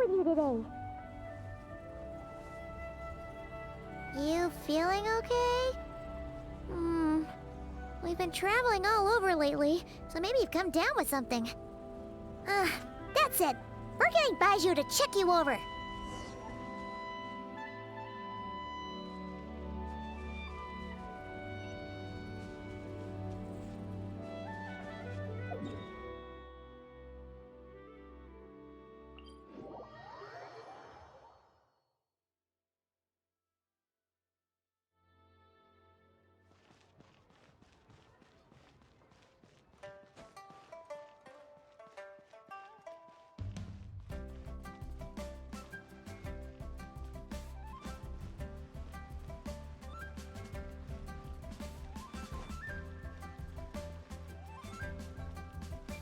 with you today. You feeling okay? We've been traveling all over lately, so maybe you've come down with something. That's it. We're getting Baiju to check you over.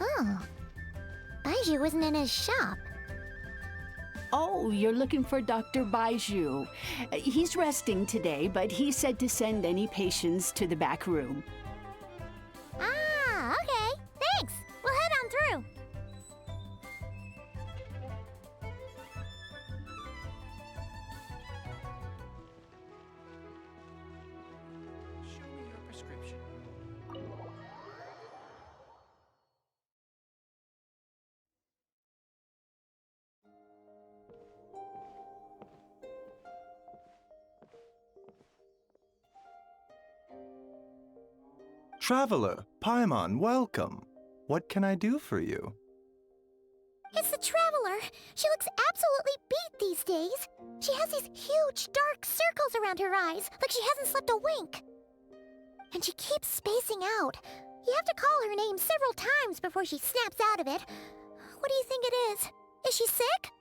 Oh, Baiju isn't in his shop. Oh, you're looking for Dr. Baiju. He's resting today, but he said to send any patients to the back room. Ah, okay. Thanks. We'll head on through. Show me your prescription. Traveler, Pаймон, welcome. What can I do for you? It's the Traveler. She looks absolutely beat these days. She has these huge, dark circles around her eyes, like she hasn't slept a wink. And she keeps spacing out. You have to call her name several times before she snaps out of it. What do you think it is? Is she sick?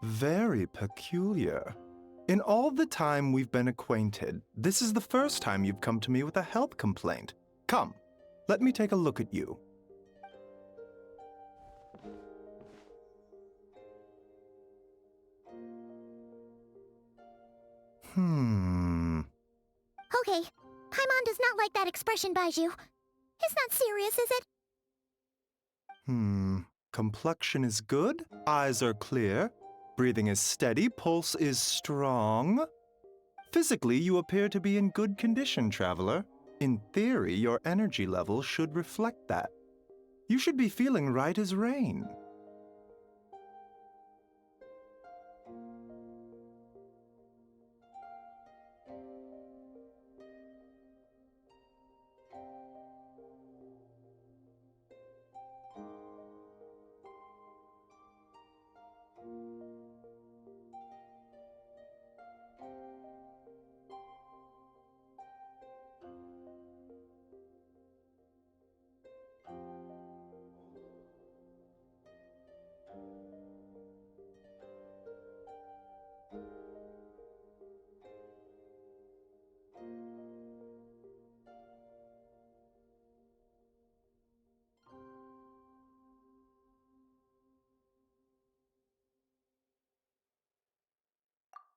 Very peculiar. In all the time we've been acquainted, this is the first time you've come to me with a health complaint. Come, let me take a look at you. Okay, Paimon does not like that expression, Baiju. It's not serious, is it? Complexion is good, eyes are clear, breathing is steady, pulse is strong. Physically, you appear to be in good condition, Traveler. In theory, your energy level should reflect that. You should be feeling right as rain.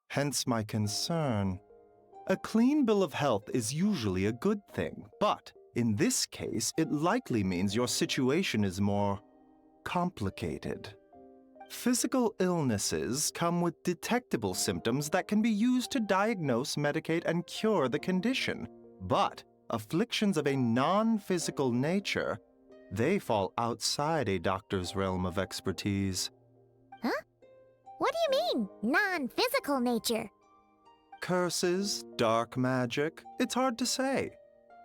Hence my concern. A clean bill of health is usually a good thing, but in this case, it likely means your situation is more complicated. Physical illnesses come with detectable symptoms that can be used to diagnose, medicate, and cure the condition. But afflictions of a non-physical nature, they fall outside a doctor's realm of expertise. Huh? What do you mean, non-physical nature? Curses, dark magic, it's hard to say.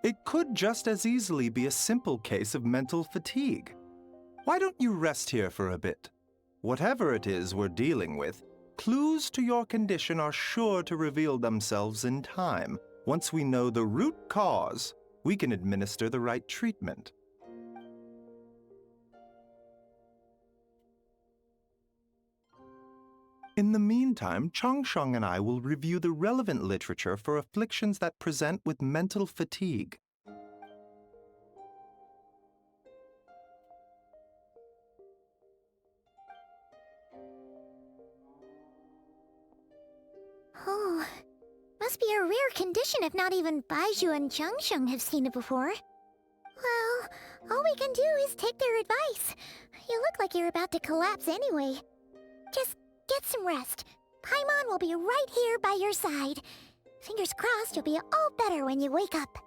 It could just as easily be a simple case of mental fatigue. Why don't you rest here for a bit? Whatever it is we're dealing with, clues to your condition are sure to reveal themselves in time. Once we know the root cause, we can administer the right treatment. In the meantime, Changsheng and I will review the relevant literature for afflictions that present with mental fatigue. Oh, must be a rare condition if not even Baiju and Changsheng have seen it before. Well, All we can do is take their advice. You look like you're about to collapse anyway. Just get some rest. Paimon will be right here by your side. Fingers crossed you'll be all better when you wake up.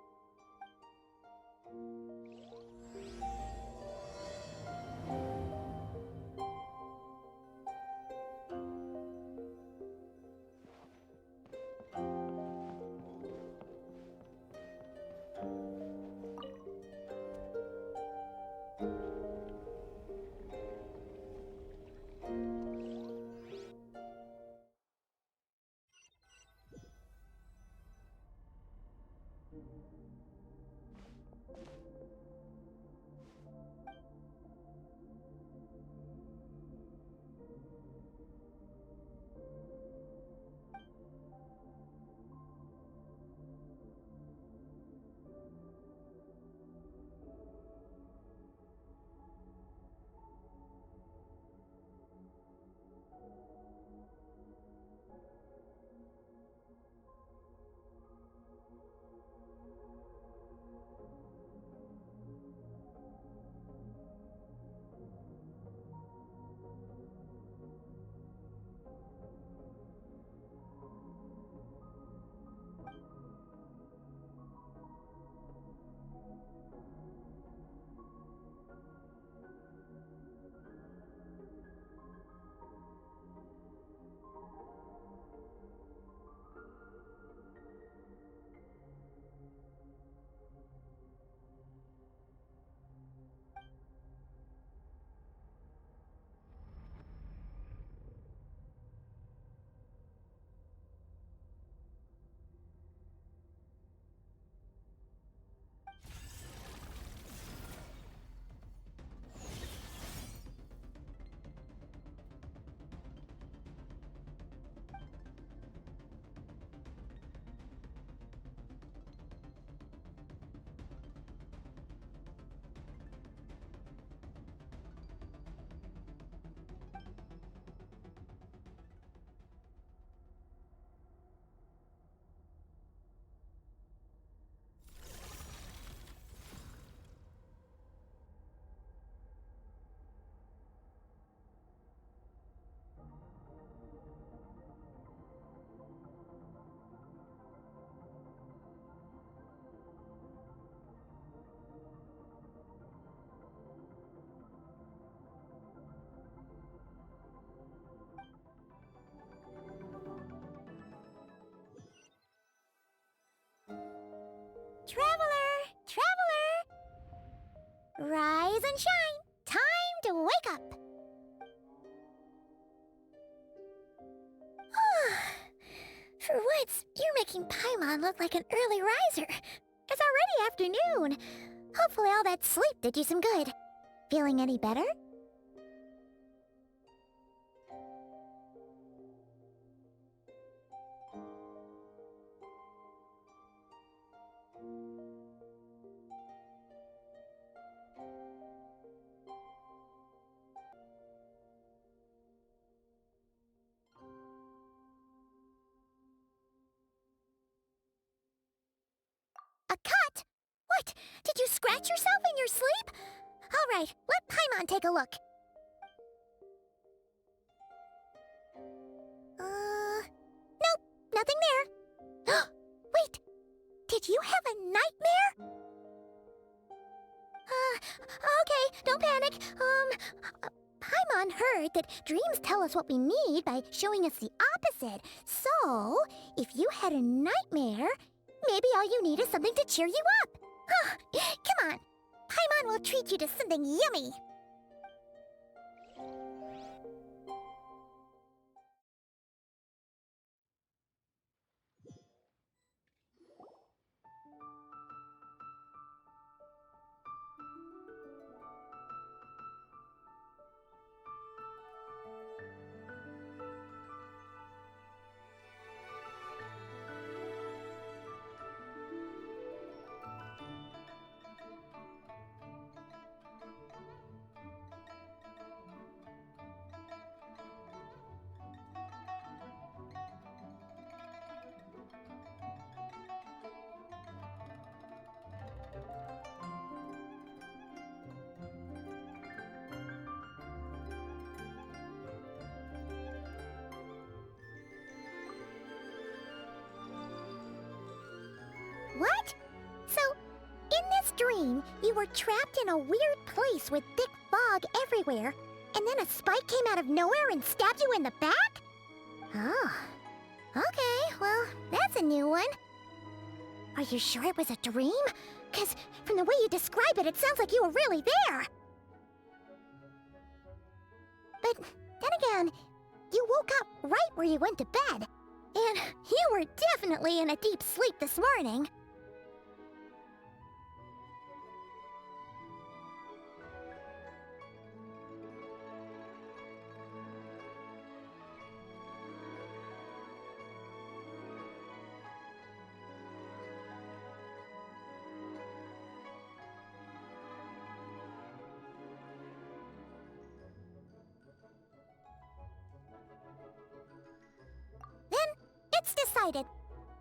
Traveler! Traveler! Rise and shine! Time to wake up! For once, you're making Paimon look like an early riser. It's already afternoon. Hopefully all that sleep did you some good. Feeling any better? A cut? What? Did you scratch yourself in your sleep? All right, let Paimon take a look. Nope, nothing there. Wait, did you have a nightmare? Okay, don't panic. Paimon heard that dreams tell us what we need by showing us the opposite. So, if you had a nightmare, maybe all you need is something to cheer you up. Come on, Paimon will treat you to something yummy. dream, you were trapped in a weird place with thick fog everywhere, and then a spike came out of nowhere and stabbed you in the back? Oh. Okay, well, that's a new one. Are you sure it was a dream? 'Cause from the way you describe it, it sounds like you were really there. But then again, you woke up right where you went to bed. And you were definitely in a deep sleep this morning. It's decided.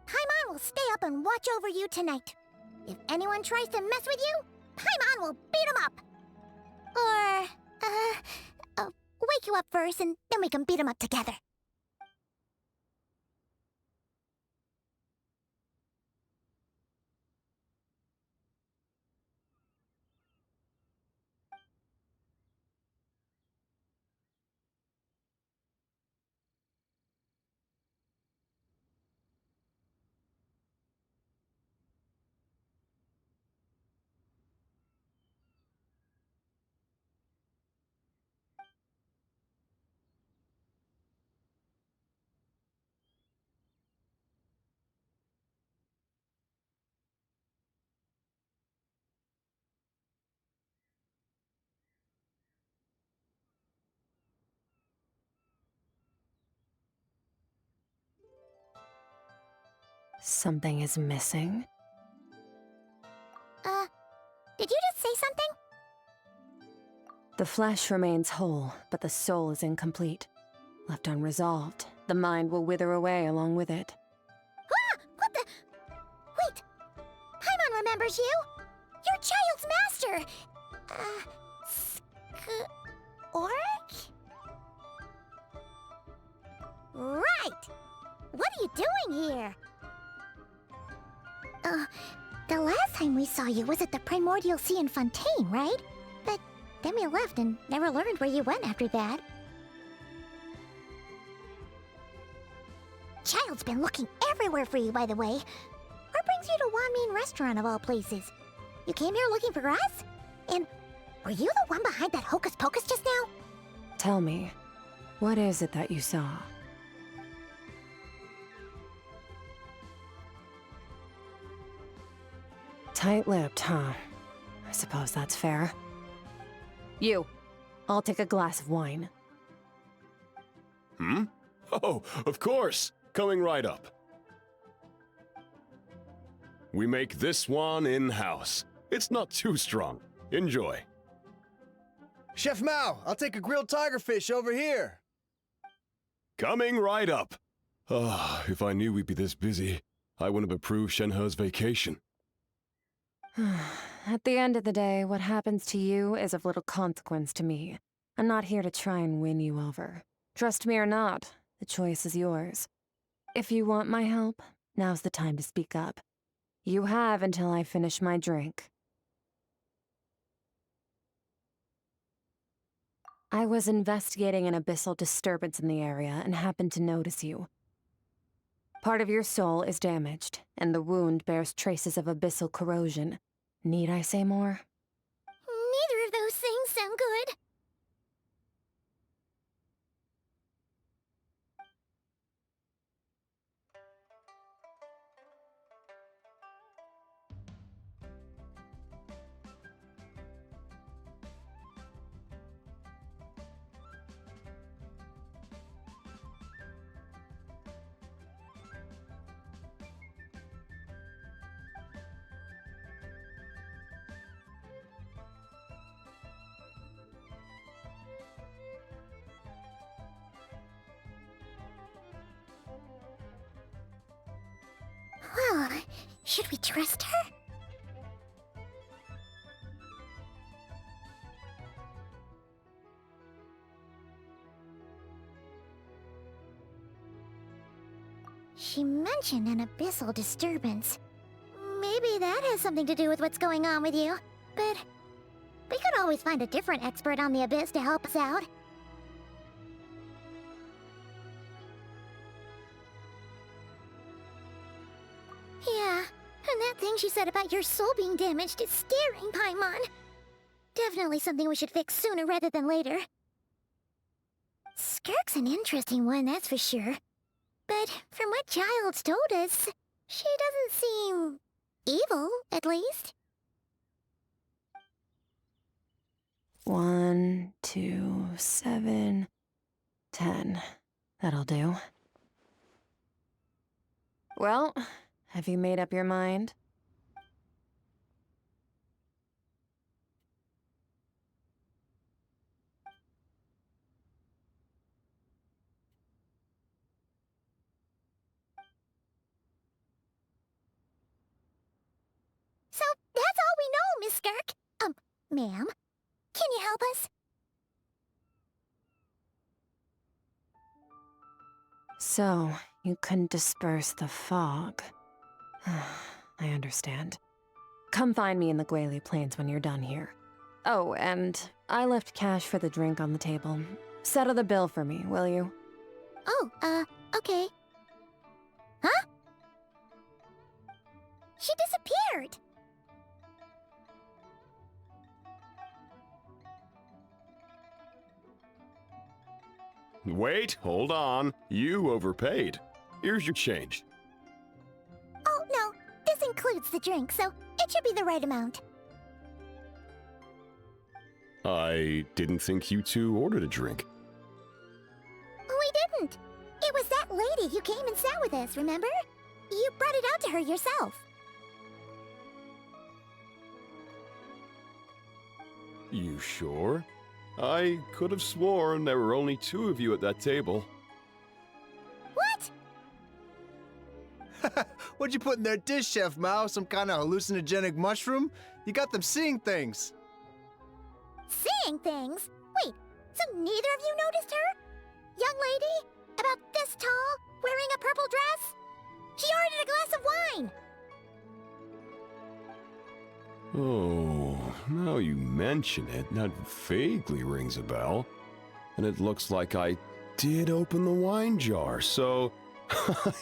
Paimon will stay up and watch over you tonight. If anyone tries to mess with you, Paimon will beat him up. Or, wake you up first and then we can beat him up together. Something is missing? Did you just say something? The flesh remains whole, but the soul is incomplete. Left unresolved, the mind will wither away along with it. Ah! What the? Wait! Paimon remembers you! Your child's master! Skirk? Right! What are you doing here? The last time we saw you was at the Primordial Sea in Fontaine, right? But then we left and never learned where you went after that. Child's been looking everywhere for you, by the way. What brings you to Wanmin Restaurant of all places? You came here looking for us? And were you the one behind that hocus pocus just now? Tell me, what is it that you saw? Tight-lipped, huh? I suppose that's fair. You, I'll take a glass of wine. Hmm? Oh, of course! Coming right up. We make this one in-house. It's not too strong. Enjoy. Chef Mao, I'll take a grilled tigerfish over here. Coming right up. Ah, if I knew we'd be this busy, I wouldn't have approved Shenhe's vacation. At the end of the day, what happens to you is of little consequence to me. I'm not here to try and win you over. Trust me or not, the choice is yours. If you want my help, now's the time to speak up. You have until I finish my drink. I was investigating an abyssal disturbance in the area and happened to notice you. Part of your soul is damaged, and the wound bears traces of abyssal corrosion. Need I say more? Neither of those things sound good. Well, should we trust her? She mentioned an abyssal disturbance. Maybe that has something to do with what's going on with you. But we could always find a different expert on the abyss to help us out. Yeah, and that thing she said about your soul being damaged is scaring, Paimon. Definitely something we should fix sooner rather than later. Skirk's an interesting one, that's for sure. But from what Child's told us, she doesn't seem evil, at least. 1, 2, 7, 10. That'll do. Well, have you made up your mind? So that's all we know, Miss Skirk. Ma'am, can you help us? So, you couldn't disperse the fog. I understand. Come find me in the Guili Plains when you're done here. Oh, and I left cash for the drink on the table. Settle the bill for me, will you? Oh, okay. Huh? She disappeared! Wait, hold on. You overpaid. Here's your change. Oh, no. This includes the drink, so it should be the right amount. I didn't think you two ordered a drink. We didn't. It was that lady who came and sat with us, remember? You brought it out to her yourself. You sure? I could have sworn there were only 2 of you at that table. What? What'd you put in their dish, Chef Mao? Some kind of hallucinogenic mushroom? You got them seeing things. Seeing things? Wait, so neither of you noticed her? Young lady? About this tall? Wearing a purple dress? She ordered a glass of wine! Oh, now you mention it, that vaguely rings a bell. And it looks like I did open the wine jar, so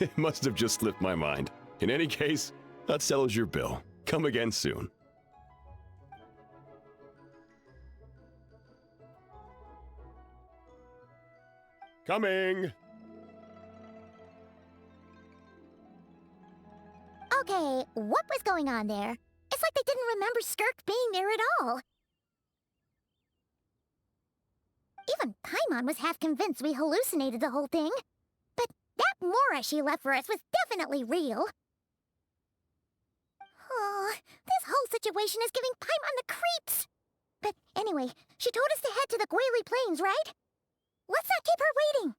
it must have just slipped my mind. In any case, that settles your bill. Come again soon. Coming! Okay, what was going on there? It's like they didn't remember Skirk being there at all. Even Paimon was half convinced we hallucinated the whole thing. But that Mora she left for us was definitely real. Oh, this whole situation is giving Paimon the creeps. But anyway, she told us to head to the Guili Plains, right? Let's not keep her waiting.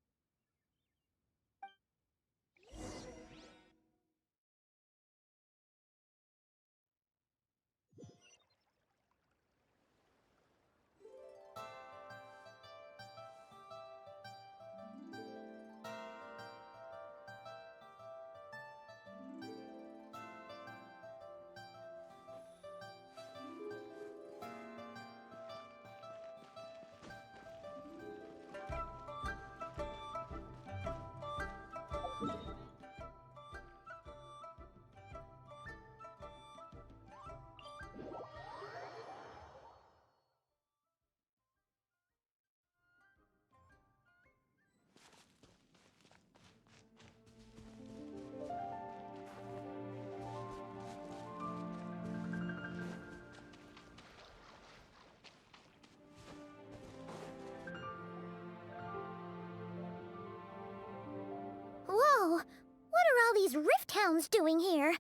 Whoa, what are all these rift hounds doing here?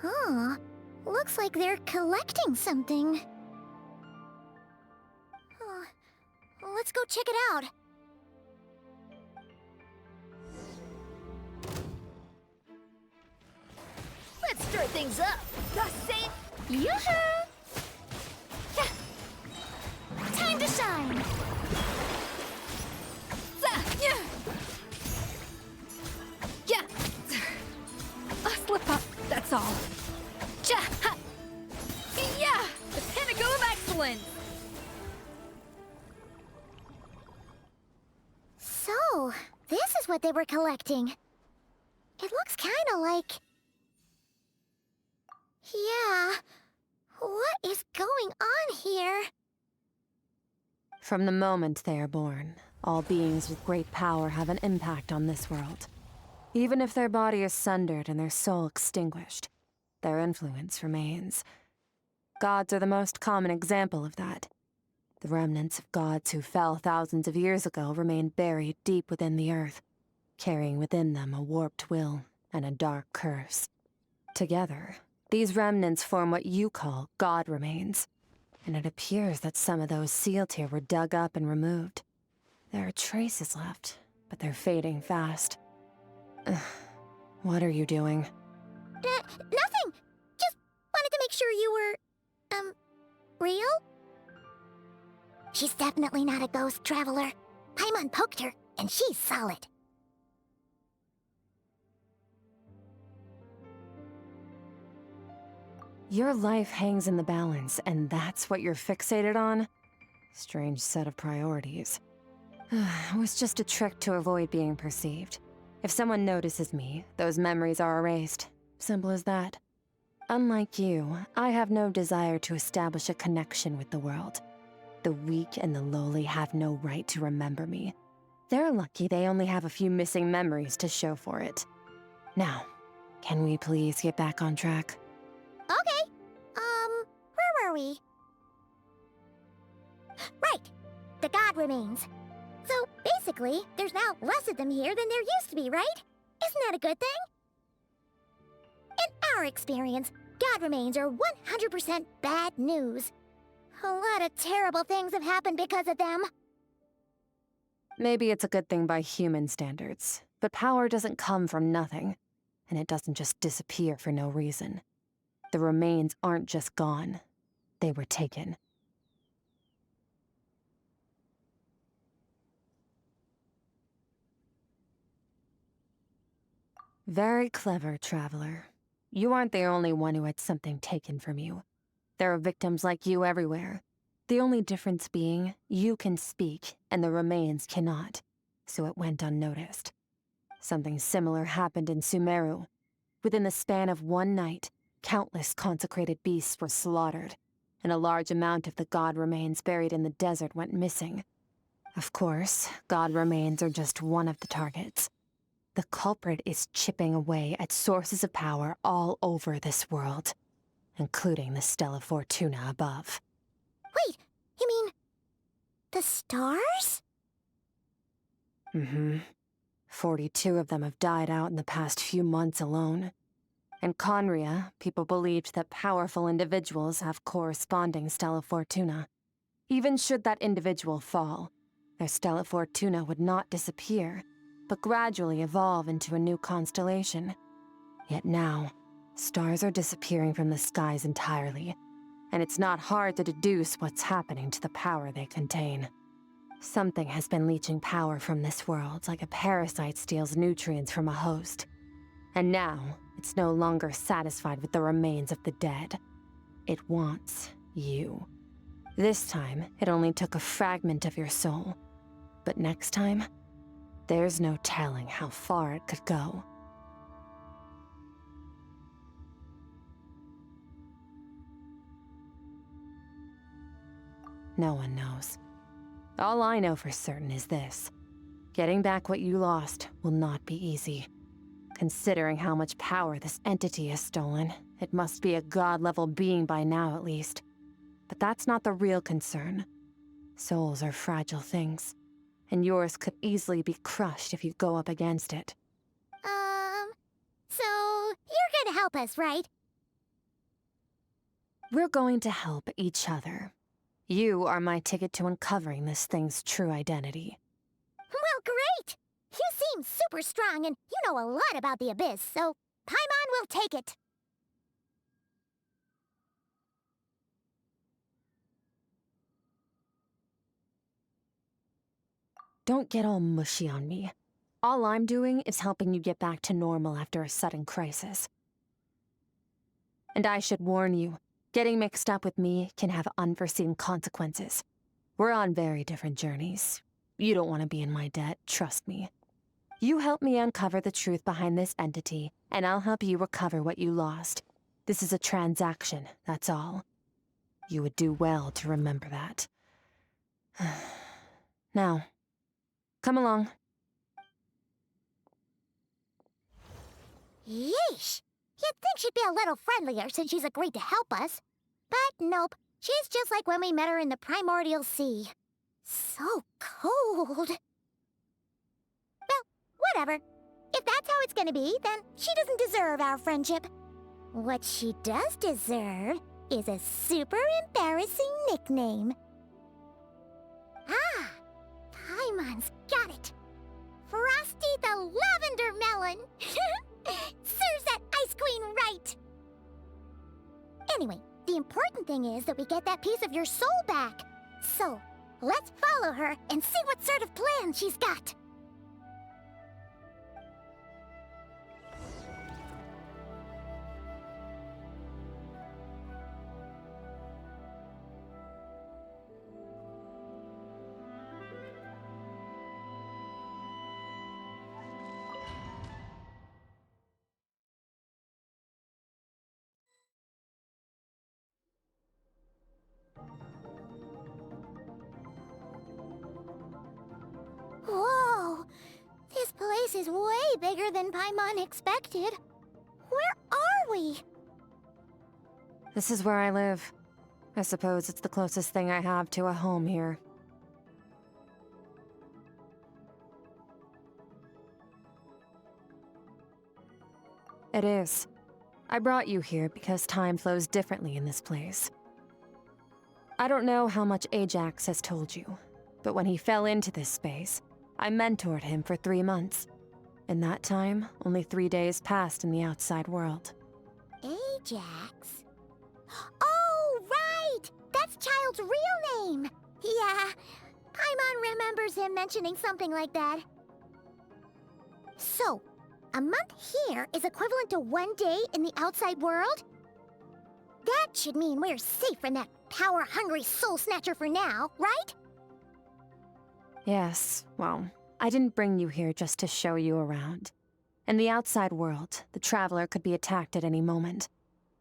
Huh, looks like they're collecting something. Let's go check it out. Let's stir things up. The same. Yoo-hoo! Time to shine! Yeah. A slip up. That's all. Ja. Ha. what they were collecting. It looks kinda like... Yeah. What is going on here? From the moment they are born, all beings with great power have an impact on this world. Even if their body is sundered and their soul extinguished, their influence remains. Gods are the most common example of that. The remnants of gods who fell thousands of years ago remain buried deep within the earth, carrying within them a warped will and a dark curse. Together, these remnants form what you call god remains, and it appears that some of those sealed here were dug up and removed. There are traces left, but they're fading fast. What are you doing? Nothing! Just wanted to make sure you were, real? She's definitely not a ghost traveler. Paimon poked her, and she's solid. Your life hangs in the balance, and that's what you're fixated on? Strange set of priorities. It was just a trick to avoid being perceived. If someone notices me, those memories are erased. Simple as that. Unlike you, I have no desire to establish a connection with the world. The weak and the lowly have no right to remember me. They're lucky they only have a few missing memories to show for it. Now, can we please get back on track? Okay. Where were we? Right. The god remains. So, basically, there's now less of them here than there used to be, right? Isn't that a good thing? In our experience, god remains are 100% bad news. A lot of terrible things have happened because of them. Maybe it's a good thing by human standards, but power doesn't come from nothing, and it doesn't just disappear for no reason. The remains aren't just gone. They were taken. Very clever, Traveler. You aren't the only one who had something taken from you. There are victims like you everywhere. The only difference being, you can speak, and the remains cannot, so it went unnoticed. Something similar happened in Sumeru. Within the span of one night, countless consecrated beasts were slaughtered, and a large amount of the god remains buried in the desert went missing. Of course, god remains are just one of the targets. The culprit is chipping away at sources of power all over this world, including the Stella Fortuna above. Wait, you mean... the stars? Mm-hmm. 42 of them have died out in the past few months alone. In Conria, people believed that powerful individuals have corresponding Stella Fortuna. Even should that individual fall, their Stella Fortuna would not disappear, but gradually evolve into a new constellation. Yet now, stars are disappearing from the skies entirely, and it's not hard to deduce what's happening to the power they contain. Something has been leeching power from this world like a parasite steals nutrients from a host. And now, it's no longer satisfied with the remains of the dead. It wants you. This time, it only took a fragment of your soul. But next time, there's no telling how far it could go. No one knows. All I know for certain is this. Getting back what you lost will not be easy. Considering how much power this entity has stolen, it must be a god-level being by now at least. But that's not the real concern. Souls are fragile things, and yours could easily be crushed if you go up against it. So you're gonna help us, right? We're going to help each other. You are my ticket to uncovering this thing's true identity. Well, great! You seem super strong, and you know a lot about the Abyss, so Paimon will take it. Don't get all mushy on me. All I'm doing is helping you get back to normal after a sudden crisis. And I should warn you, getting mixed up with me can have unforeseen consequences. We're on very different journeys. You don't want to be in my debt, trust me. You help me uncover the truth behind this entity, and I'll help you recover what you lost. This is a transaction, that's all. You would do well to remember that. Now, come along. Yeesh! You'd think she'd be a little friendlier since she's agreed to help us. But nope, she's just like when we met her in the primordial sea. So cold. Well, whatever. If that's how it's gonna be, then she doesn't deserve our friendship. What she does deserve is a super embarrassing nickname. Ah! Paimon's got it. Frosty the Lavender Melon! Serves that ice queen right! Anyway, the important thing is that we get that piece of your soul back. So, let's follow her and see what sort of plan she's got. Whoa! This place is way bigger than Paimon expected. Where are we? This is where I live. I suppose it's the closest thing I have to a home here. It is. I brought you here because time flows differently in this place. I don't know how much Ajax has told you, but when he fell into this space, I mentored him for 3 months. In that time, only 3 days passed in the outside world. Ajax? Oh, right! That's Child's real name! Yeah, Paimon remembers him mentioning something like that. So, a month here is equivalent to 1 day in the outside world? That should mean we're safe from that power-hungry soul snatcher for now, right? Yes, well, I didn't bring you here just to show you around. In the outside world, the Traveler could be attacked at any moment.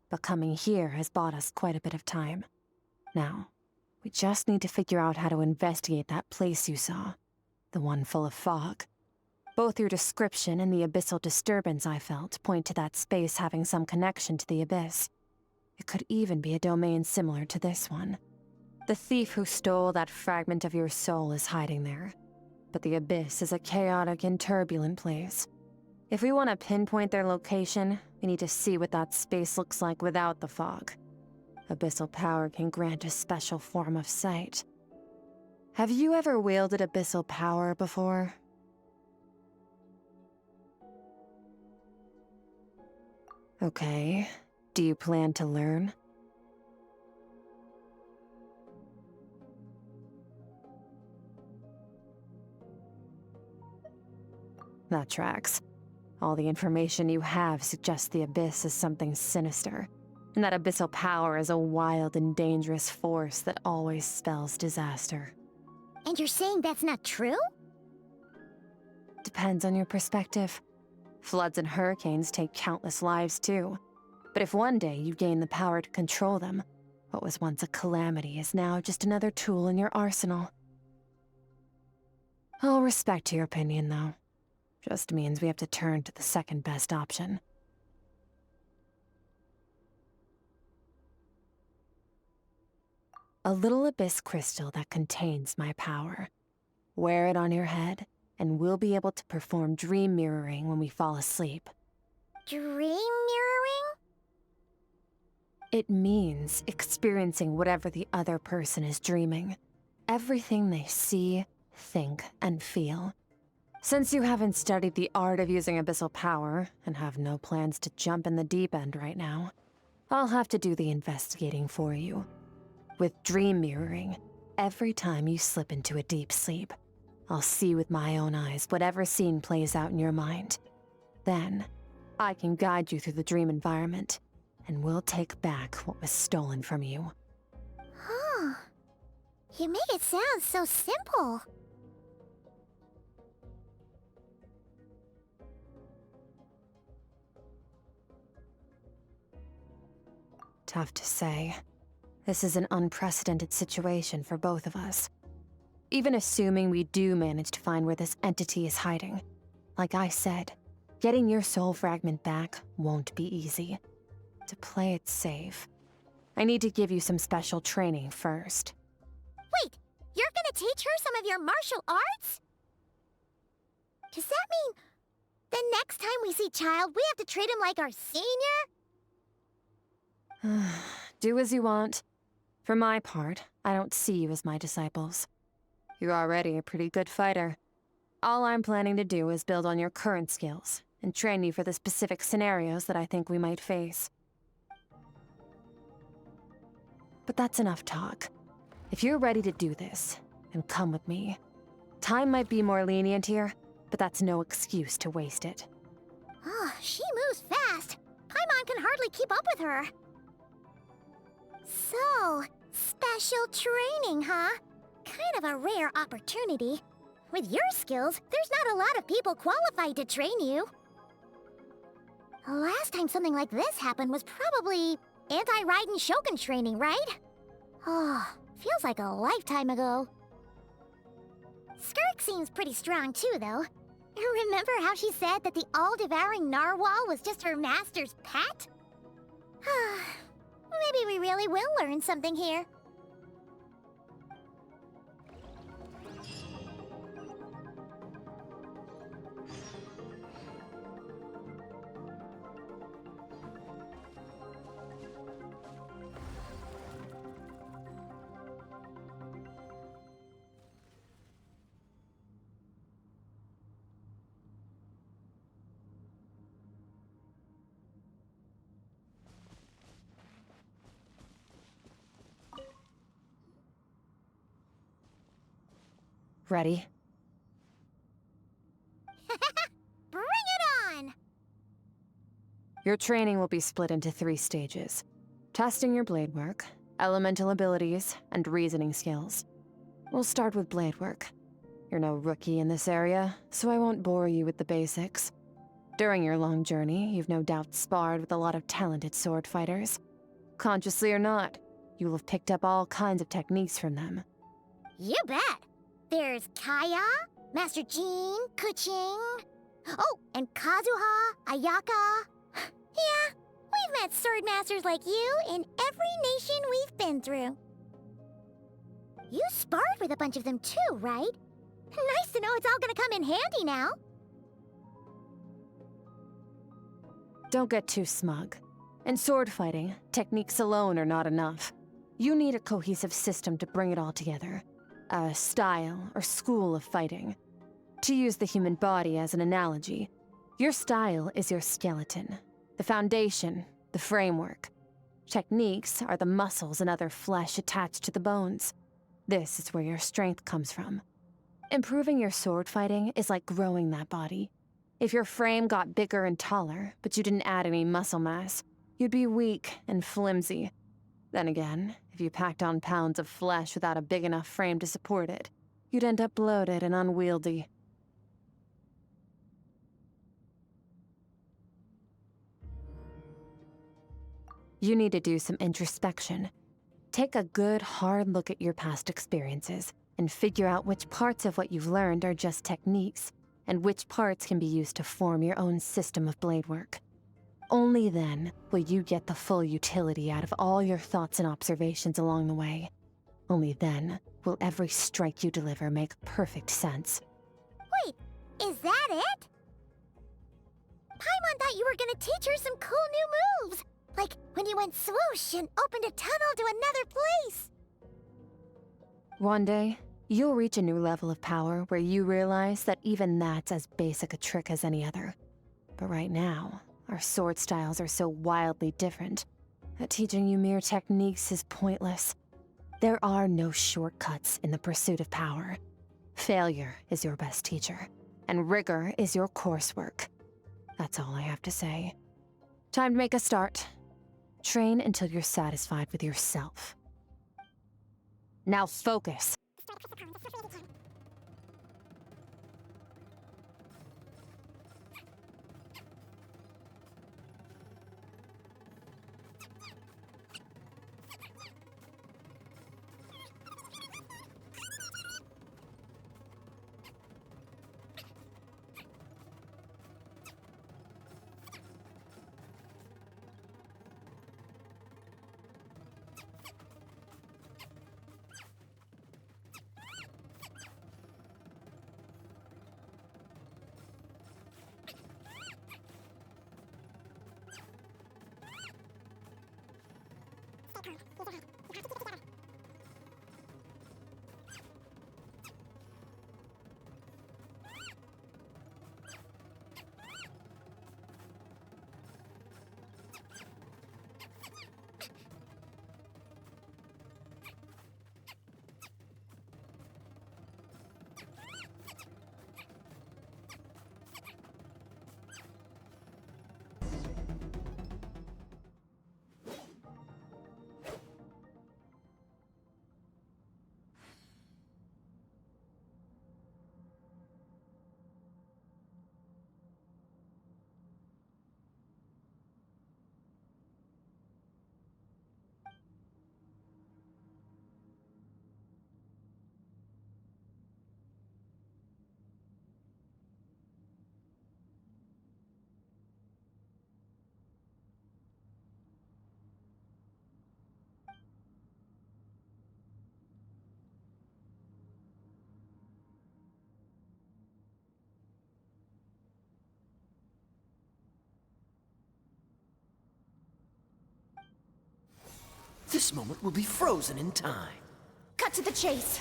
But coming here has bought us quite a bit of time. Now, we just need to figure out how to investigate that place you saw. The one full of fog. Both your description and the abyssal disturbance I felt point to that space having some connection to the abyss. It could even be a domain similar to this one. The thief who stole that fragment of your soul is hiding there. But the abyss is a chaotic and turbulent place. If we want to pinpoint their location, we need to see what that space looks like without the fog. Abyssal power can grant a special form of sight. Have you ever wielded abyssal power before? Okay. Do you plan to learn? That tracks. All the information you have suggests the abyss is something sinister, and that abyssal power is a wild and dangerous force that always spells disaster. And you're saying that's not true? Depends on your perspective. Floods and hurricanes take countless lives too. But if one day you gain the power to control them, what was once a calamity is now just another tool in your arsenal. I'll respect your opinion, though. Just means we have to turn to the second best option. A little abyss crystal that contains my power. Wear it on your head, and we'll be able to perform dream mirroring when we fall asleep. Dream mirroring? It means experiencing whatever the other person is dreaming. Everything they see, think, and feel. Since you haven't studied the art of using abyssal power, and have no plans to jump in the deep end right now, I'll have to do the investigating for you. With dream mirroring, every time you slip into a deep sleep, I'll see with my own eyes whatever scene plays out in your mind. Then, I can guide you through the dream environment, and we'll take back what was stolen from you. Huh. You make it sound so simple. have to say, this is an unprecedented situation for both of us. Even assuming we do manage to find where this entity is hiding, like I said, getting your soul fragment back won't be easy. To play it safe, I need to give you some special training first. Wait, you're gonna teach her some of your martial arts? Does that mean the next time we see Child, we have to treat him like our senior? Do as you want. For my part, I don't see you as my disciples. You're already a pretty good fighter. All I'm planning to do is build on your current skills and train you for the specific scenarios that I think we might face. But that's enough talk. If you're ready to do this, then come with me. Time might be more lenient here, but that's no excuse to waste it. Oh, she moves fast. Paimon can hardly keep up with her. So, special training, huh? Kind of a rare opportunity. With your skills, there's not a lot of people qualified to train you. The last time something like this happened was probably anti-Raiden Shogun training, right? Oh, feels like a lifetime ago. Skirk seems pretty strong too, though. Remember how she said that the all-devouring narwhal was just her master's pet? Maybe we really will learn something here. Ready? Bring it on! Your training will be split into 3 stages. Testing your blade work, elemental abilities, and reasoning skills. We'll start with blade work. You're no rookie in this area, so I won't bore you with the basics. During your long journey, you've no doubt sparred with a lot of talented sword fighters. Consciously or not, you'll have picked up all kinds of techniques from them. You bet! There's Kaya, Master Jean, Kuching. Oh, and Kazuha, Ayaka. Yeah, we've met sword masters like you in every nation we've been through. You sparred with a bunch of them too, right? Nice to know it's all gonna come in handy now. Don't get too smug. In sword fighting, techniques alone are not enough. You need a cohesive system to bring it all together. A style or school of fighting. To use the human body as an analogy, your style is your skeleton, the foundation, the framework. Techniques are the muscles and other flesh attached to the bones. This is where your strength comes from. Improving your sword fighting is like growing that body. If your frame got bigger and taller, but you didn't add any muscle mass, you'd be weak and flimsy. Then again, if you packed on pounds of flesh without a big enough frame to support it, you'd end up bloated and unwieldy. You need to do some introspection. Take a good, hard look at your past experiences and figure out which parts of what you've learned are just techniques, and which parts can be used to form your own system of blade work. Only then will you get the full utility out of all your thoughts and observations along the way. Only then will every strike you deliver make perfect sense. Wait, is that it? Paimon thought you were gonna teach her some cool new moves. Like when you went swoosh and opened a tunnel to another place. One day, you'll reach a new level of power where you realize that even that's as basic a trick as any other. But right now, our sword styles are so wildly different that teaching you mere techniques is pointless. There are no shortcuts in the pursuit of power. Failure is your best teacher, and rigor is your coursework. That's all I have to say. Time to make a start. Train until you're satisfied with yourself. Now focus. This moment will be frozen in time. Cut to the chase.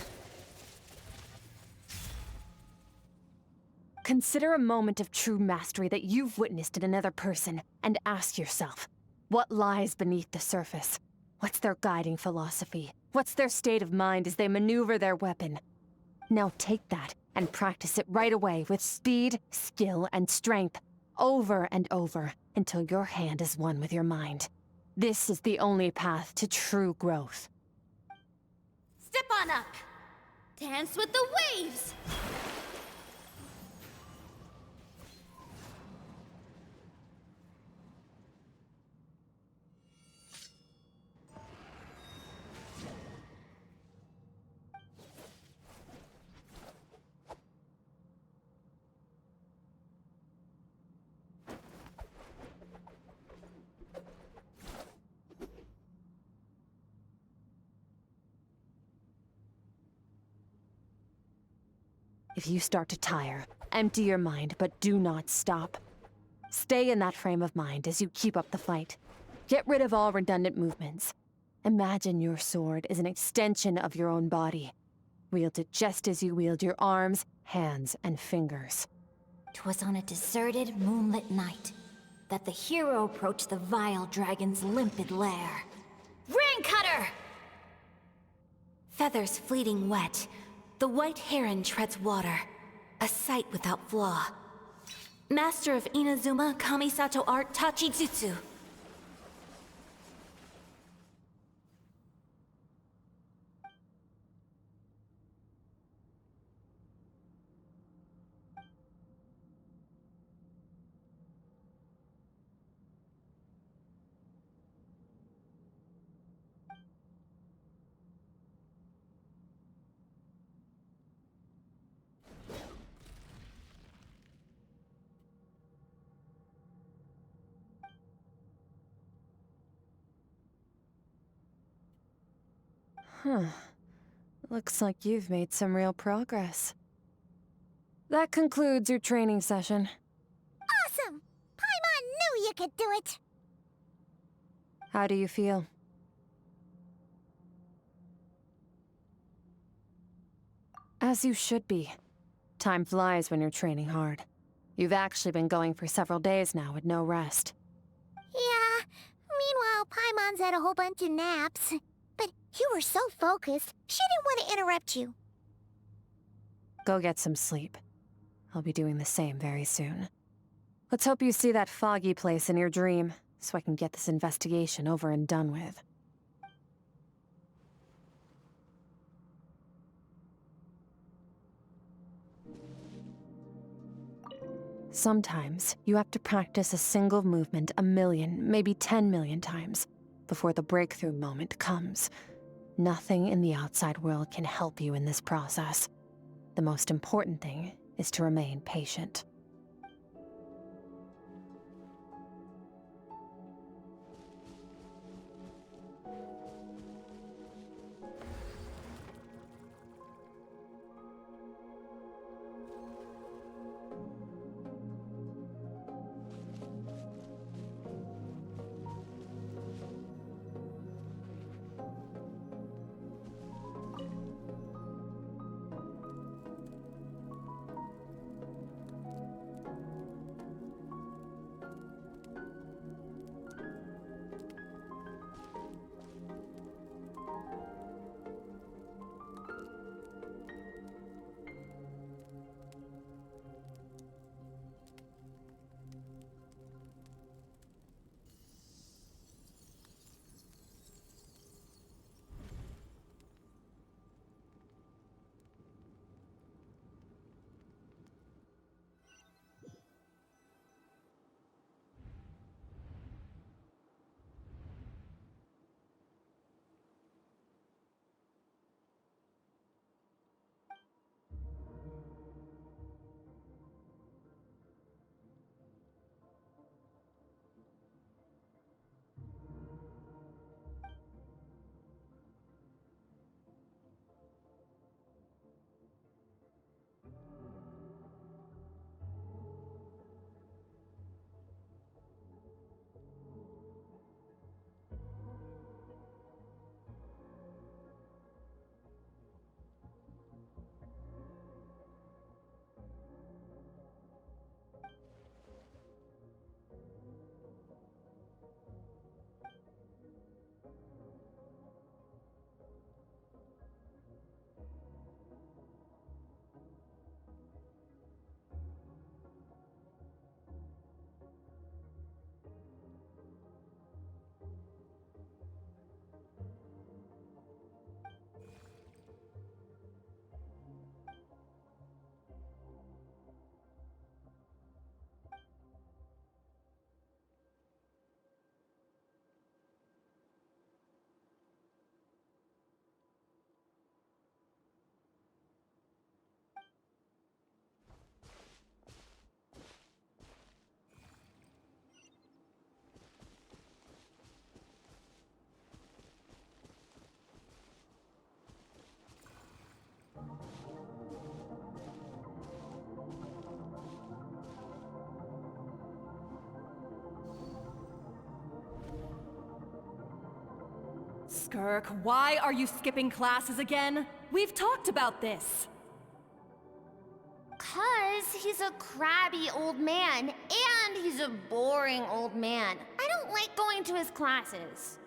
Consider a moment of true mastery that you've witnessed in another person and ask yourself, what lies beneath the surface? What's their guiding philosophy? What's their state of mind as they maneuver their weapon? Now take that and practice it right away with speed, skill, and strength, over and over, until your hand is one with your mind. This is the only path to true growth. Step on up. Dance with the waves. If you start to tire, empty your mind, but do not stop. Stay in that frame of mind as you keep up the fight. Get rid of all redundant movements. Imagine your sword is an extension of your own body. Wield it just as you wield your arms, hands, and fingers. 'Twas on a deserted, moonlit night that the hero approached the vile dragon's limpid lair. Rain Cutter! Feathers fleeting wet, the white heron treads water, a sight without flaw. Master of Inazuma Kamisato art Tachijutsu. Huh. Looks like you've made some real progress. That concludes your training session. Awesome! Paimon knew you could do it! How do you feel? As you should be. Time flies when you're training hard. You've actually been going for several days now with no rest. Yeah. Meanwhile, Paimon's had a whole bunch of naps. But you were so focused, she didn't want to interrupt you. Go get some sleep. I'll be doing the same very soon. Let's hope you see that foggy place in your dream, so I can get this investigation over and done with. Sometimes, you have to practice a single movement 1 million, maybe 10 million times, before the breakthrough moment comes. Nothing in the outside world can help you in this process. The most important thing is to remain patient. Skirk, why are you skipping classes again? We've talked about this. 'Cause he's a crabby old man, and he's a boring old man. I don't like going to his classes.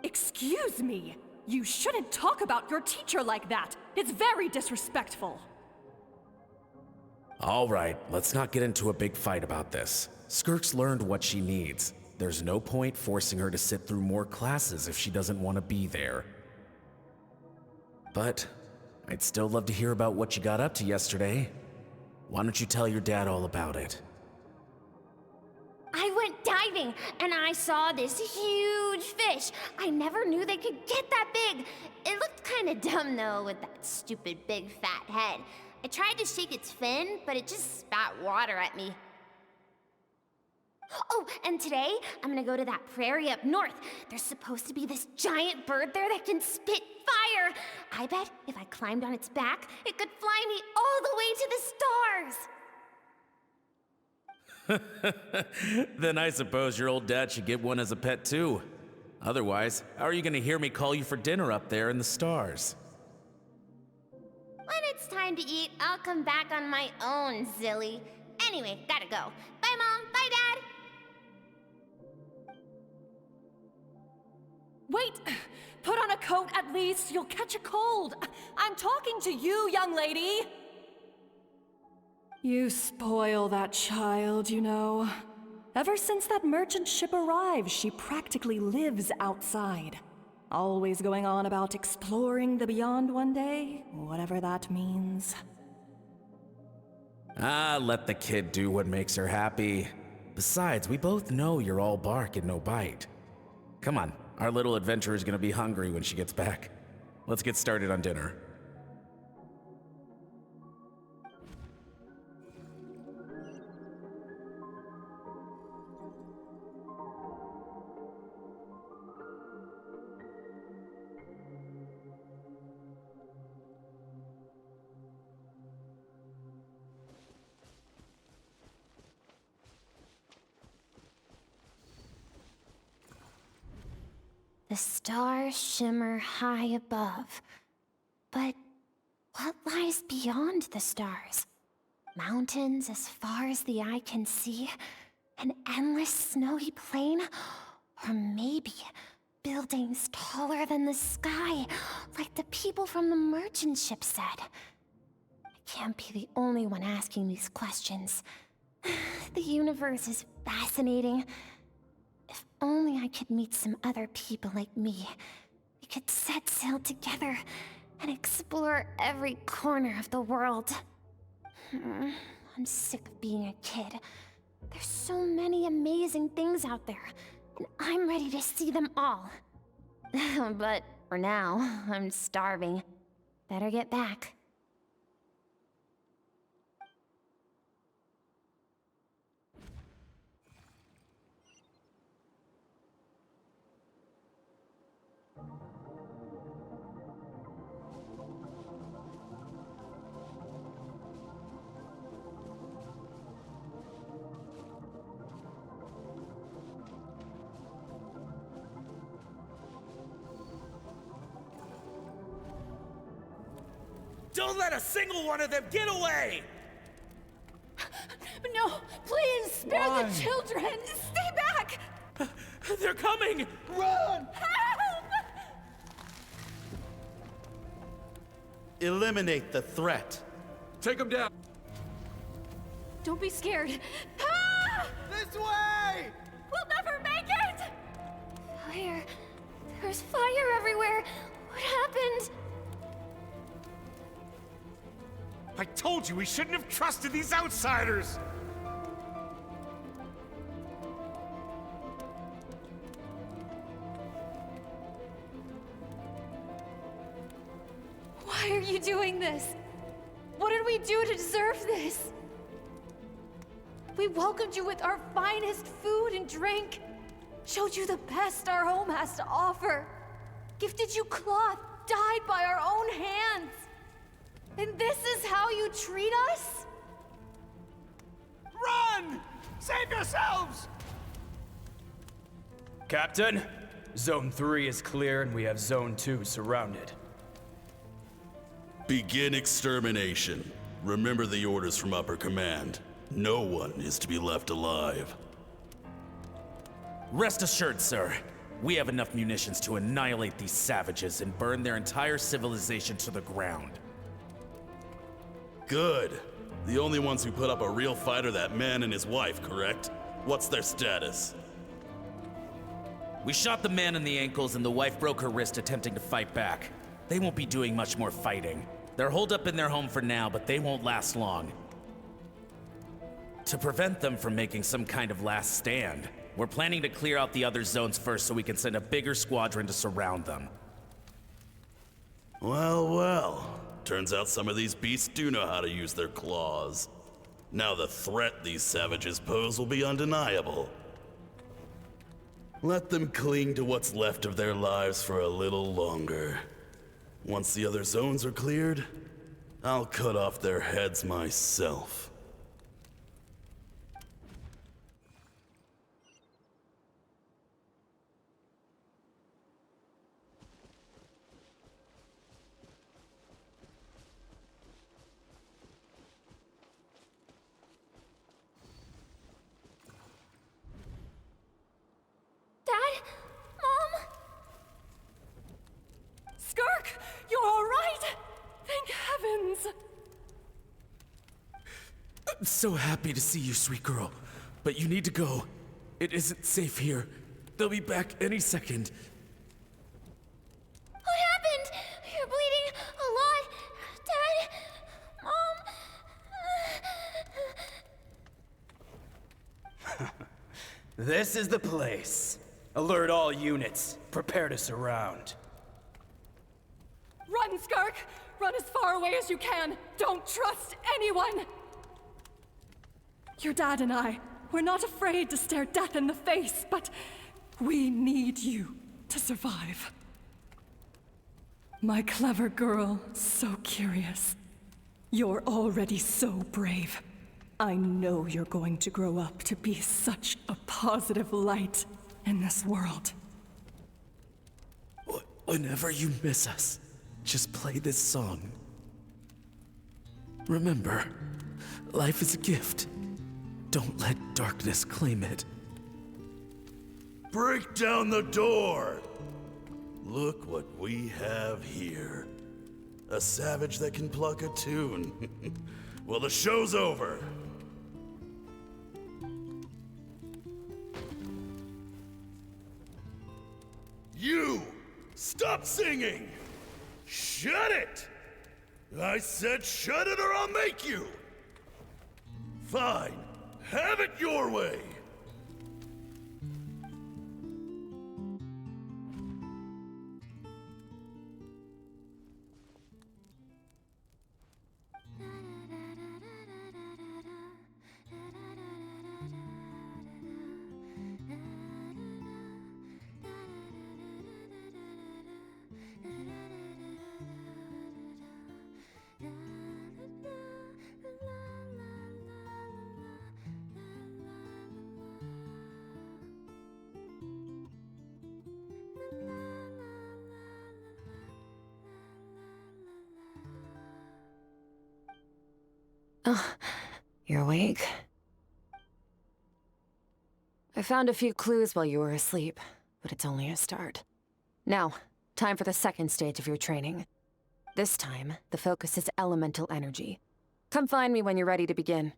Excuse me. You shouldn't talk about your teacher like that. It's very disrespectful. All right, let's not get into a big fight about this. Skirk's learned what she needs. There's no point forcing her to sit through more classes if she doesn't want to be there. But I'd still love to hear about what you got up to yesterday. Why don't you tell your dad all about it? I went diving, and I saw this huge fish. I never knew they could get that big. It looked kinda dumb, though, with that stupid big fat head. I tried to shake its fin, but it just spat water at me. Oh, and today, I'm gonna go to that prairie up north. There's supposed to be this giant bird there that can spit fire. I bet if I climbed on its back, it could fly me all the way to the stars. Then I suppose your old dad should get one as a pet too. Otherwise, how are you gonna hear me call you for dinner up there in the stars? When it's time to eat, I'll come back on my own, Zilly. Anyway, gotta go. Bye, Mom. Bye, Dad. Wait! Put on a coat at least. You'll catch a cold. I'm talking to you, young lady. You spoil that child, you know. Ever since that merchant ship arrived, she practically lives outside. Always going on about exploring the beyond one day, whatever that means. Ah, let the kid do what makes her happy. Besides, we both know you're all bark and no bite. Come on, our little adventurer is gonna be hungry when she gets back. Let's get started on dinner. The stars shimmer high above. But what lies beyond the stars? Mountains as far as the eye can see? An endless snowy plain? Or maybe buildings taller than the sky, like the people from the merchant ship said? I can't be the only one asking these questions. The universe is fascinating. If only I could meet some other people like me. We could set sail together and explore every corner of the world. I'm sick of being a kid. There's so many amazing things out there, and I'm ready to see them all. But for now, I'm starving. Better get back. Don't let a single one of them get away! No, please, spare the children! Stay back! They're coming! Run! Help! Eliminate the threat. Take them down! Don't be scared. Ah! This way! We'll never make it! Fire. There's fire everywhere. What happened? I told you we shouldn't have trusted these outsiders! Why are you doing this? What did we do to deserve this? We welcomed you with our finest food and drink, showed you the best our home has to offer, gifted you cloth dyed by our own hands. And this is how you treat us? Run! Save yourselves! Captain, Zone 3 is clear and we have Zone 2 surrounded. Begin extermination. Remember the orders from upper command. No one is to be left alive. Rest assured, sir. We have enough munitions to annihilate these savages and burn their entire civilization to the ground. Good. The only ones who put up a real fight are that man and his wife, correct? What's their status? We shot the man in the ankles and the wife broke her wrist attempting to fight back. They won't be doing much more fighting. They're holed up in their home for now, but they won't last long. To prevent them from making some kind of last stand, we're planning to clear out the other zones first so we can send a bigger squadron to surround them. Well, well. Turns out some of these beasts do know how to use their claws. Now the threat these savages pose will be undeniable. Let them cling to what's left of their lives for a little longer. Once the other zones are cleared, I'll cut off their heads myself. Dad? Mom? Skirk, you're all right? Thank heavens. I'm so happy to see you, sweet girl. But you need to go. It isn't safe here. They'll be back any second. What happened? You're bleeding a lot. Dad? Mom? This is the place. Alert all units. Prepare to surround. Run, Skirk! Run as far away as you can! Don't trust anyone! Your dad and I, we're not afraid to stare death in the face, but we need you to survive. My clever girl, so curious. You're already so brave. I know you're going to grow up to be such a positive light in this world. Whenever you miss us, just play this song. Remember, life is a gift. Don't let darkness claim it. Break down the door! Look what we have here. A savage that can pluck a tune. Well, the show's over. You! Stop singing! Shut it! I said shut it or I'll make you! Fine. Have it your way! Oh, you're awake. I found a few clues while you were asleep, but it's only a start. Now, time for the second stage of your training. This time, the focus is elemental energy. Come find me when you're ready to begin.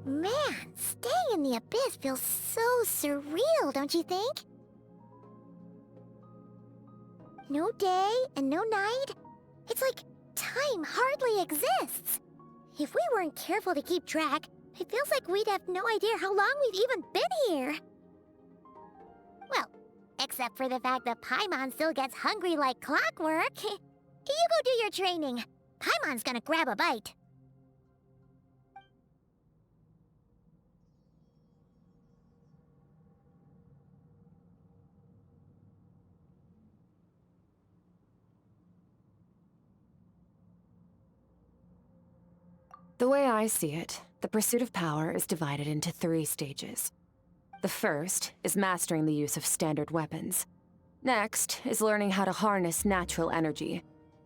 Man, staying in the abyss feels so surreal, don't you think? No day and no night. It's like time hardly exists. If we weren't careful to keep track, it feels like we'd have no idea how long we've even been here. Well, except for the fact that Paimon still gets hungry like clockwork. You go do your training. Paimon's gonna grab a bite. The way I see it, the pursuit of power is divided into 3 stages. The first is mastering the use of standard weapons. Next is learning how to harness natural energy.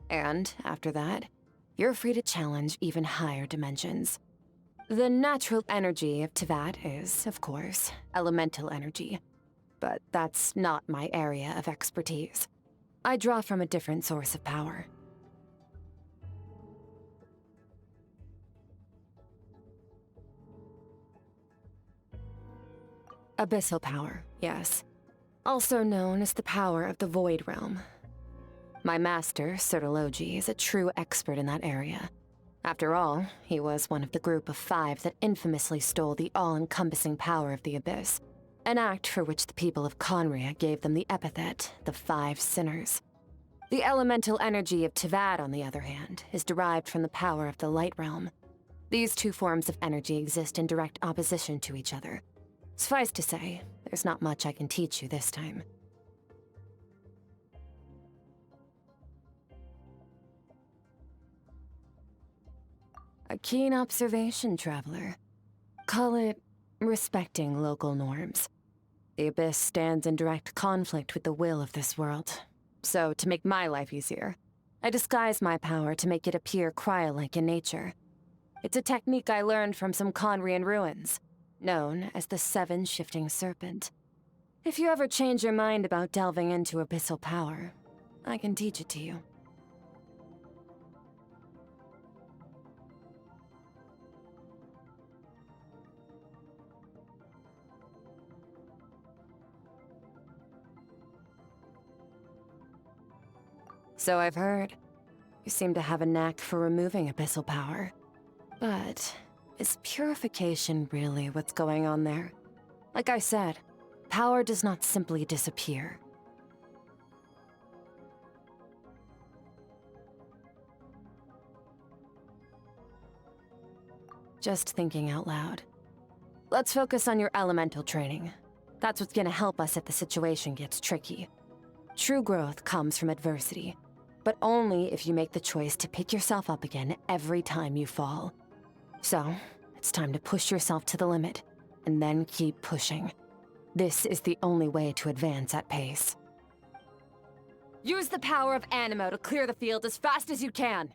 And after that, you're free to challenge even higher dimensions. The natural energy of Teyvat is, of course, elemental energy. But that's not my area of expertise. I draw from a different source of power. Abyssal power, yes. Also known as the power of the Void Realm. My master, Sertologi, is a true expert in that area. After all, he was one of the group of 5 that infamously stole the all-encompassing power of the Abyss, an act for which the people of Conria gave them the epithet, the 5 Sinners. The elemental energy of Teyvat, on the other hand, is derived from the power of the Light Realm. These 2 forms of energy exist in direct opposition to each other. Suffice to say, there's not much I can teach you this time. A keen observation, traveler. Call it respecting local norms. The Abyss stands in direct conflict with the will of this world. So, to make my life easier, I disguise my power to make it appear cryo-like in nature. It's a technique I learned from some Conrian ruins, known as the 7 Shifting Serpent. If you ever change your mind about delving into abyssal power, I can teach it to you. So I've heard. You seem to have a knack for removing abyssal power. But is purification really what's going on there? Like I said, power does not simply disappear. Just thinking out loud. Let's focus on your elemental training. That's what's gonna help us if the situation gets tricky. True growth comes from adversity, but only if you make the choice to pick yourself up again every time you fall. So, it's time to push yourself to the limit, and then keep pushing. This is the only way to advance at pace. Use the power of Animo to clear the field as fast as you can!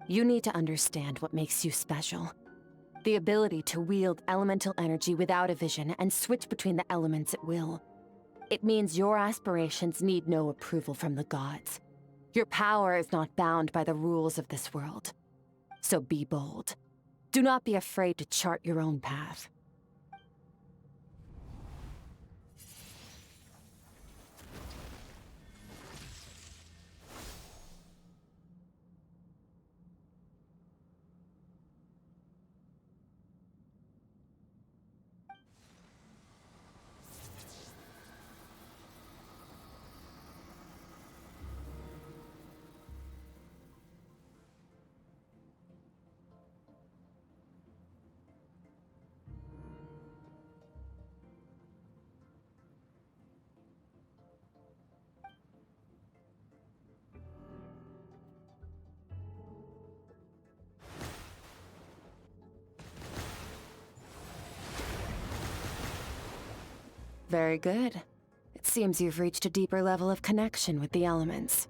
You need to understand what makes you special. The ability to wield elemental energy without a vision and switch between the elements at will. It means your aspirations need no approval from the gods. Your power is not bound by the rules of this world. So be bold. Do not be afraid to chart your own path. Very good. It seems you've reached a deeper level of connection with the elements.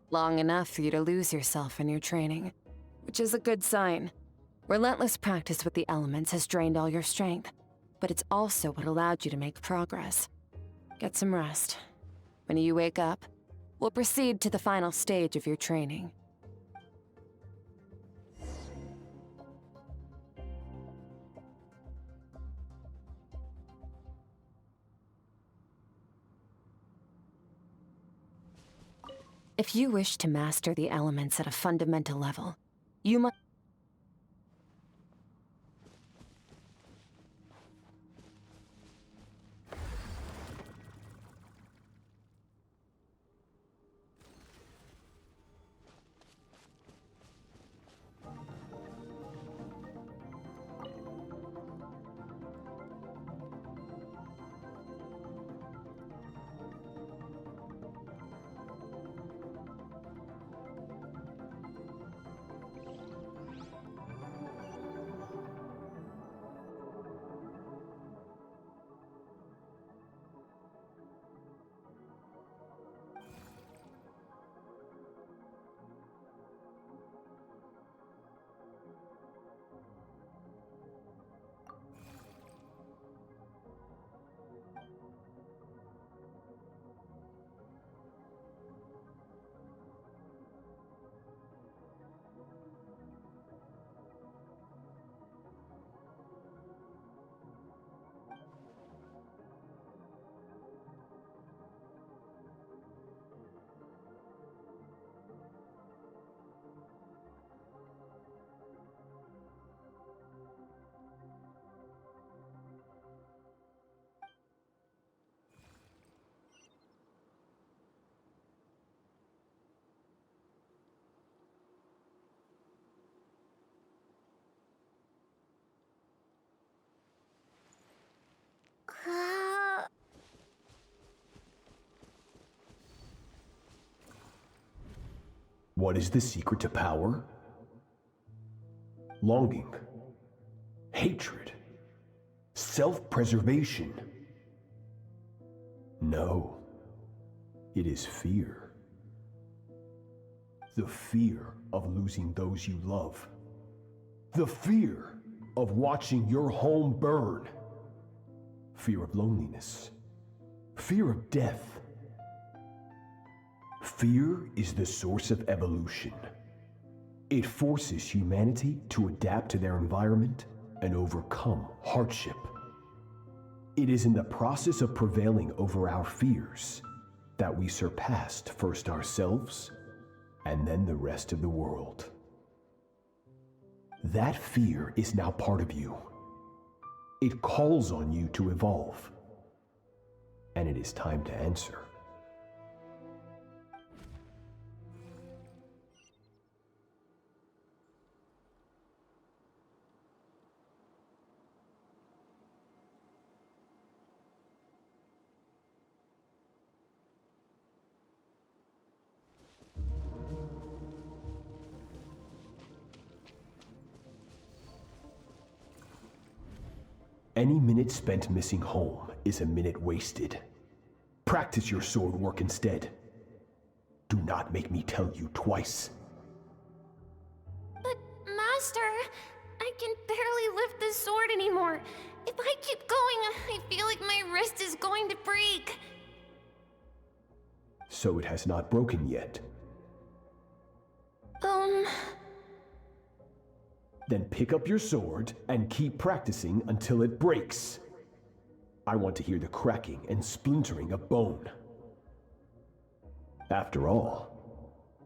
Long enough for you to lose yourself in your training, which is a good sign. Relentless practice with the elements has drained all your strength, but it's also what allowed you to make progress. Get some rest. When you wake up, we'll proceed to the final stage of your training. If you wish to master the elements at a fundamental level, you must... What is the secret to power? Longing, hatred, self-preservation. No, it is fear. The fear of losing those you love. The fear of watching your home burn. Fear of loneliness. Fear of death. Fear is the source of evolution. It forces humanity to adapt to their environment and overcome hardship. It is in the process of prevailing over our fears that we surpassed first ourselves and then the rest of the world. That fear is now part of you. It calls on you to evolve. And it is time to answer. Any minute spent missing home is a minute wasted. Practice your sword work instead. Do not make me tell you twice. But, Master, I can barely lift the sword anymore. If I keep going, I feel like my wrist is going to break. So it has not broken yet. Then pick up your sword and keep practicing until it breaks. I want to hear the cracking and splintering of bone. After all,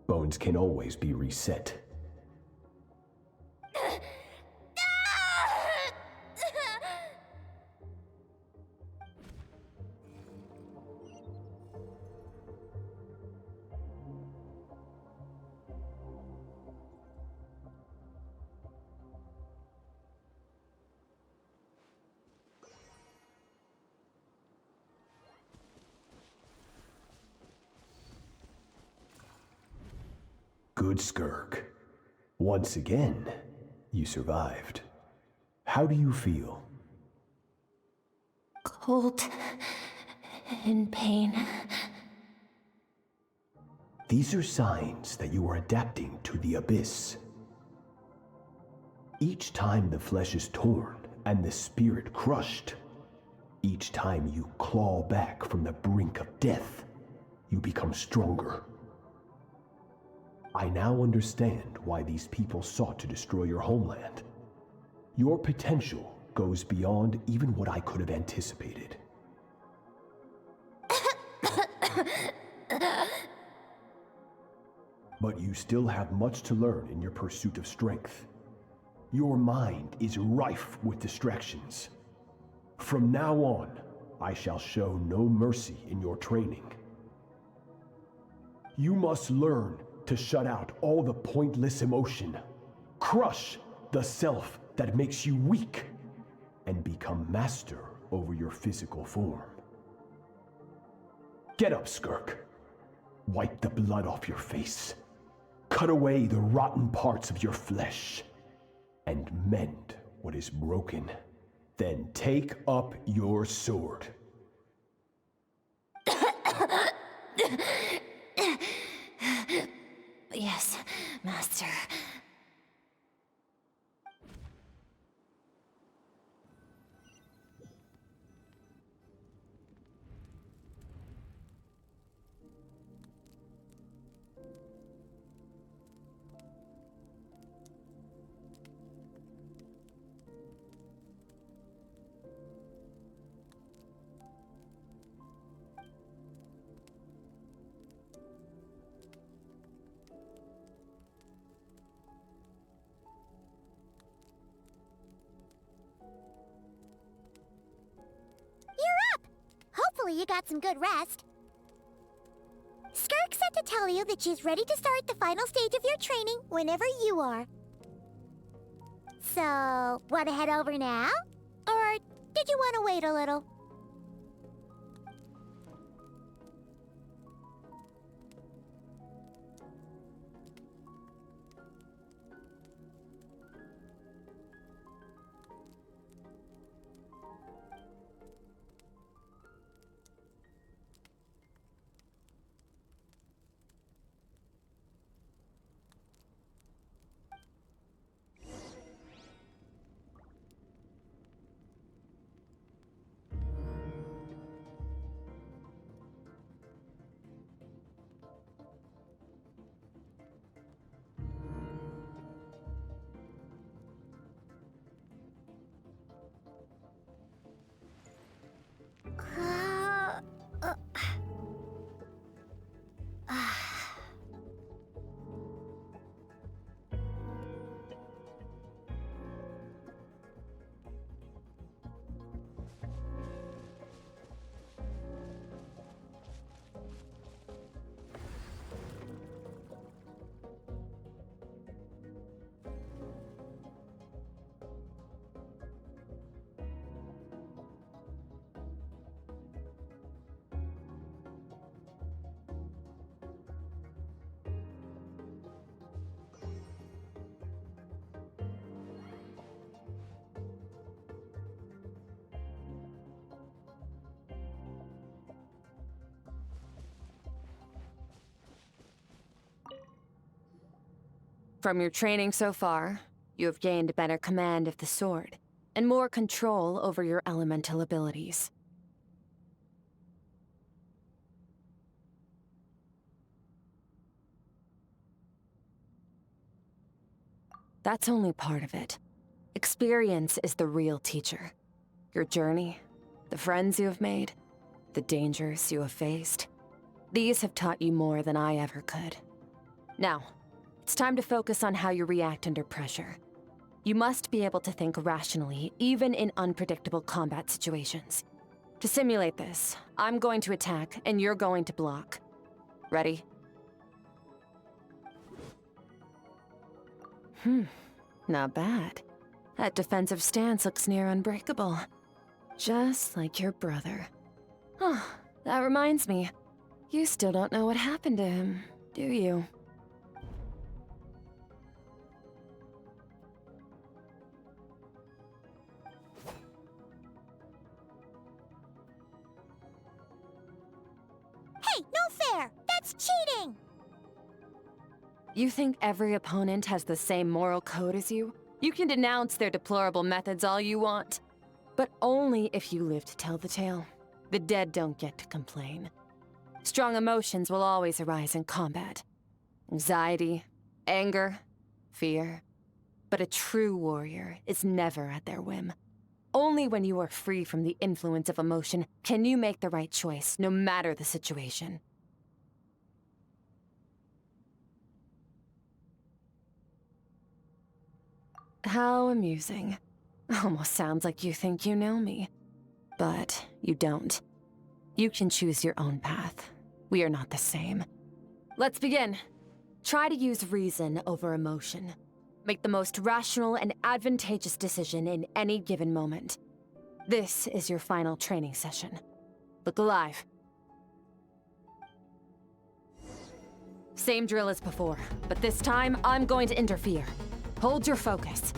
bones can always be reset. Good, Skirk. Once again, you survived. How do you feel? Cold. In pain. These are signs that you are adapting to the abyss. Each time the flesh is torn and the spirit crushed, each time you claw back from the brink of death, you become stronger. I now understand why these people sought to destroy your homeland. Your potential goes beyond even what I could have anticipated. But you still have much to learn in your pursuit of strength. Your mind is rife with distractions. From now on, I shall show no mercy in your training. You must learn to shut out all the pointless emotion, crush the self that makes you weak, and become master over your physical form. Get up, Skirk. Wipe the blood off your face. Cut away the rotten parts of your flesh, and mend what is broken. Then take up your sword. Yes, Master. Hopefully you got some good rest. Skirk said to tell you that she's ready to start the final stage of your training whenever you are. So, want to head over now? Or did you want to wait a little? From your training so far, you have gained better command of the sword, and more control over your elemental abilities. That's only part of it. Experience is the real teacher. Your journey, the friends you have made, the dangers you have faced. These have taught you more than I ever could. Now, it's time to focus on how you react under pressure. You must be able to think rationally, even in unpredictable combat situations. To simulate this, I'm going to attack, and you're going to block. Ready? Not bad. That defensive stance looks near unbreakable. Just like your brother. Oh, that reminds me. You still don't know what happened to him, do you? Hey, no fair! That's cheating! You think every opponent has the same moral code as you? You can denounce their deplorable methods all you want. But only if you live to tell the tale. The dead don't get to complain. Strong emotions will always arise in combat. Anxiety, anger, fear. But a true warrior is never at their whim. Only when you are free from the influence of emotion can you make the right choice, no matter the situation. How amusing. Almost sounds like you think you know me. But you don't. You can choose your own path. We are not the same. Let's begin. Try to use reason over emotion. Make the most rational and advantageous decision in any given moment. This is your final training session. Look alive. Same drill as before, but this time I'm going to interfere. Hold your focus.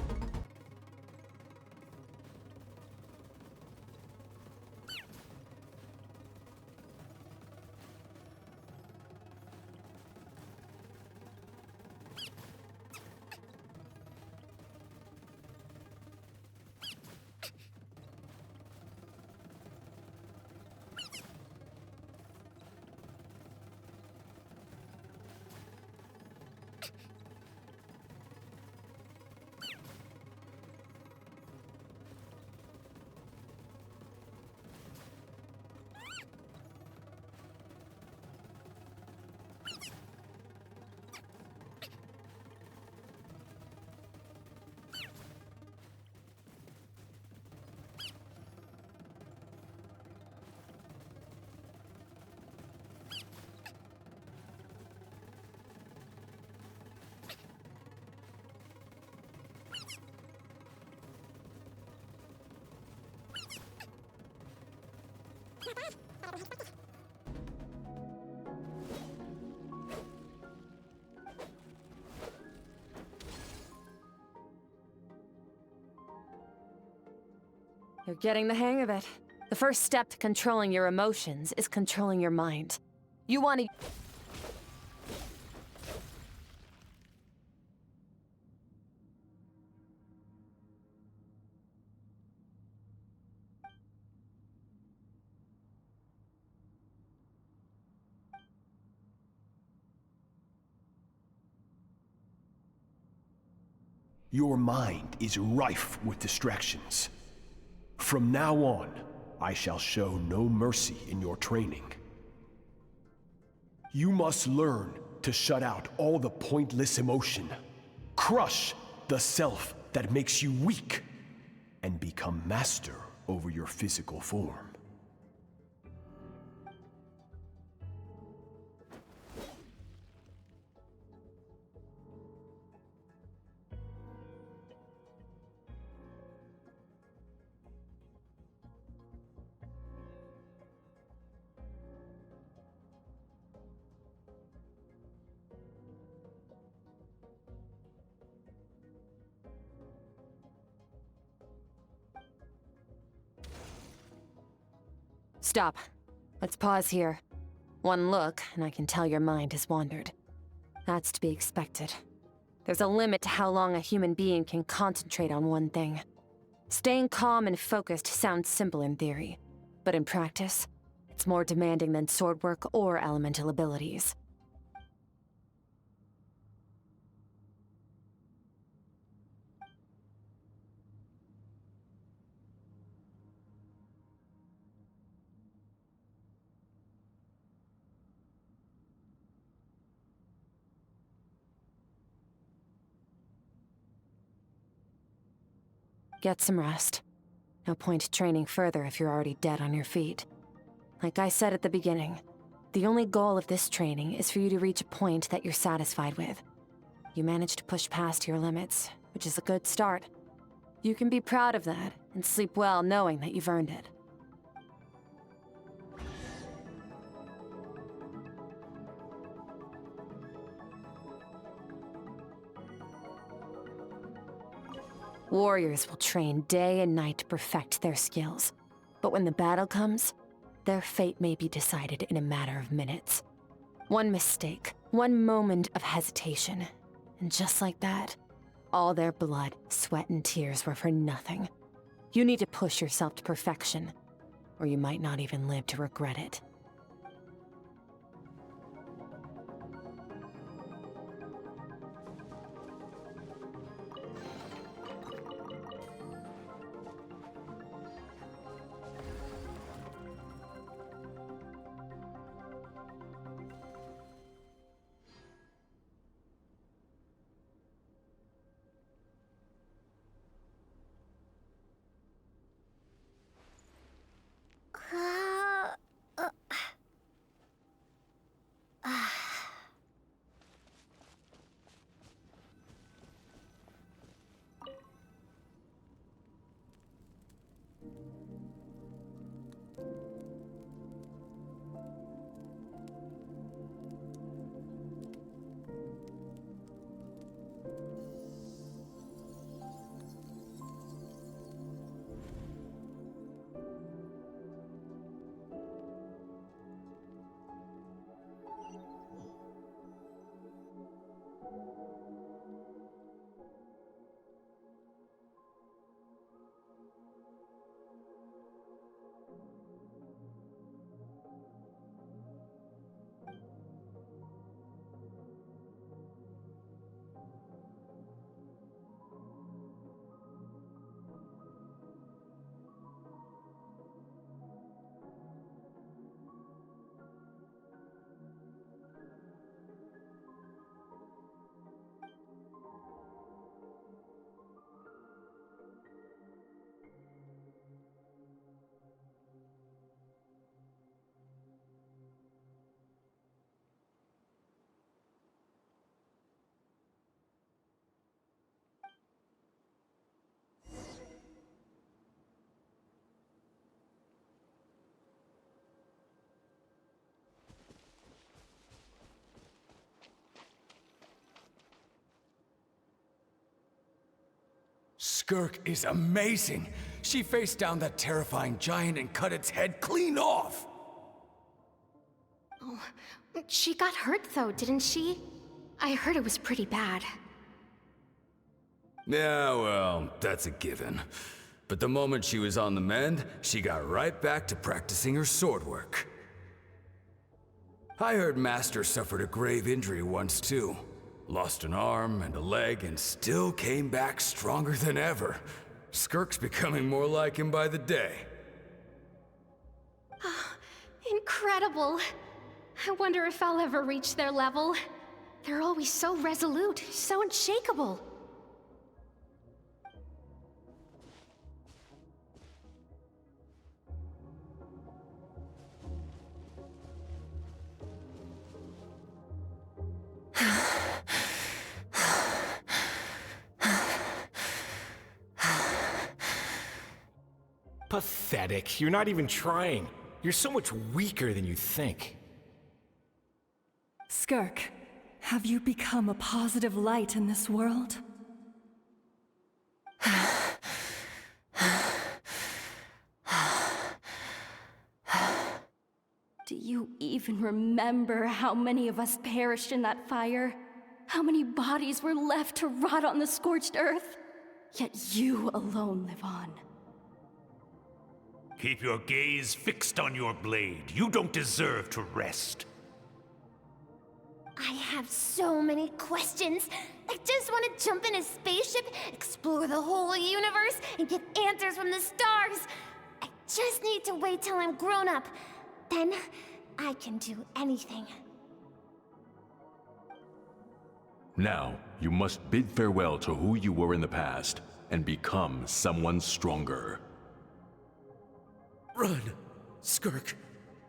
You're getting the hang of it. The first step to controlling your emotions is controlling your mind. You want to... Your mind is rife with distractions. From now on, I shall show no mercy in your training. You must learn to shut out all the pointless emotion, crush the self that makes you weak, and become master over your physical form. Stop. Let's pause here. One look, and I can tell your mind has wandered. That's to be expected. There's a limit to how long a human being can concentrate on one thing. Staying calm and focused sounds simple in theory, but in practice, it's more demanding than sword work or elemental abilities. Get some rest. No point training further if you're already dead on your feet. Like I said at the beginning, the only goal of this training is for you to reach a point that you're satisfied with. You managed to push past your limits, which is a good start. You can be proud of that and sleep well knowing that you've earned it. Warriors will train day and night to perfect their skills. But when the battle comes, their fate may be decided in a matter of minutes. One mistake, one moment of hesitation, and just like that, all their blood, sweat, and tears were for nothing. You need to push yourself to perfection, or you might not even live to regret it. Skirk is amazing. She faced down that terrifying giant and cut its head clean off. Oh, she got hurt though, didn't she? I heard it was pretty bad. Yeah, well, that's a given. But the moment she was on the mend, she got right back to practicing her sword work. I heard Master suffered a grave injury once too. Lost an arm and a leg and still came back stronger than ever. Skirk's becoming more like him by the day. Incredible. I wonder if I'll ever reach their level. They're always so resolute, so unshakable. Pathetic. You're not even trying. You're so much weaker than you think. Skirk, have you become a positive light in this world? Do you even remember how many of us perished in that fire? How many bodies were left to rot on the scorched earth? Yet you alone live on. Keep your gaze fixed on your blade. You don't deserve to rest. I have so many questions. I just want to jump in a spaceship, explore the whole universe, and get answers from the stars. I just need to wait till I'm grown up. Then, I can do anything. Now, you must bid farewell to who you were in the past, and become someone stronger. Run! Skirk!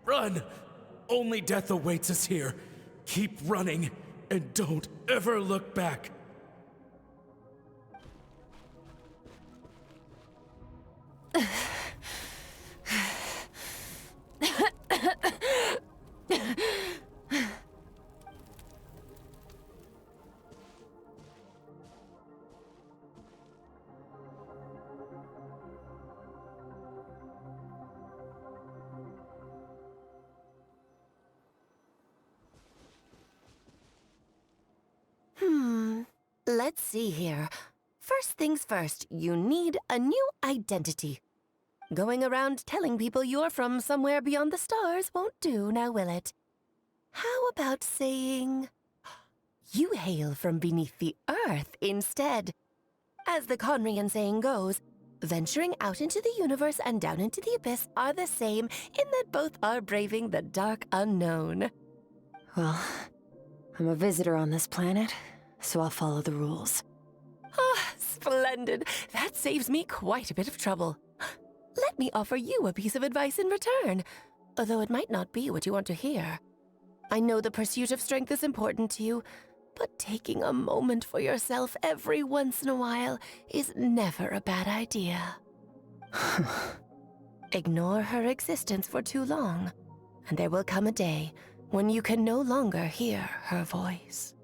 Run! Only death awaits us here. Keep running, and don't ever look back. Let's see here. First things first, you need a new identity. Going around telling people you're from somewhere beyond the stars won't do, now will it? How about saying you hail from beneath the earth instead? As the Conrian saying goes, venturing out into the universe and down into the abyss are the same in that both are braving the dark unknown. Well, I'm a visitor on this planet, so I'll follow the rules. Ah, splendid. That saves me quite a bit of trouble. Let me offer you a piece of advice in return, although it might not be what you want to hear. I know the pursuit of strength is important to you, but taking a moment for yourself every once in a while is never a bad idea. Ignore her existence for too long, and there will come a day when you can no longer hear her voice.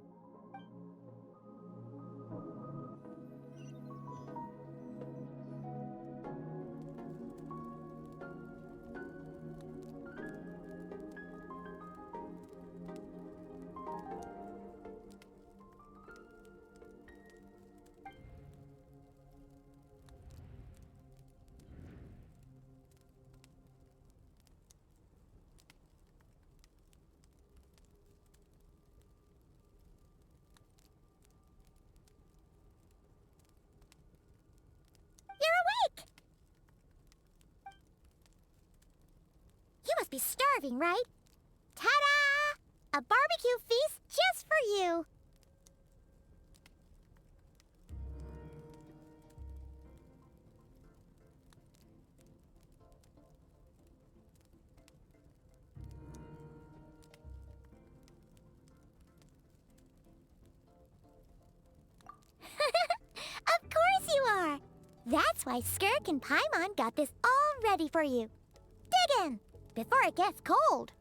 You must be starving, right? Ta-da! A barbecue feast just for you! Of course you are! That's why Skirk and Pаймон got this all ready for you. Dig in! Before it gets cold.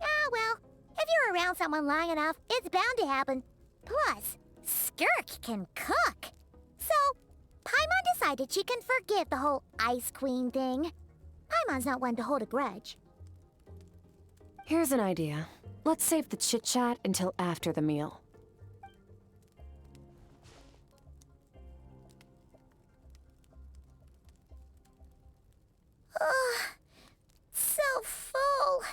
Ah, well, if you're around someone long enough, it's bound to happen. Plus, Skirk can cook. So, Pаймон decided she can forgive the whole Ice Queen thing. Paimon's not one to hold a grudge. Here's an idea. Let's save the chit-chat until after the meal. Ugh, so full.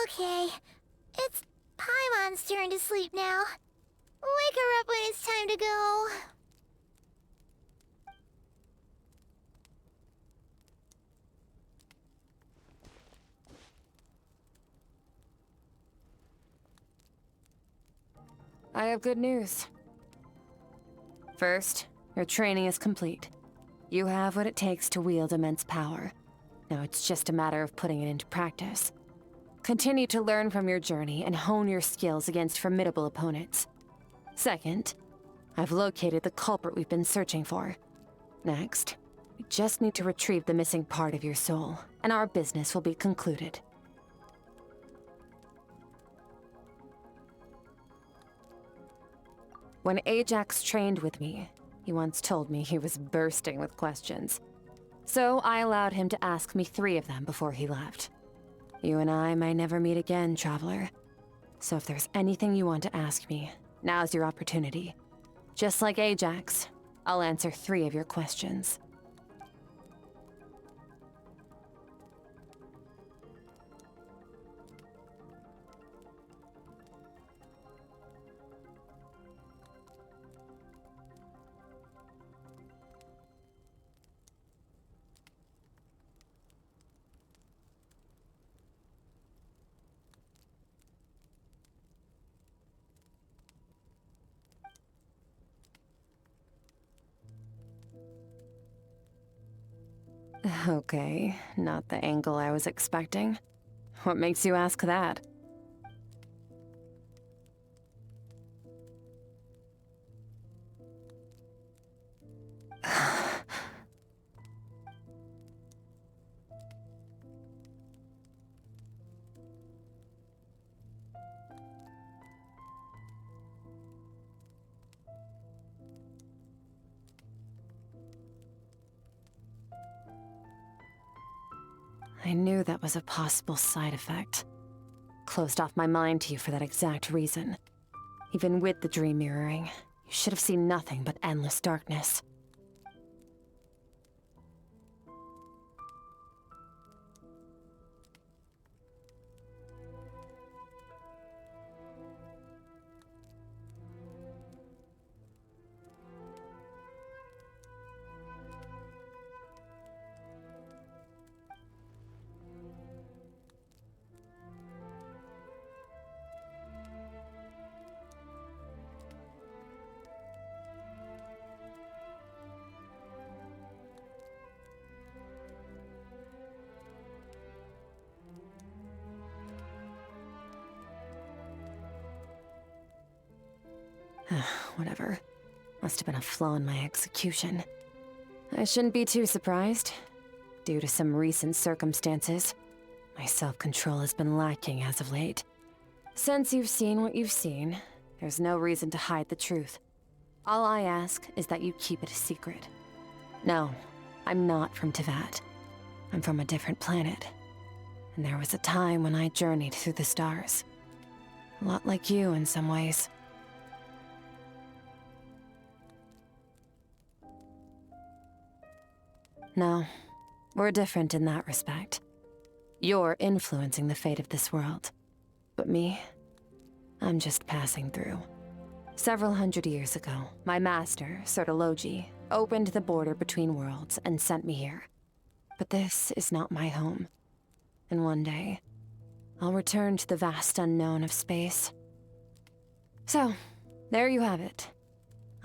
Okay, it's Paimon's turn to sleep now. Wake her up when it's time to go. I have good news. First, your training is complete. You have what it takes to wield immense power. Now it's just a matter of putting it into practice. Continue to learn from your journey and hone your skills against formidable opponents. Second, I've located the culprit we've been searching for. Next, we just need to retrieve the missing part of your soul, and our business will be concluded. When Ajax trained with me, he once told me he was bursting with questions. So I allowed him to ask me 3 of them before he left. You and I may never meet again, Traveler. So if there's anything you want to ask me, now's your opportunity. Just like Ajax, I'll answer 3 of your questions. Okay, not the angle I was expecting. What makes you ask that? I knew that was a possible side effect. Closed off my mind to you for that exact reason. Even with the dream mirroring, you should have seen nothing but endless darkness. Whatever. Must have been a flaw in my execution. I shouldn't be too surprised. Due to some recent circumstances, my self-control has been lacking as of late. Since you've seen what you've seen, there's no reason to hide the truth. All I ask is that you keep it a secret. No, I'm not from Teyvat. I'm from a different planet. And there was a time when I journeyed through the stars. A lot like you in some ways. No, we're different in that respect. You're influencing the fate of this world. But me, I'm just passing through. Several hundred years ago, my master, Sertologi, opened the border between worlds and sent me here. But this is not my home. And one day, I'll return to the vast unknown of space. So, there you have it.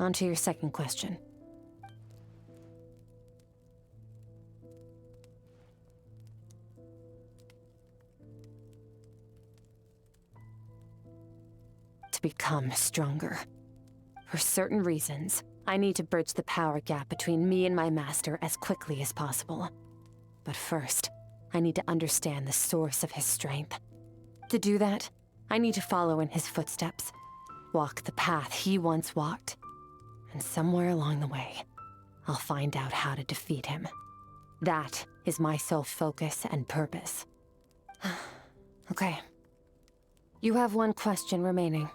On to your second question. To become stronger. For certain reasons, I need to bridge the power gap between me and my master as quickly as possible. But first, I need to understand the source of his strength. To do that, I need to follow in his footsteps, walk the path he once walked, and somewhere along the way, I'll find out how to defeat him. That is my sole focus and purpose. Okay. You have one question remaining.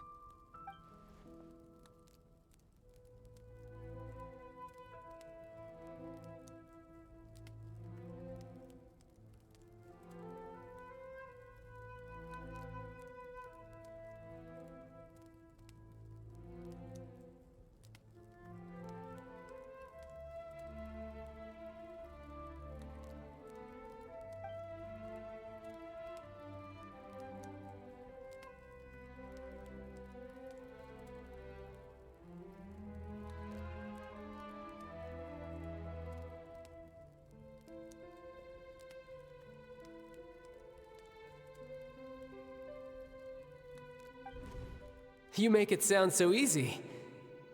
You make it sound so easy.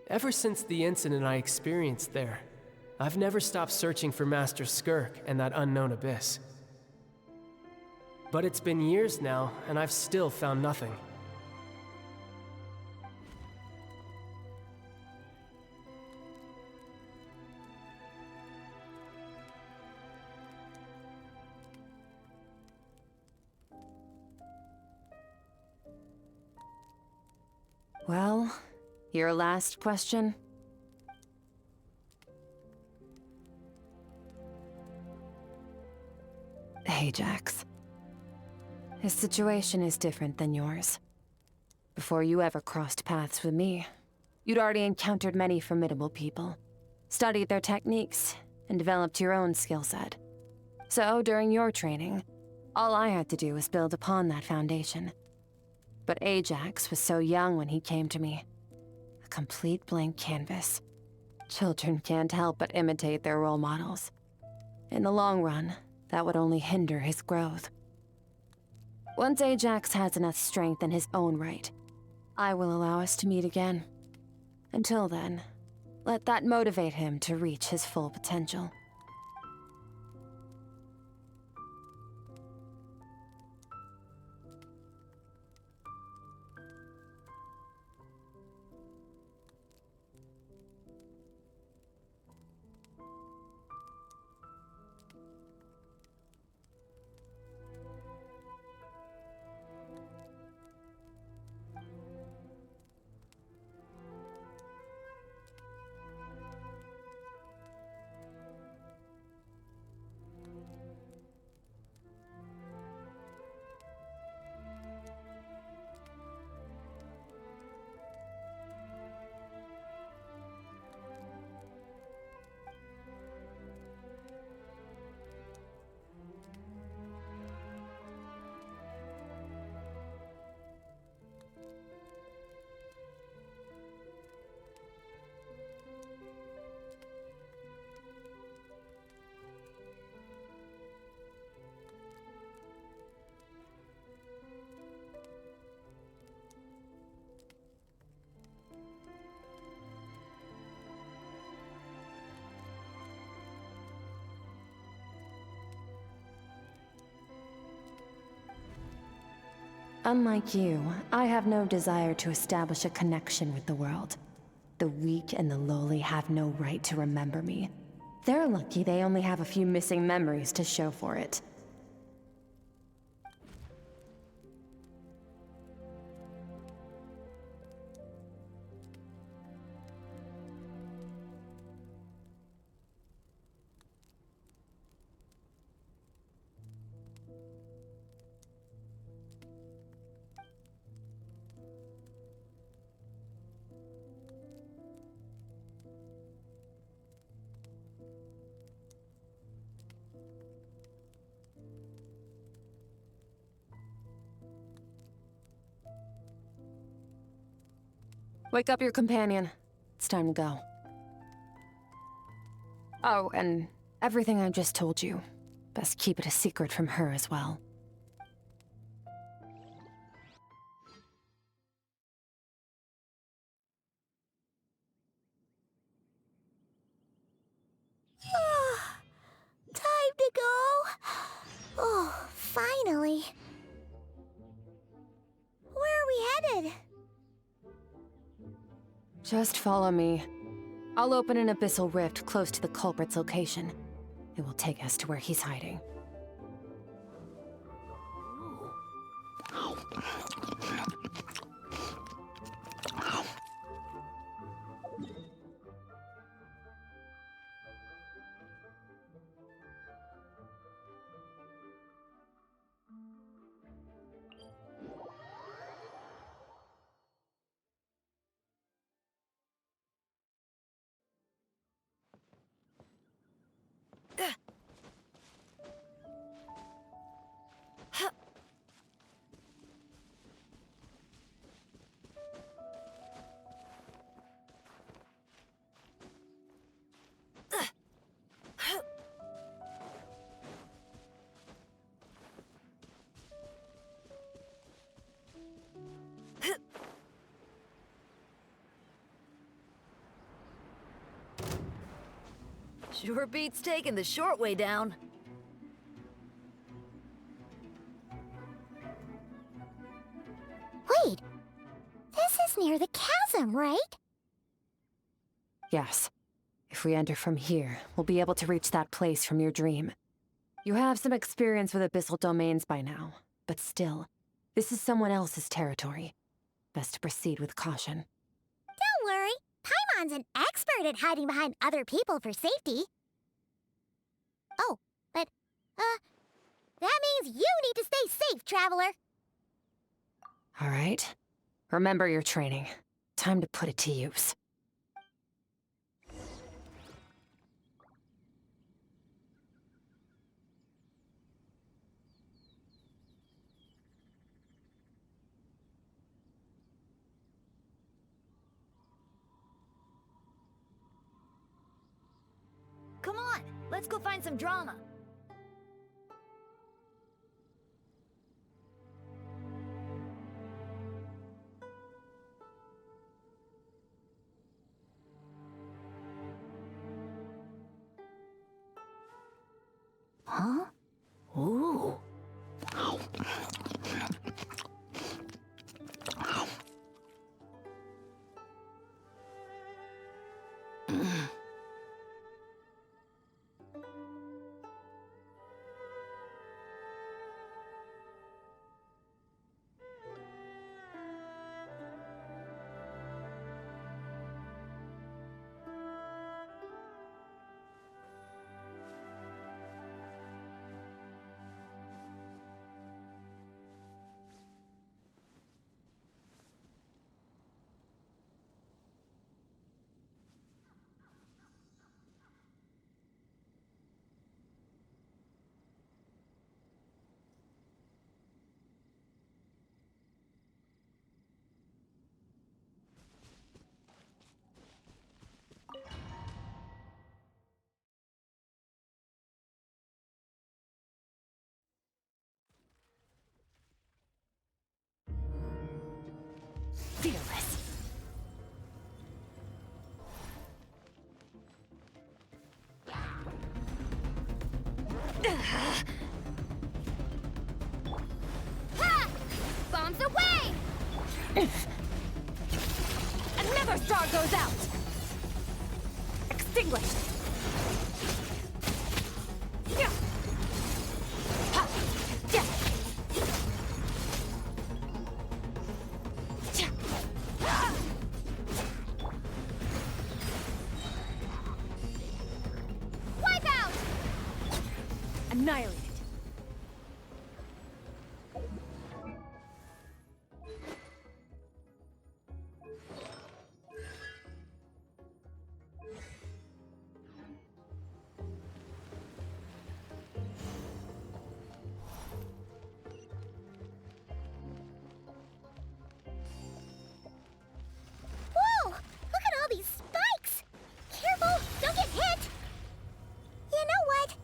Ever since the incident I experienced there, I've never stopped searching for Master Skirk and that unknown abyss. But it's been years now, and I've still found nothing. Well, your last question? Ajax. His situation is different than yours. Before you ever crossed paths with me, you'd already encountered many formidable people, studied their techniques, and developed your own skill set. So, during your training, all I had to do was build upon that foundation. But Ajax was so young when he came to me. A complete blank canvas. Children can't help but imitate their role models. In the long run, that would only hinder his growth. Once Ajax has enough strength in his own right, I will allow us to meet again. Until then, let that motivate him to reach his full potential. Unlike you, I have no desire to establish a connection with the world. The weak and the lowly have no right to remember me. They're lucky they only have a few missing memories to show for it. Wake up your companion. It's time to go. Oh, and everything I just told you. Best keep it a secret from her as well. Time to go. Oh, finally. Where are we headed? Just follow me. I'll open an abyssal rift close to the culprit's location. It will take us to where he's hiding. Sure beats taking the short way down. Wait! This is near the chasm, right? Yes. If we enter from here, we'll be able to reach that place from your dream. You have some experience with abyssal domains by now, but still, this is someone else's territory. Best to proceed with caution. Don't worry. Paimon's an expert at hiding behind other people for safety. Oh, but, that means you need to stay safe, Traveler. All right. Remember your training. Time to put it to use. Come on, let's go find some drama. Huh? Ooh. Fearless. Ha! Bombs away! Another star goes out! Extinguished! Yeah. Ha! Yeah. Wipe out! Annihilated. Whoa! Look at all these spikes! Careful! Don't get hit! You know what?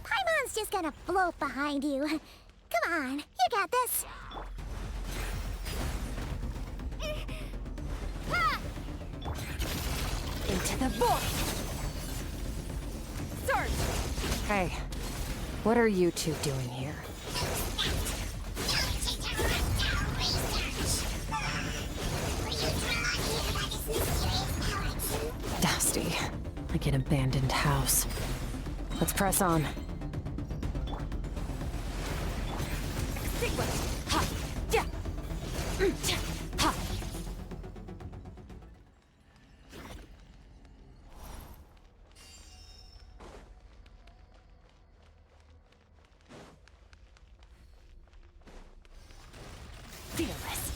Paimon's just gonna float behind you. Come on, you got this. Ha! Into the void! Surge! Hey, what are you two doing here? Dusty, like an abandoned house. Let's press on. Ha! Yeah! Ha! Fearless.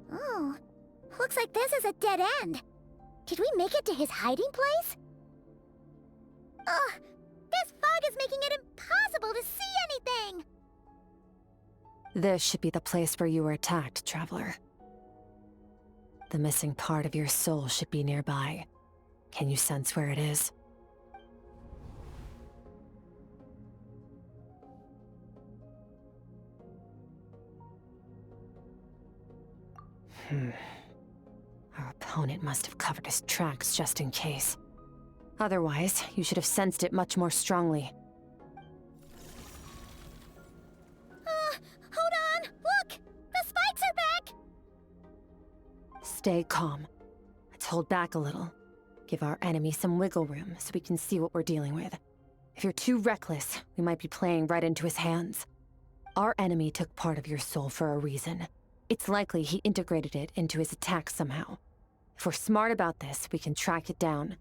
Oh, looks like this is a dead end. Did we make it to his hiding place? Ugh, this fog is making it impossible to see anything! This should be the place where you were attacked, Traveler. The missing part of your soul should be nearby. Can you sense where it is? Our opponent must have covered his tracks just in case. Otherwise, you should have sensed it much more strongly. Hold on! Look! The spikes are back! stay calm. Let's hold back a little. Give our enemy some wiggle room so we can see what we're dealing with. If you're too reckless, we might be playing right into his hands. Our enemy took part of your soul for a reason. It's likely he integrated it into his attack somehow. If we're smart about this, we can track it down.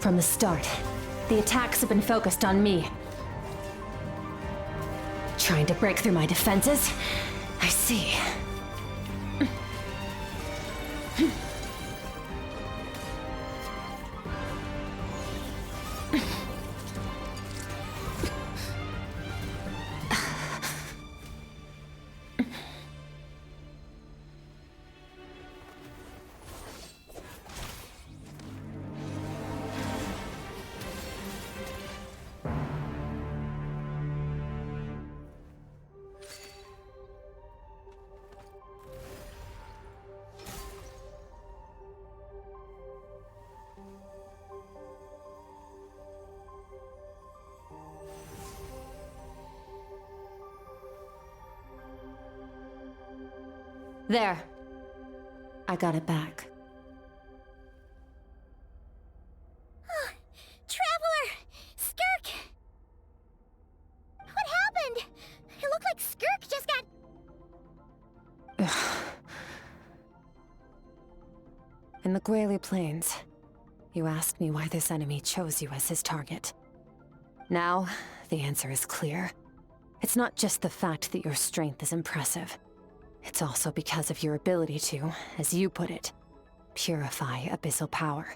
From the start, the attacks have been focused on me. Trying to break through my defenses? I see. There. I got it back. Traveler! Skirk! What happened? It looked like Skirk just got... In the Guili Plains, you asked me why this enemy chose you as his target. Now, the answer is clear. It's not just the fact that your strength is impressive. It's also because of your ability to, as you put it, purify abyssal power.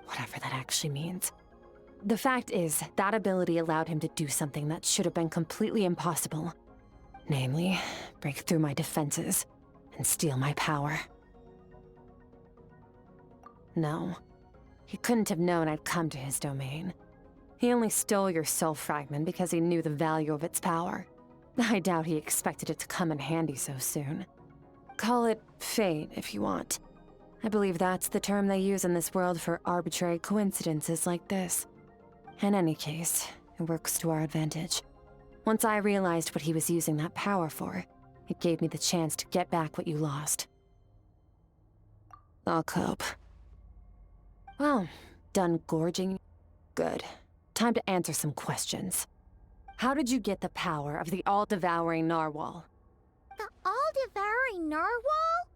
Whatever that actually means. The fact is, that ability allowed him to do something that should have been completely impossible. Namely, break through my defenses and steal my power. No, he couldn't have known I'd come to his domain. He only stole your soul fragment because he knew the value of its power. I doubt he expected it to come in handy so soon. Call it fate, if you want. I believe that's the term they use in this world for arbitrary coincidences like this. In any case, it works to our advantage. Once I realized what he was using that power for, it gave me the chance to get back what you lost. I'll cope. Well, done gorging? Good. Time to answer some questions. How did you get the power of the all-devouring narwhal? The all-devouring narwhal?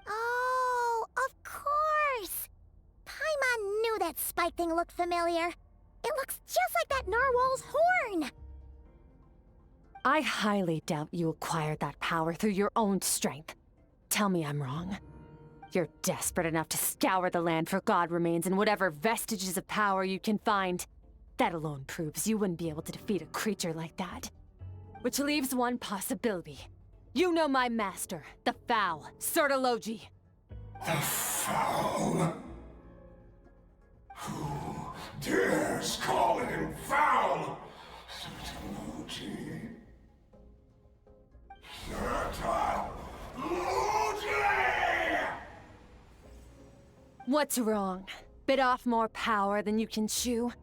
Oh, of course! Paimon knew that spike thing looked familiar. It looks just like that narwhal's horn! I highly doubt you acquired that power through your own strength. Tell me I'm wrong. You're desperate enough to scour the land for god remains and whatever vestiges of power you can find. That alone proves you wouldn't be able to defeat a creature like that. Which leaves one possibility. You know my master, the Foul, Sertologi. The Foul? Who dares call him Foul? Sertologi. Sertologi! What's wrong? Bit off more power than you can chew?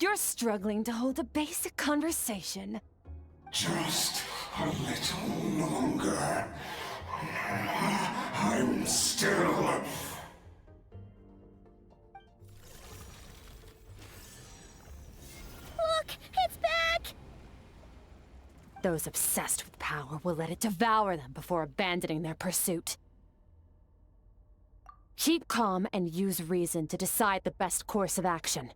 You're struggling to hold a basic conversation. Just a little longer. I'm still... Look! It's back! Those obsessed with power will let it devour them before abandoning their pursuit. Keep calm and use reason to decide the best course of action.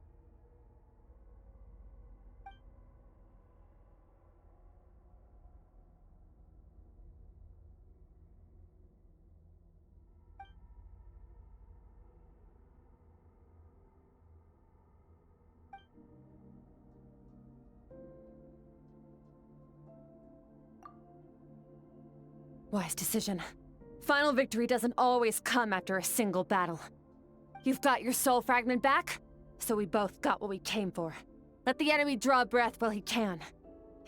Wise decision. Final victory doesn't always come after a single battle. You've got your soul fragment back, so we both got what we came for. Let the enemy draw breath while he can.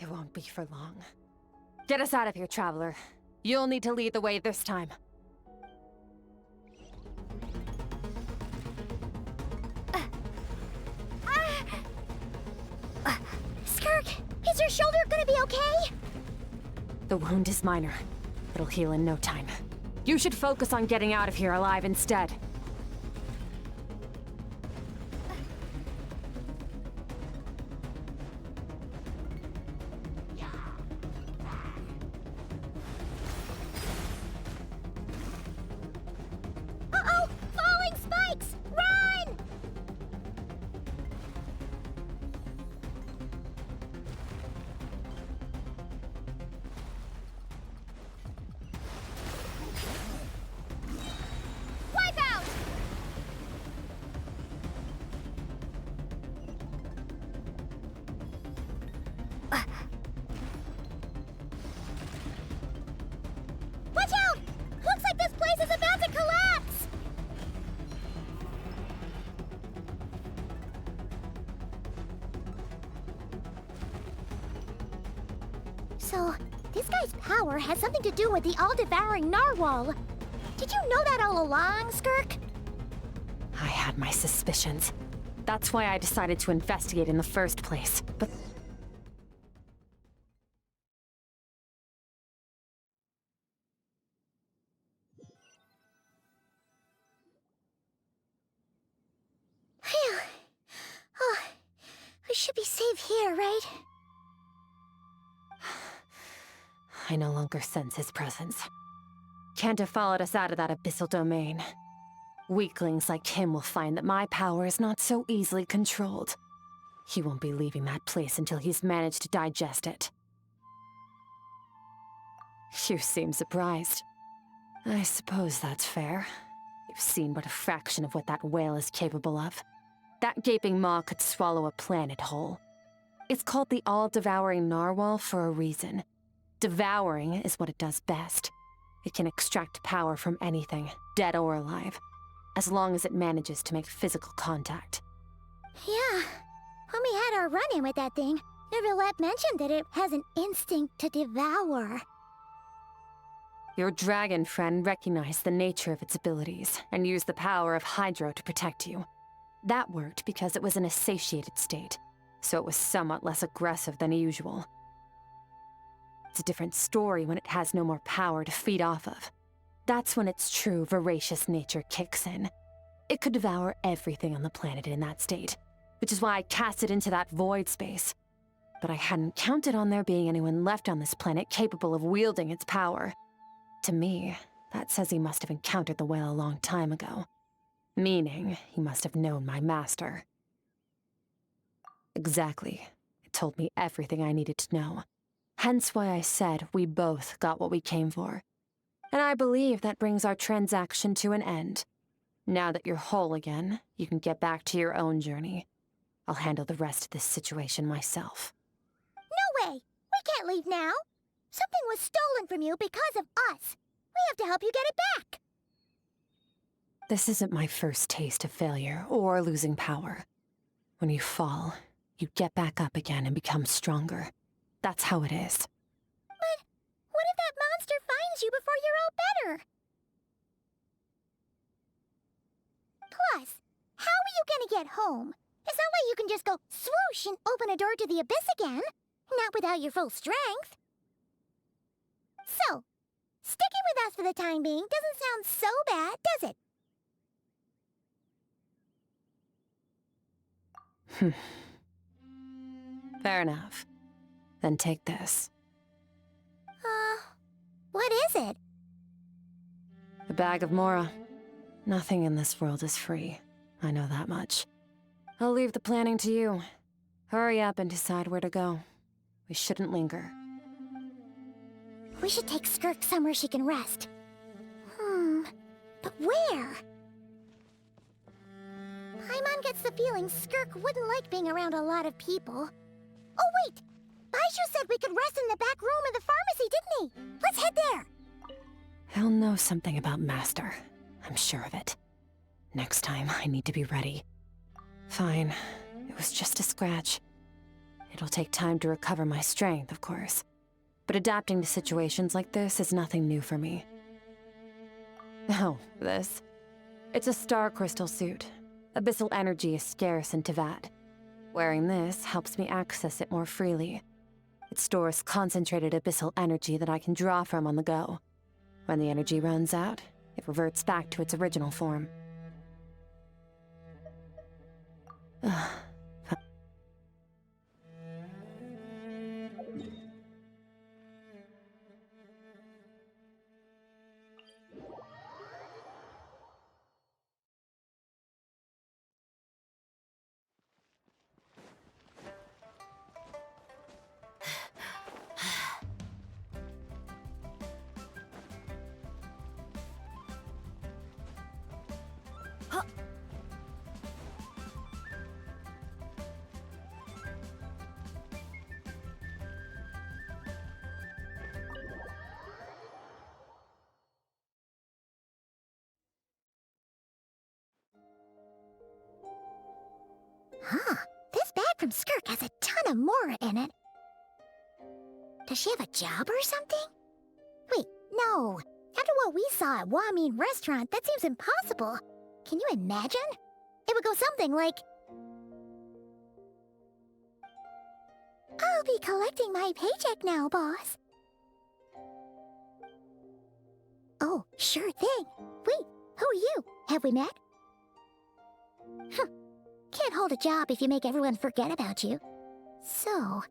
It won't be for long. Get us out of here, Traveler. You'll need to lead the way this time. Skirk, is your shoulder gonna be okay? The wound is minor. It'll heal in no time. You should focus on getting out of here alive instead. Uh-oh! Falling spikes! Run! Wipe out! Watch out! Looks like this place is about to collapse! So, this guy's power has something to do with the all-devouring narwhal. Did you know that all along, Skirk? I had my suspicions. That's why I decided to investigate in the first place. But Phew. Oh, we should be safe here, right? I no longer sense his presence. Can't have followed us out of that abyssal domain. Weaklings like him will find that my power is not so easily controlled. He won't be leaving that place until he's managed to digest it. You seem surprised. I suppose that's fair. You've seen but a fraction of what that whale is capable of. That gaping maw could swallow a planet whole. It's called the all-devouring narwhal for a reason. Devouring is what it does best. It can extract power from anything, dead or alive, as long as it manages to make physical contact. Yeah. When we had our run-in with that thing, Neverlet mentioned that it has an instinct to devour. Your dragon friend recognized the nature of its abilities and used the power of Hydro to protect you. That worked because it was in a satiated state, so it was somewhat less aggressive than usual. It's a different story when it has no more power to feed off of. That's when its true voracious nature kicks in. It could devour everything on the planet in that state, which is why I cast it into that void space. But I hadn't counted on there being anyone left on this planet capable of wielding its power. To me, that says he must have encountered the whale a long time ago. Meaning, he must have known my master. Exactly. It told me everything I needed to know. Hence why I said we both got what we came for. And I believe that brings our transaction to an end. Now that you're whole again, you can get back to your own journey. I'll handle the rest of this situation myself. No way! We can't leave now! Something was stolen from you because of us! We have to help you get it back! This isn't my first taste of failure or losing power. When you fall, you get back up again and become stronger. That's how it is. But what if that monster finds you before you're all better? Plus, how are you gonna get home? It's not like you can just go swoosh and open a door to the abyss again. Not without your full strength. So, sticking with us for the time being doesn't sound so bad, does it? Fair enough. Then take this. What is it? A bag of Mora. Nothing in this world is free. I know that much. I'll leave the planning to you. Hurry up and decide where to go. We shouldn't linger. We should take Skirk somewhere she can rest. But where? Paimon gets the feeling Skirk wouldn't like being around a lot of people. Oh wait! Baishu said we could rest in the back room of the pharmacy, didn't he? Let's head there! He'll know something about Master. I'm sure of it. Next time, I need to be ready. Fine. It was just a scratch. It'll take time to recover my strength, of course. But adapting to situations like this is nothing new for me. Oh, this. It's a star crystal suit. Abyssal energy is scarce in Teyvat. Wearing this helps me access it more freely. It stores concentrated abyssal energy that I can draw from on the go. When the energy runs out, it reverts back to its original form. Huh. This bag from Skirk has a ton of Mora in it. Does she have a job or something? Wait, no. After what we saw at Wamin Restaurant, that seems impossible. Can you imagine? It would go something like... I'll be collecting my paycheck now, boss. Oh, sure thing. Wait, who are you? Have we met? Huh. Can't hold a job if you make everyone forget about you. So,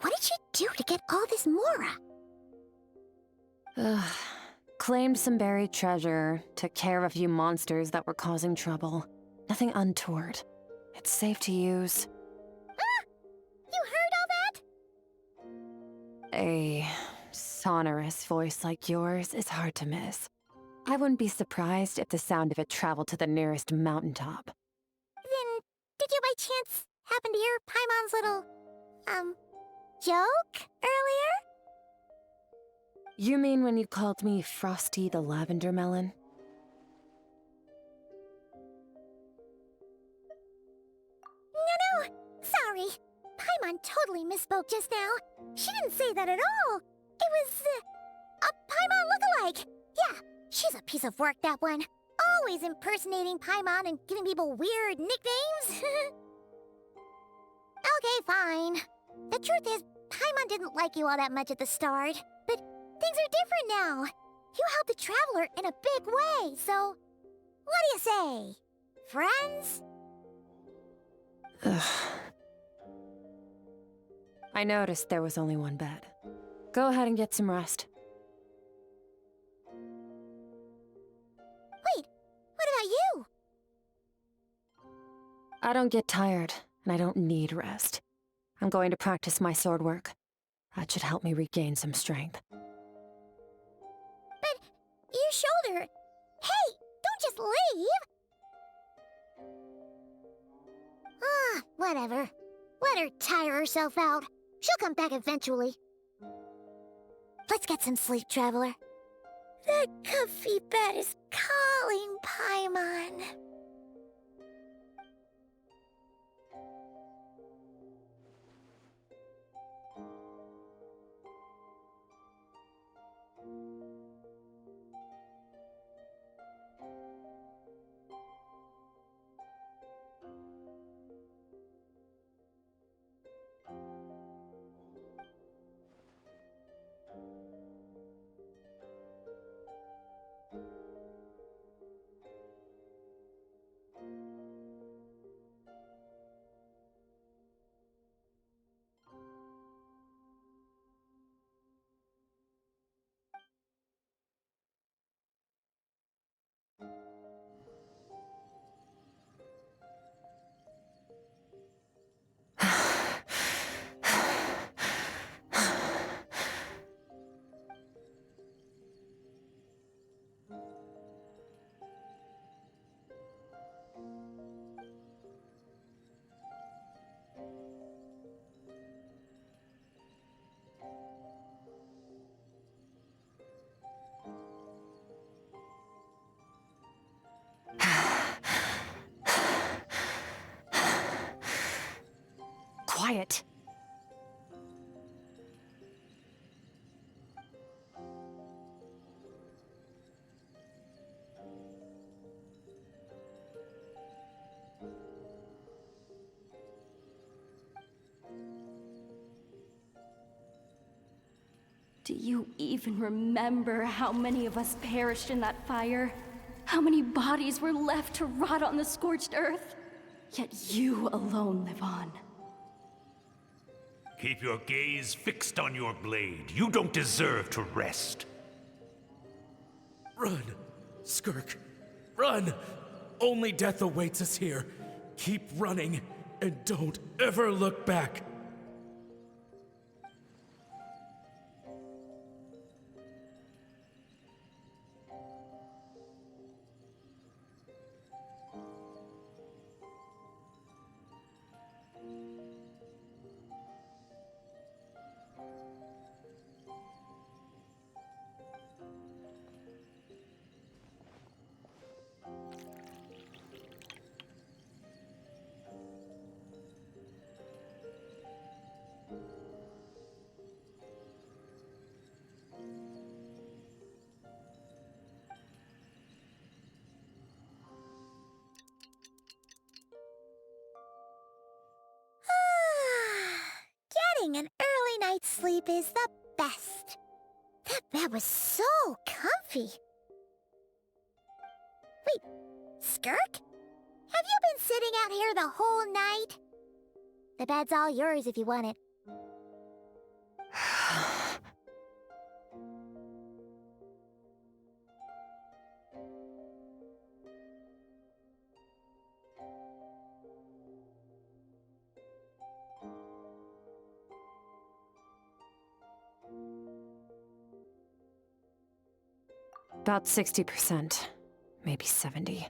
what did she do to get all this Mora? Claimed some buried treasure, took care of a few monsters that were causing trouble. Nothing untoward. It's safe to use. Ah! You heard all that? A sonorous voice like yours is hard to miss. I wouldn't be surprised if the sound of it traveled to the nearest mountaintop. Then, did you by chance happen to hear Paimon's little, joke earlier? You mean when you called me Frosty the Lavender Melon? No, sorry. Paimon totally misspoke just now. She didn't say that at all. It was, a Paimon lookalike. Yeah, she's a piece of work, that one. Always impersonating Paimon and giving people weird nicknames. Okay, fine. The truth is, Paimon didn't like you all that much at the start, but things are different now. You helped the Traveler in a big way, so... What do you say? Friends? Ugh. I noticed there was only one bed. Go ahead and get some rest. Wait, what about you? I don't get tired, and I don't need rest. I'm going to practice my sword work. That should help me regain some strength. But your shoulder... Hey, don't just leave! Ah, whatever. Let her tire herself out. She'll come back eventually. Let's get some sleep, Traveler. That comfy bed is calling, Paimon. Quiet. Do you even remember how many of us perished in that fire? How many bodies were left to rot on the scorched earth? Yet you alone live on. Keep your gaze fixed on your blade. You don't deserve to rest. Run, Skirk. Run! Only death awaits us here. Keep running, and don't ever look back. Getting an early night's sleep is the best. That bed was so comfy. Wait, Skirk? Have you been sitting out here the whole night? The bed's all yours if you want it. About 60%, maybe 70.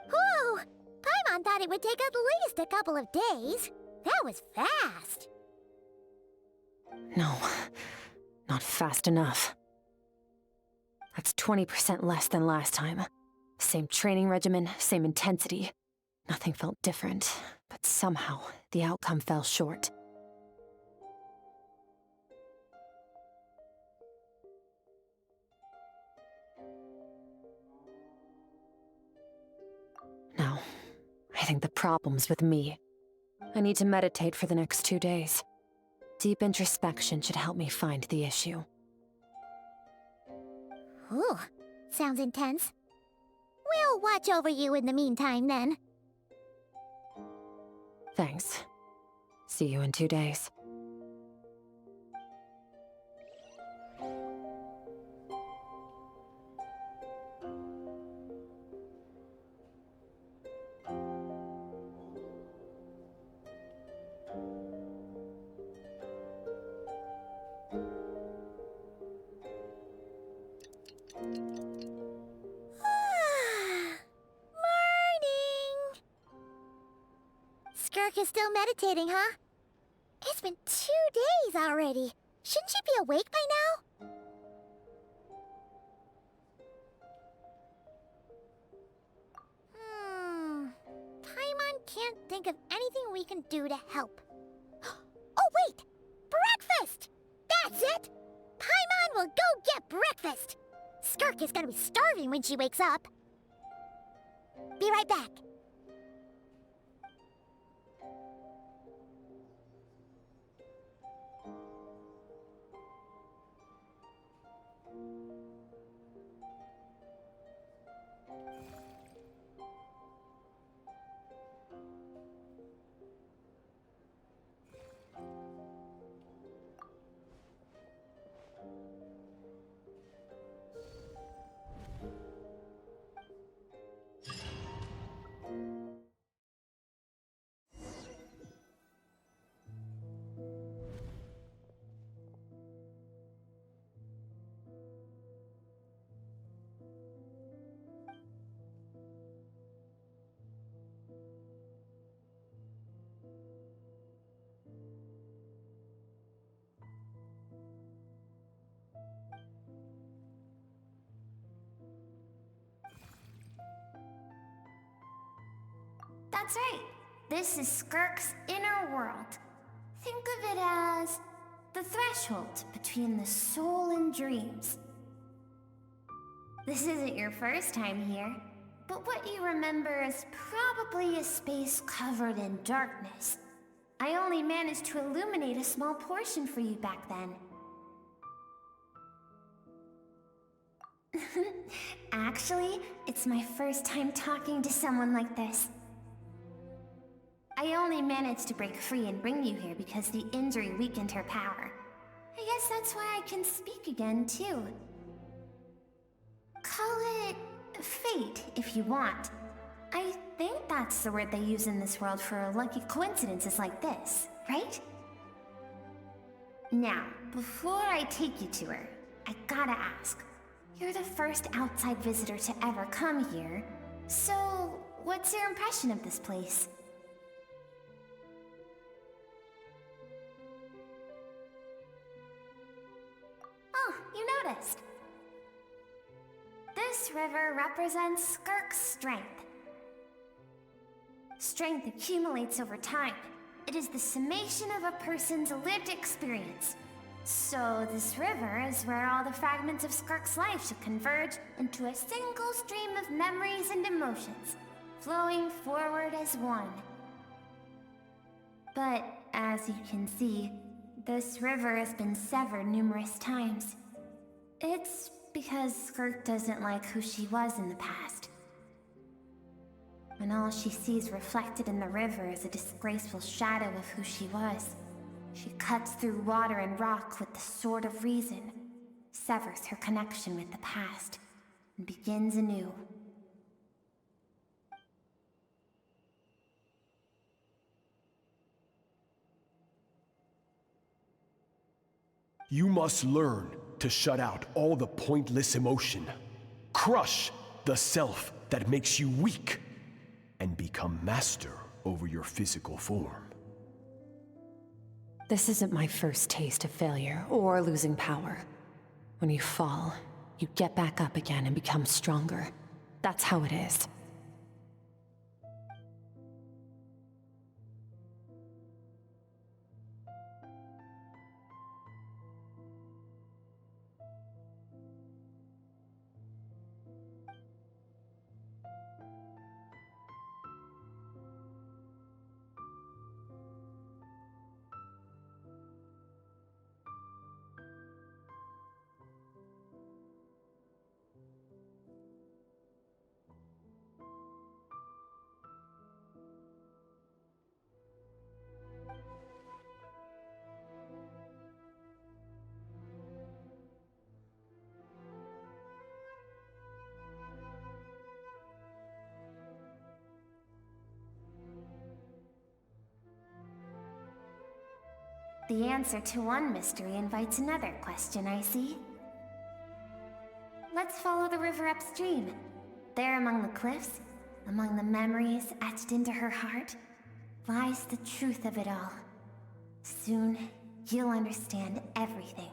Whew! Paimon thought it would take at least a couple of days. That was fast. No, not fast enough. That's 20% less than last time. Same training regimen, same intensity. Nothing felt different, but somehow the outcome fell short. No, I think the problem's with me. I need to meditate for the next 2 days. Deep introspection should help me find the issue. Ooh, sounds intense. We'll watch over you in the meantime, then. Thanks. See you in 2 days. Skirk is still meditating, huh? It's been 2 days already. Shouldn't she be awake by now? Paimon can't think of anything we can do to help. Oh, wait! Breakfast! That's it! Paimon will go get breakfast! Skirk is gonna be starving when she wakes up. Be right back. That's right. This is Skirk's inner world. Think of it as the threshold between the soul and dreams. This isn't your first time here, but what you remember is probably a space covered in darkness. I only managed to illuminate a small portion for you back then. Actually, it's my first time talking to someone like this. I only managed to break free and bring you here because the injury weakened her power. I guess that's why I can speak again, too. Call it fate, if you want. I think that's the word they use in this world for lucky coincidences like this, right? Now, before I take you to her, I gotta ask. You're the first outside visitor to ever come here, so what's your impression of this place? Oh, you noticed. This river represents Skirk's strength. Strength accumulates over time. It is the summation of a person's lived experience. So this river is where all the fragments of Skirk's life should converge into a single stream of memories and emotions, flowing forward as one. But as you can see, this river has been severed numerous times. It's because Skirk doesn't like who she was in the past. And all she sees reflected in the river is a disgraceful shadow of who she was. She cuts through water and rock with the sword of reason, severs her connection with the past, and begins anew. You must learn to shut out all the pointless emotion. Crush the self that makes you weak, and become master over your physical form. This isn't my first taste of failure or losing power. When you fall, you get back up again and become stronger. That's how it is. The answer to one mystery invites another question, I see. Let's follow the river upstream. There among the cliffs, among the memories etched into her heart, lies the truth of it all. Soon, you'll understand everything.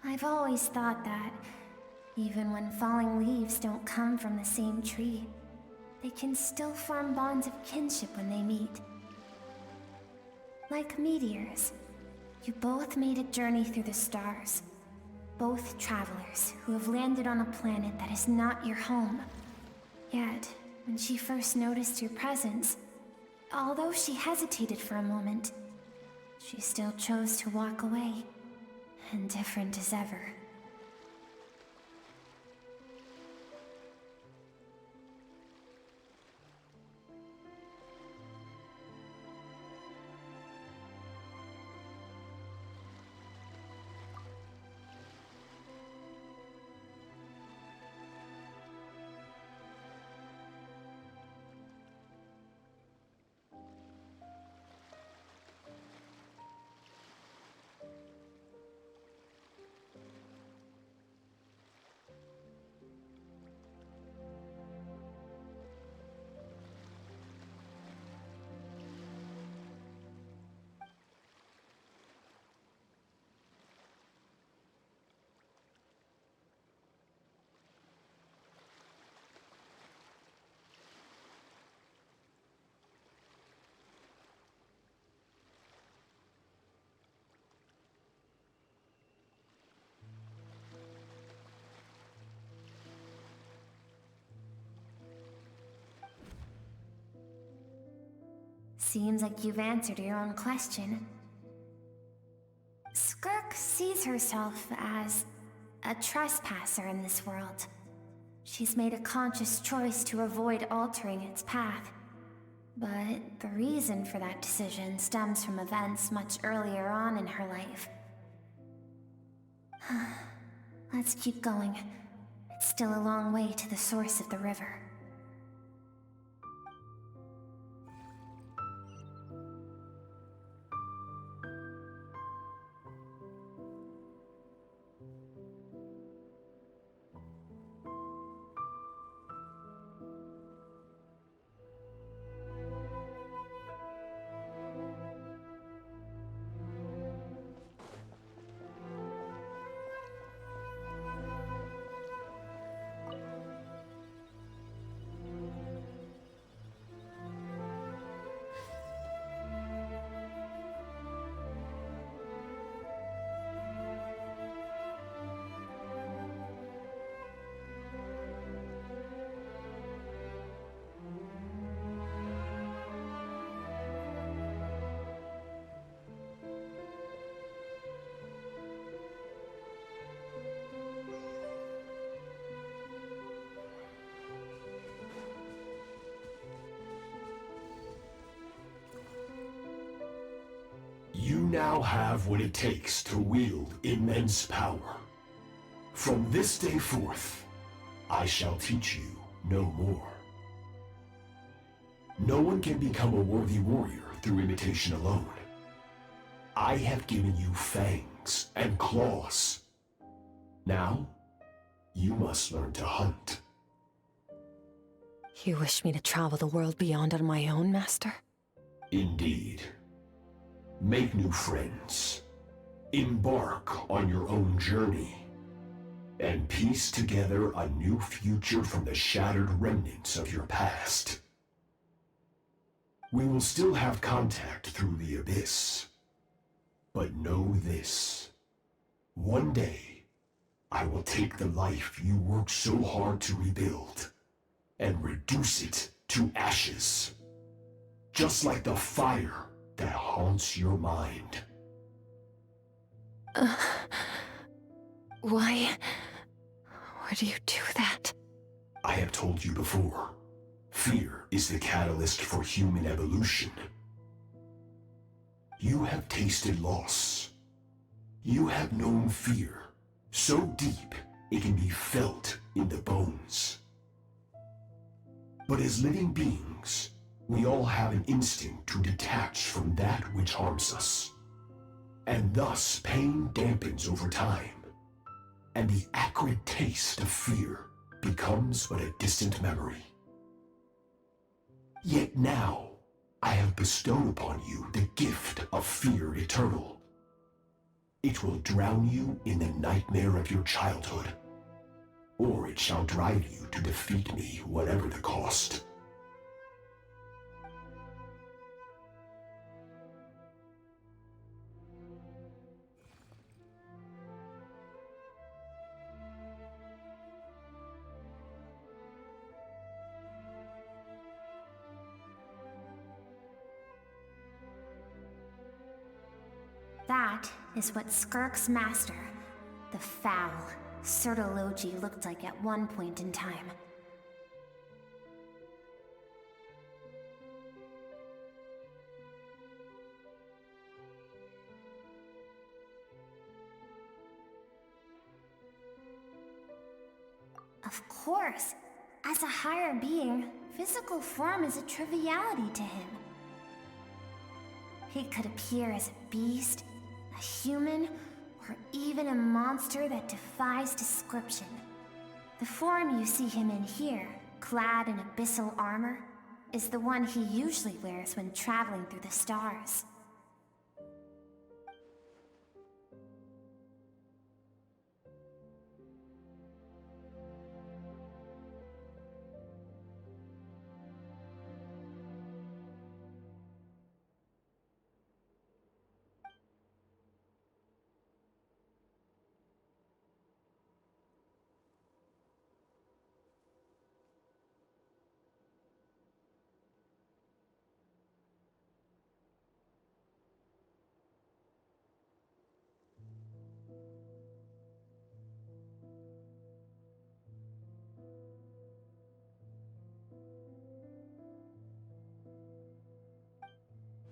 I've always thought that, even when falling leaves don't come from the same tree, they can still form bonds of kinship when they meet. Like meteors, you both made a journey through the stars. Both travelers who have landed on a planet that is not your home. Yet, when she first noticed your presence. Although she hesitated for a moment, she still chose to walk away, indifferent as ever. Seems like you've answered your own question. Skirk sees herself as a trespasser in this world. She's made a conscious choice to avoid altering its path. But the reason for that decision stems from events much earlier on in her life. Let's keep going. It's still a long way to the source of the river. You now have what it takes to wield immense power. From this day forth, I shall teach you no more. No one can become a worthy warrior through imitation alone. I have given you fangs and claws. Now, you must learn to hunt. You wish me to travel the world beyond on my own, Master? Indeed. Make new friends. Embark on your own journey. And piece together a new future from the shattered remnants of your past. We will still have contact through the abyss. But know this. One day, I will take the life you worked so hard to rebuild and reduce it to ashes. Just like the fire that haunts your mind. Why would you do that? I have told you before, fear is the catalyst for human evolution. You have tasted loss. You have known fear, so deep it can be felt in the bones. But as living beings, we all have an instinct to detach from that which harms us. And thus pain dampens over time, and the acrid taste of fear becomes but a distant memory. Yet now, I have bestowed upon you the gift of fear eternal. It will drown you in the nightmare of your childhood, or it shall drive you to defeat me, whatever the cost. That is what Skirk's master, the foul Sertologi, looked like at one point in time. Of course, as a higher being, physical form is a triviality to him. He could appear as a beast, a human, or even a monster that defies description. The form you see him in here, clad in abyssal armor, is the one he usually wears when traveling through the stars.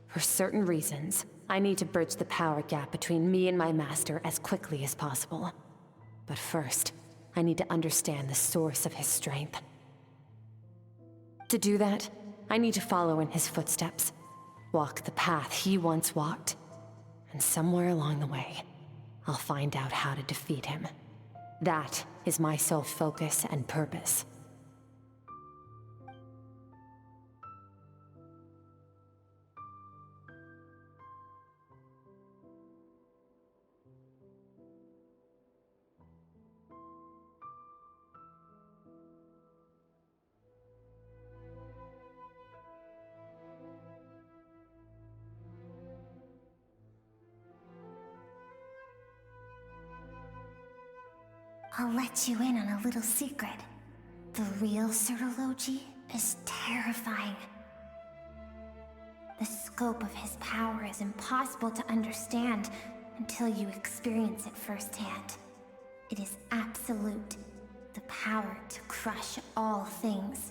For certain reasons, I need to bridge the power gap between me and my master as quickly as possible. But first, I need to understand the source of his strength. To do that, I need to follow in his footsteps, walk the path he once walked, and somewhere along the way, I'll find out how to defeat him. That is my sole focus and purpose. I'll let you in on a little secret. The real Sertologi is terrifying. The scope of his power is impossible to understand until you experience it firsthand. It is absolute, the power to crush all things.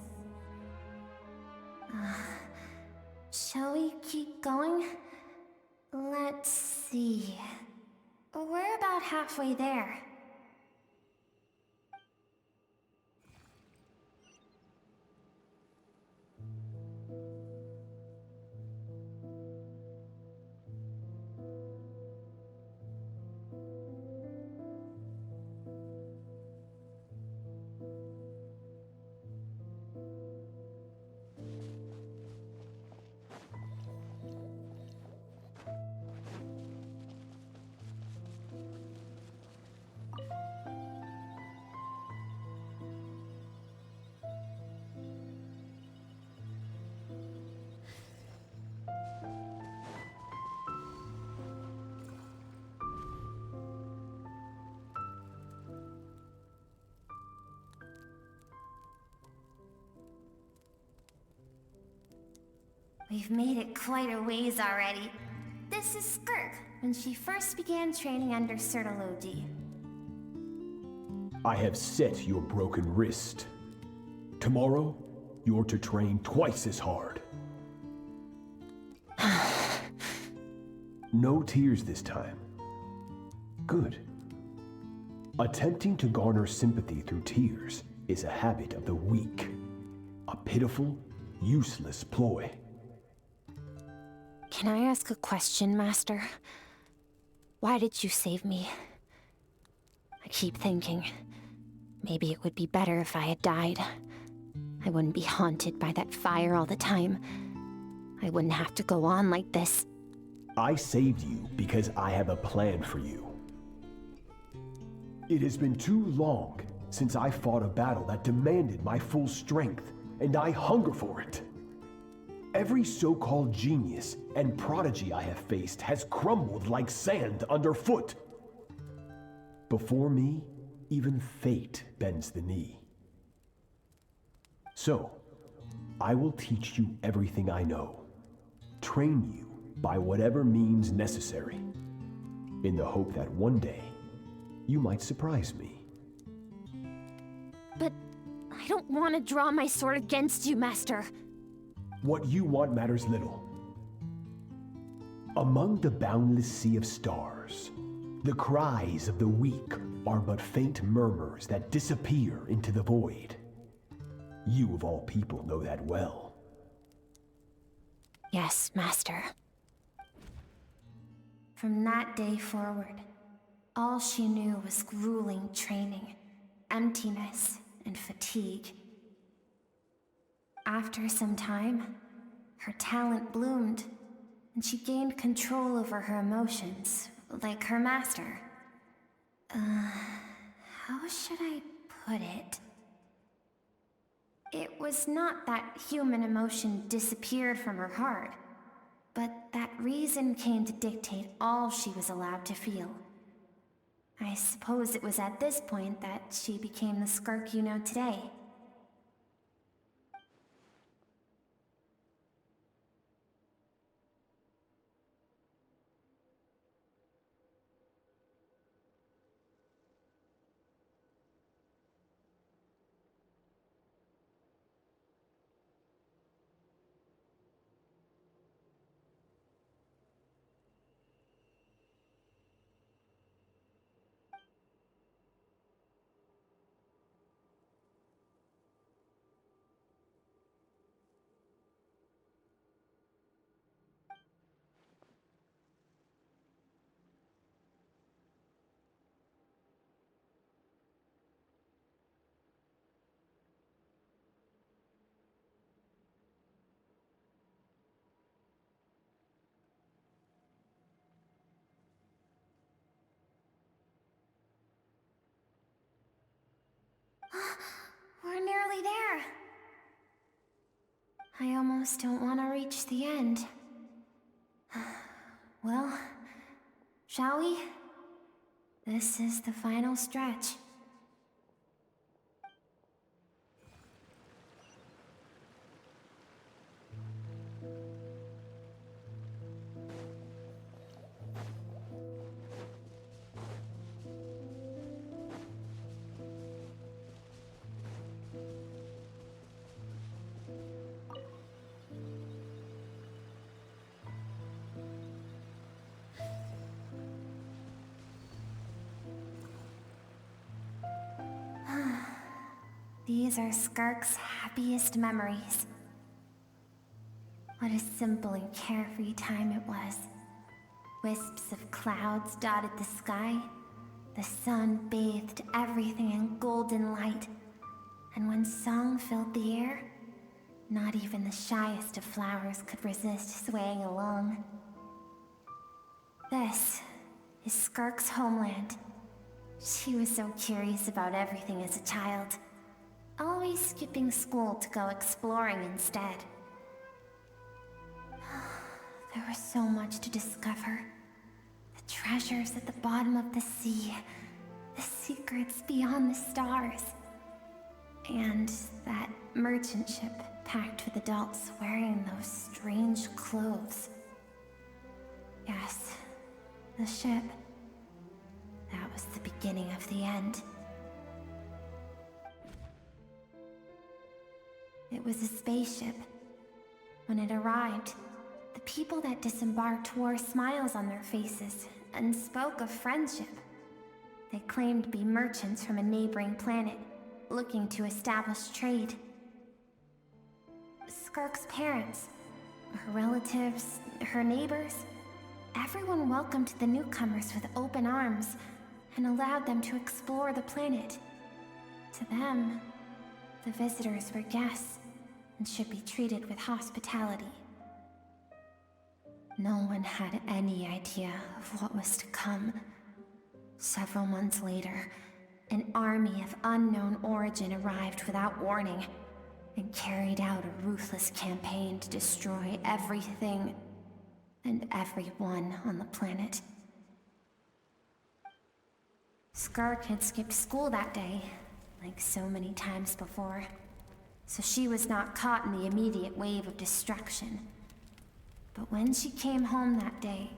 Shall we keep going? Let's see. We're about halfway there. We've made it quite a ways already. This is Skirk, when she first began training under Sertologi. I have set your broken wrist. Tomorrow, you're to train twice as hard. No tears this time. Good. Attempting to garner sympathy through tears is a habit of the weak. A pitiful, useless ploy. Can I ask a question, Master? Why did you save me? I keep thinking, maybe it would be better if I had died. I wouldn't be haunted by that fire all the time. I wouldn't have to go on like this. I saved you because I have a plan for you. It has been too long since I fought a battle that demanded my full strength, and I hunger for it. Every so-called genius and prodigy I have faced has crumbled like sand underfoot. Before me, even fate bends the knee. So, I will teach you everything I know. Train you by whatever means necessary. in the hope that one day you might surprise me. But I don't want to draw my sword against you, Master. What you want matters little. Among the boundless sea of stars, the cries of the weak are but faint murmurs that disappear into the void. You of all people know that well. Yes, Master. From that day forward, all she knew was grueling training, emptiness, and fatigue. After some time, her talent bloomed, and she gained control over her emotions, like her master. How should I put it? It was not that human emotion disappeared from her heart, but that reason came to dictate all she was allowed to feel. I suppose it was at this point that she became the Skirk you know today. We're nearly there. I almost don't want to reach the end. Well, shall we? This is the final stretch. These are Skirk's happiest memories. What a simple and carefree time it was. Wisps of clouds dotted the sky. The sun bathed everything in golden light. And when song filled the air, not even the shyest of flowers could resist swaying along. This is Skirk's homeland. She was so curious about everything as a child. Always skipping school to go exploring instead. There was so much to discover. The treasures at the bottom of the sea. The secrets beyond the stars. And that merchant ship packed with adults wearing those strange clothes. Yes, the ship. That was the beginning of the end. It was a spaceship. When it arrived, the people that disembarked wore smiles on their faces and spoke of friendship. They claimed to be merchants from a neighboring planet, looking to establish trade. Skirk's parents, her relatives, her neighbors, everyone welcomed the newcomers with open arms and allowed them to explore the planet. To them, the visitors were guests and should be treated with hospitality. No one had any idea of what was to come. Several months later, an army of unknown origin arrived without warning and carried out a ruthless campaign to destroy everything and everyone on the planet. Skirk had skipped school that day, like so many times before, so she was not caught in the immediate wave of destruction. But when she came home that day,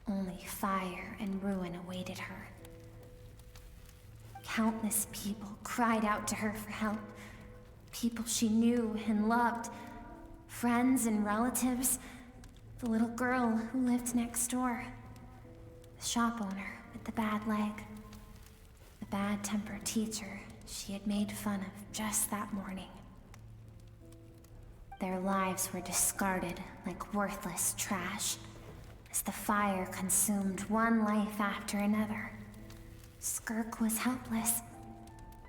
Only fire and ruin awaited her. Countless people cried out to her for help. People she knew and loved. Friends and relatives. The little girl who lived next door. The shop owner with the bad leg. The bad-tempered teacher she had made fun of just that morning. Their lives were discarded like worthless trash as the fire consumed one life after another. Skirk was helpless.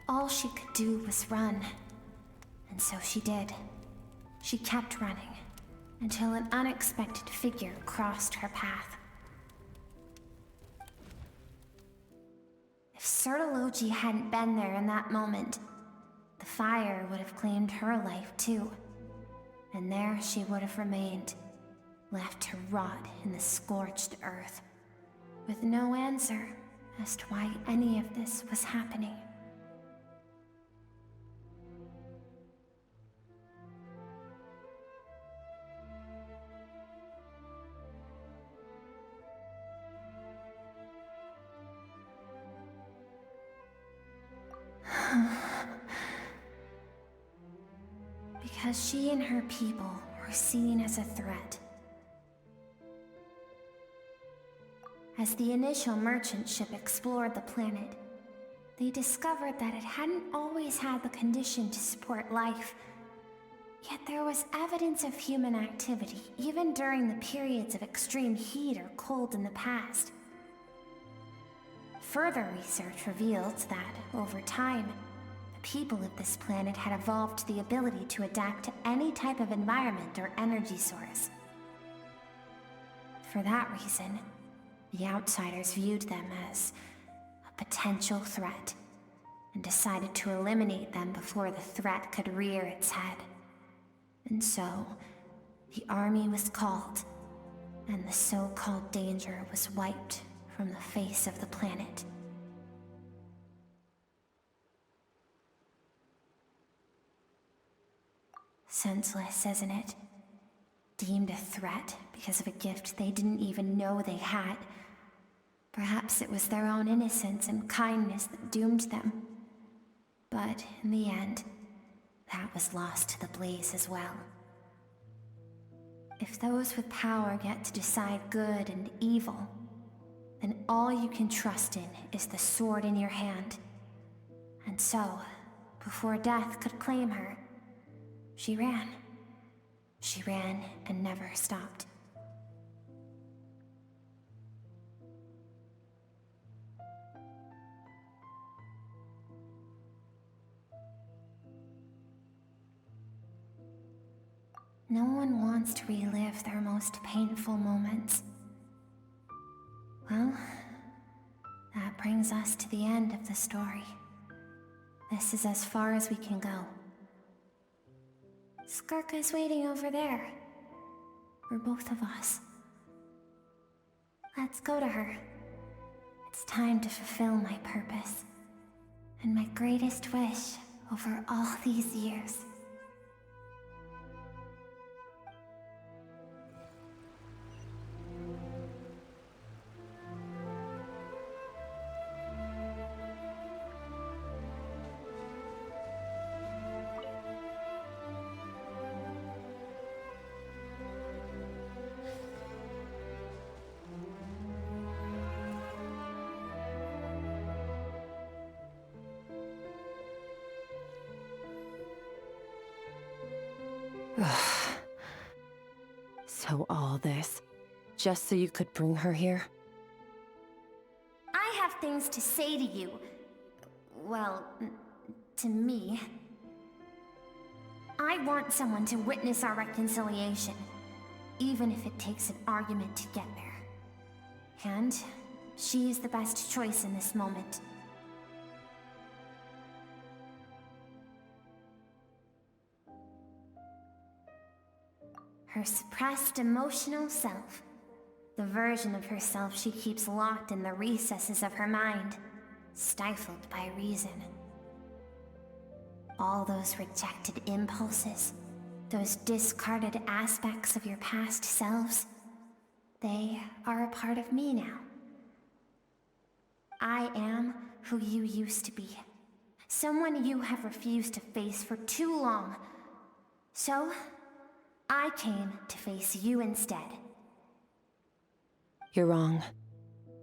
All she could do was run. And so she did. She kept running until an unexpected figure crossed her path. If Sertology hadn't been there in that moment, the fire would have claimed her life too. And there she would have remained, left to rot in the scorched earth, with no answer as to why any of this was happening. Because she and her people were seen as a threat. As the initial merchant ship explored the planet, they discovered that it hadn't always had the condition to support life. Yet there was evidence of human activity, even during the periods of extreme heat or cold in the past. Further research revealed that, over time, the people of this planet had evolved the ability to adapt to any type of environment or energy source. For that reason, the outsiders viewed them as a potential threat and decided to eliminate them before the threat could rear its head. And so, the army was called, and the so-called danger was wiped from the face of the planet. Senseless, isn't it? Deemed a threat because of a gift they didn't even know they had. Perhaps it was their own innocence and kindness that doomed them. But in the end, that was lost to the blaze as well. If those with power get to decide good and evil, then all you can trust in is the sword in your hand. And so, before death could claim her, she ran. She ran and never stopped. No one wants to relive their most painful moments. Well, that brings us to the end of the story. This is as far as we can go. Skirk is waiting over there. For both of us. Let's go to her. It's time to fulfill my purpose. And my greatest wish over all these years. So all this, just so you could bring her here? I have things to say to you. Well, to me. I want someone to witness our reconciliation, even if it takes an argument to get there. And she is the best choice in this moment. Her suppressed emotional self. The version of herself she keeps locked in the recesses of her mind, stifled by reason. All those rejected impulses, those discarded aspects of your past selves, They are a part of me now. I am who you used to be. Someone you have refused to face for too long. So, I came to face you instead. You're wrong.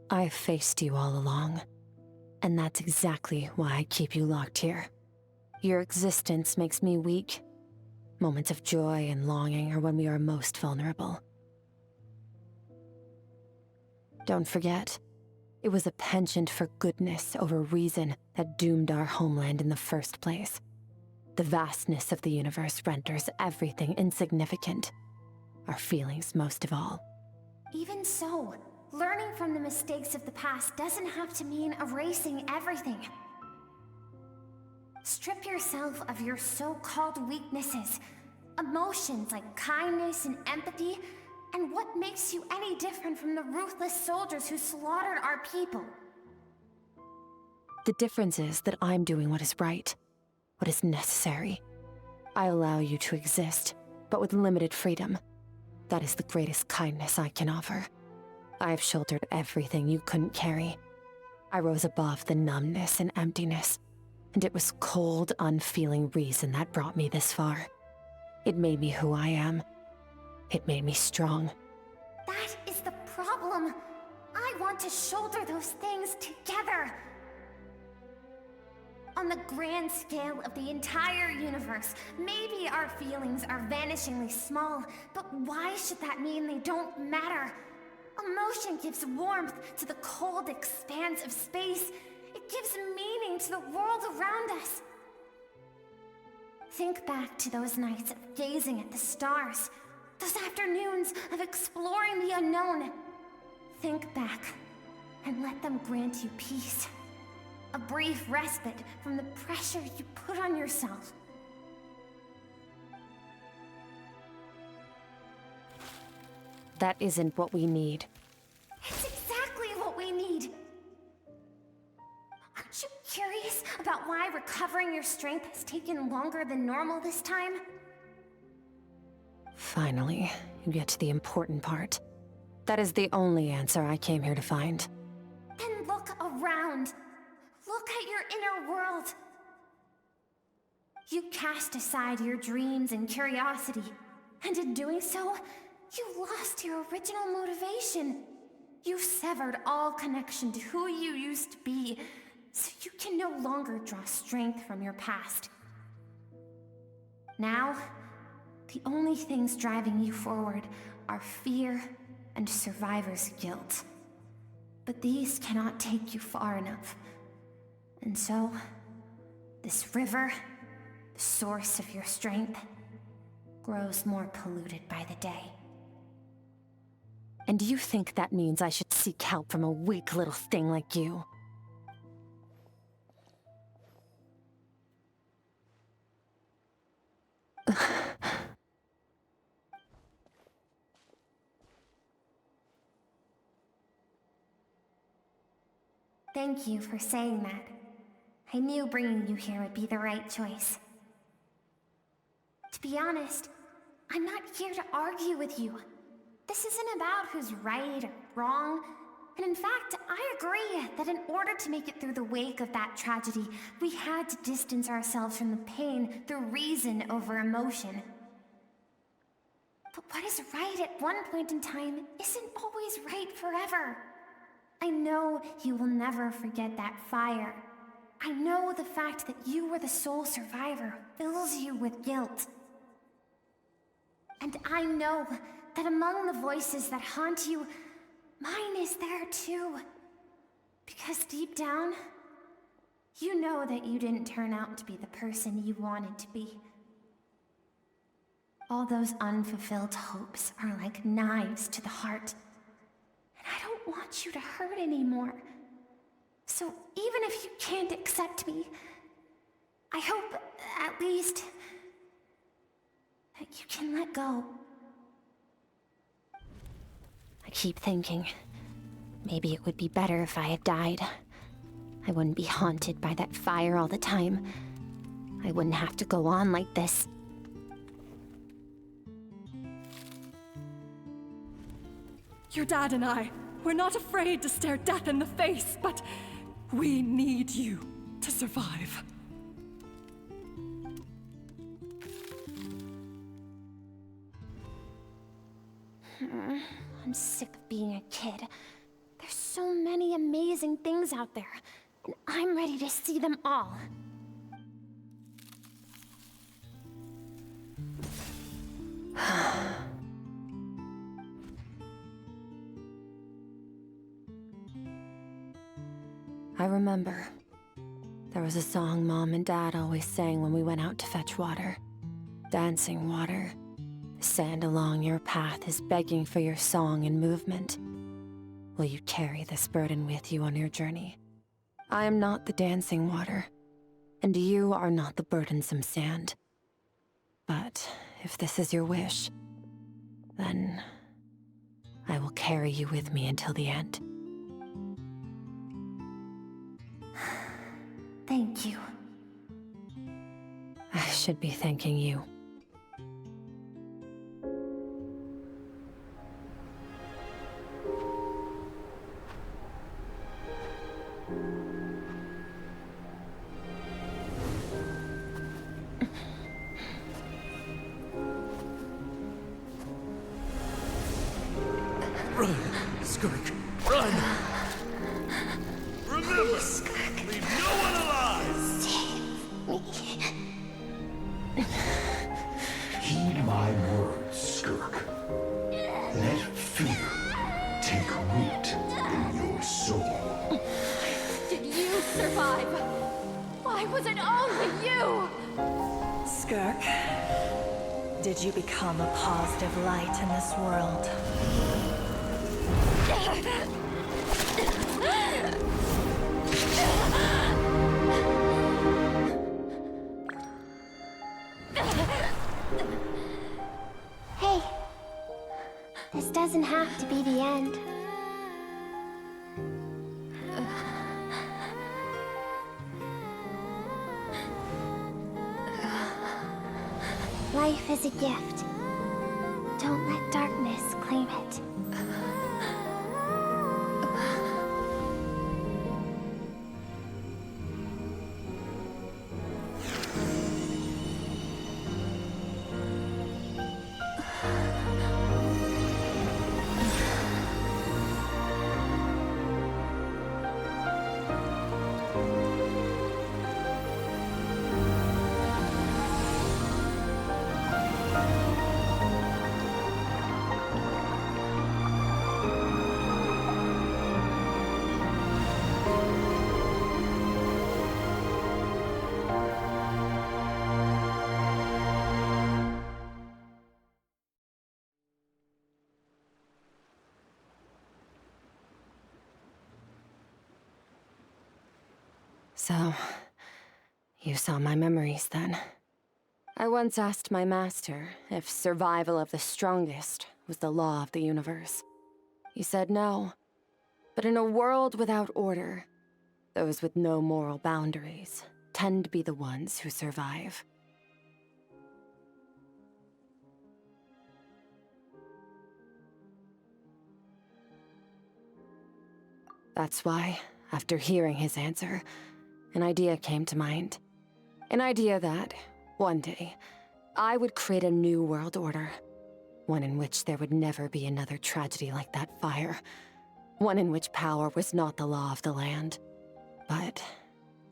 I've faced you all along. And that's exactly why I keep you locked here. Your existence makes me weak. Moments of joy and longing are when we are most vulnerable. Don't forget, it was a penchant for goodness over reason that doomed our homeland in the first place. The vastness of the universe renders everything insignificant. Our feelings most of all. Even so, learning from the mistakes of the past doesn't have to mean erasing everything. Strip yourself of your so-called weaknesses, emotions like kindness and empathy, and what makes you any different from the ruthless soldiers who slaughtered our people? The difference is that I'm doing what is right, what is necessary. I allow you to exist, but with limited freedom. That is the greatest kindness I can offer. I've shouldered everything you couldn't carry. I rose above the numbness and emptiness, and it was cold, unfeeling reason that brought me this far. It made me who I am. It made me strong. That is the problem. I want to shoulder those things together. On the grand scale of the entire universe, maybe our feelings are vanishingly small, but why should that mean they don't matter? Emotion gives warmth to the cold expanse of space. It gives meaning to the world around us. Think back to those nights of gazing at the stars, those afternoons of exploring the unknown. Think back and let them grant you peace. A brief respite from the pressure you put on yourself. That isn't what we need. It's exactly what we need. Aren't you curious about why recovering your strength has taken longer than normal this time? Finally, you get to the important part. That is the only answer I came here to find. Then look around. Look at your inner world. You cast aside your dreams and curiosity, and in doing so, you lost your original motivation. You severed all connection to who you used to be, so you can no longer draw strength from your past. Now, the only things driving you forward are fear and survivor's guilt. But these cannot take you far enough. And so, this river, the source of your strength, grows more polluted by the day. And you think that means I should seek help from a weak little thing like you? Thank you for saying that. I knew bringing you here would be the right choice. To be honest, I'm not here to argue with you. This isn't about who's right or wrong. And in fact, I agree that in order to make it through the wake of that tragedy, we had to distance ourselves from the pain through reason over emotion. But what is right at one point in time isn't always right forever. I know you will never forget that fire. I know the fact that you were the sole survivor fills you with guilt. And I know that among the voices that haunt you, mine is there too. Because deep down, you know that you didn't turn out to be the person you wanted to be. All those unfulfilled hopes are like knives to the heart. And I don't want you to hurt anymore. So even if you can't accept me, I hope, at least, that you can let go. I keep thinking, maybe it would be better if I had died. I wouldn't be haunted by that fire all the time. I wouldn't have to go on like this. Your dad and I, we're not afraid to stare death in the face, but we need you to survive. I'm sick of being a kid. There's so many amazing things out there, and I'm ready to see them all. I remember. There was a song Mom and Dad always sang when we went out to fetch water. Dancing water. The sand along your path is begging for your song and movement. Will you carry this burden with you on your journey? I am not the dancing water, and you are not the burdensome sand. But if this is your wish, then I will carry you with me until the end. Thank you. I should be thanking you. Run, Skirk, run! Remember, leave no one alive! Heed my words, Skirk. Let fear take root in your soul. Did you survive? Why was it only you? Skirk, did you become a positive light in this world? Hey, this doesn't have to be the end. Life is a gift. Don't let darkness claim it. So, you saw my memories then. I once asked my master if survival of the strongest was the law of the universe. He said no. But in a world without order, those with no moral boundaries tend to be the ones who survive. That's why, after hearing his answer, an idea came to mind. An idea that, one day, I would create a new world order. One in which there would never be another tragedy like that fire. One in which power was not the law of the land. But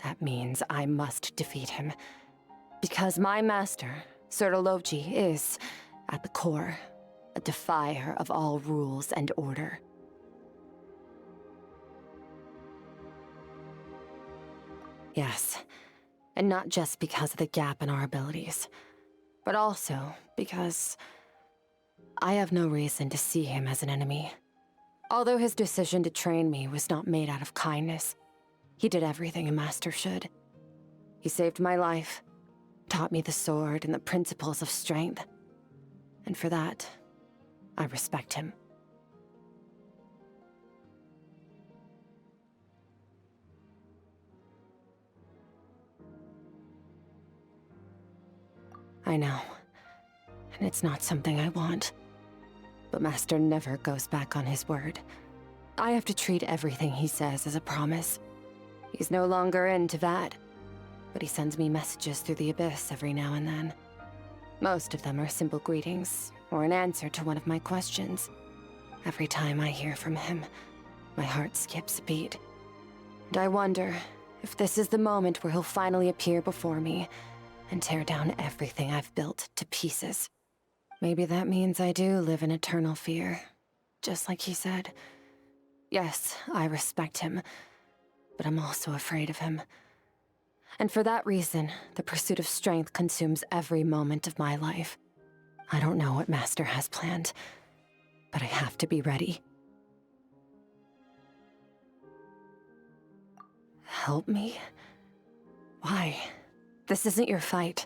that means I must defeat him. Because my master, Sir Logi, is, at the core, a defier of all rules and order. Yes, and not just because of the gap in our abilities, but also because I have no reason to see him as an enemy. Although his decision to train me was not made out of kindness, he did everything a master should. He saved my life, taught me the sword and the principles of strength, and for that, I respect him. I know, and it's not something I want. But Master never goes back on his word. I have to treat everything he says as a promise. He's no longer in Teyvat, but he sends me messages through the abyss every now and then. Most of them are simple greetings, or an answer to one of my questions. Every time I hear from him, my heart skips a beat. And I wonder if this is the moment where he'll finally appear before me and tear down everything I've built to pieces. Maybe that means I do live in eternal fear, just like he said. Yes, I respect him, but I'm also afraid of him. And for that reason, the pursuit of strength consumes every moment of my life. I don't know what Master has planned, but I have to be ready. Help me? Why? This isn't your fight.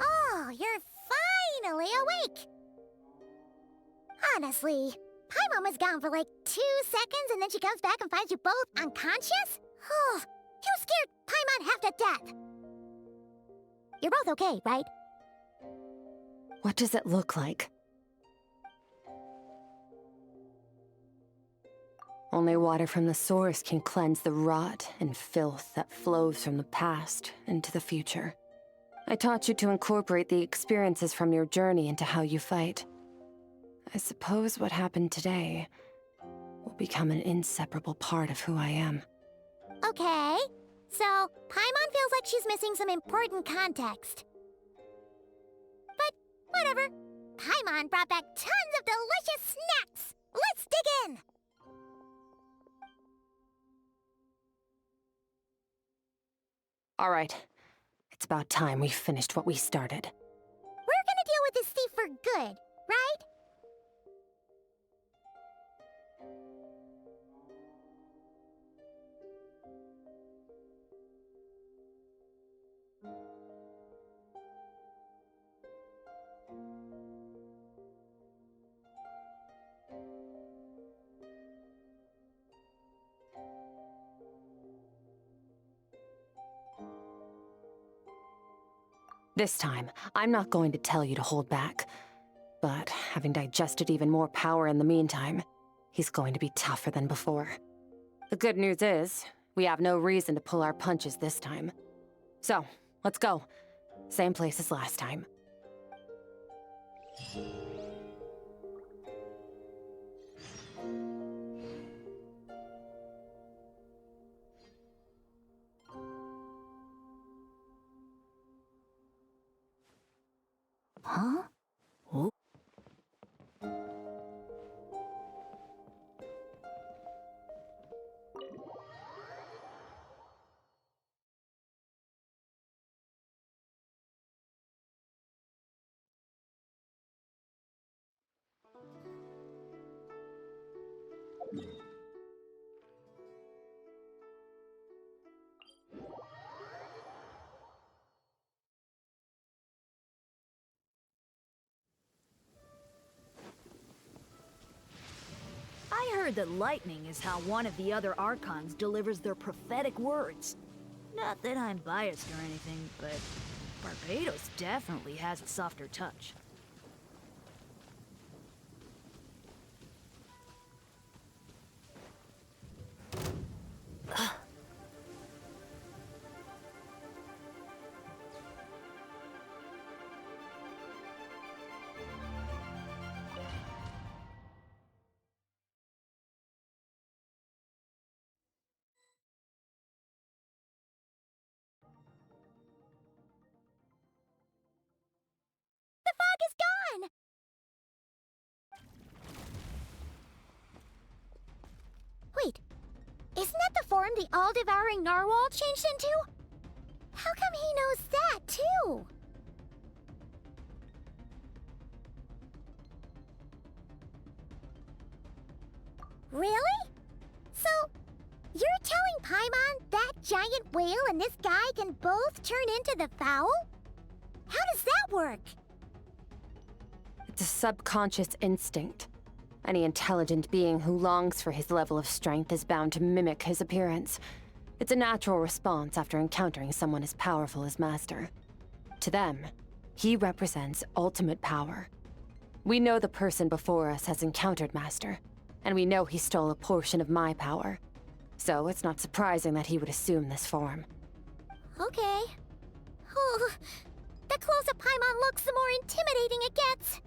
Oh, you're finally awake! Honestly, Pаймon was gone for like 2 seconds and then she comes back and finds you both unconscious? Oh, you scared Pаймon half to death! You're both okay, right? What does it look like? Only water from the source can cleanse the rot and filth that flows from the past into the future. I taught you to incorporate the experiences from your journey into how you fight. I suppose what happened today will become an inseparable part of who I am. Okay, so Pаймon feels like she's missing some important context. But whatever. Pаймon brought back tons of delicious snacks! Let's dig in! All right. It's about time we finished what we started. We're gonna deal with this thief for good, right? This time, I'm not going to tell you to hold back. But having digested even more power in the meantime, he's going to be tougher than before. The good news is, we have no reason to pull our punches this time. So, let's go. Same place as last time. Huh? Oh. I heard that lightning is how one of the other Archons delivers their prophetic words. Not that I'm biased or anything, but Barbados definitely has a softer touch. the all-devouring narwhal changed into? How come he knows that, too? Really? So, you're telling Paimon that giant whale and this guy can both turn into the fowl? How does that work? It's a subconscious instinct. Any intelligent being who longs for his level of strength is bound to mimic his appearance. It's a natural response after encountering someone as powerful as Master. To them, he represents ultimate power. We know the person before us has encountered Master, and we know he stole a portion of my power. So it's not surprising that he would assume this form. Okay. Oh, the closer Paimon looks, the more intimidating it gets.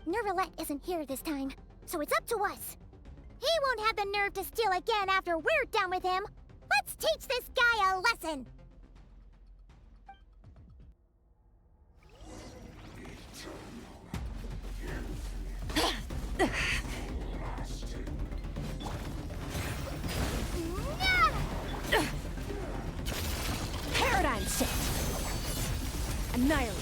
Nervalette isn't here this time, so it's up to us. He won't have the nerve to steal again after we're done with him. Let's teach this guy a lesson. Paradigm shift! Annihilate!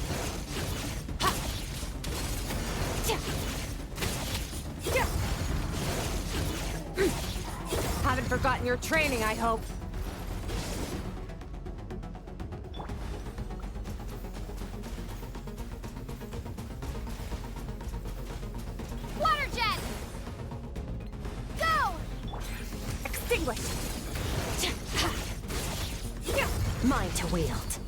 Haven't forgotten your training, I hope. Water jet! Go! Extinguish! Mine to wield.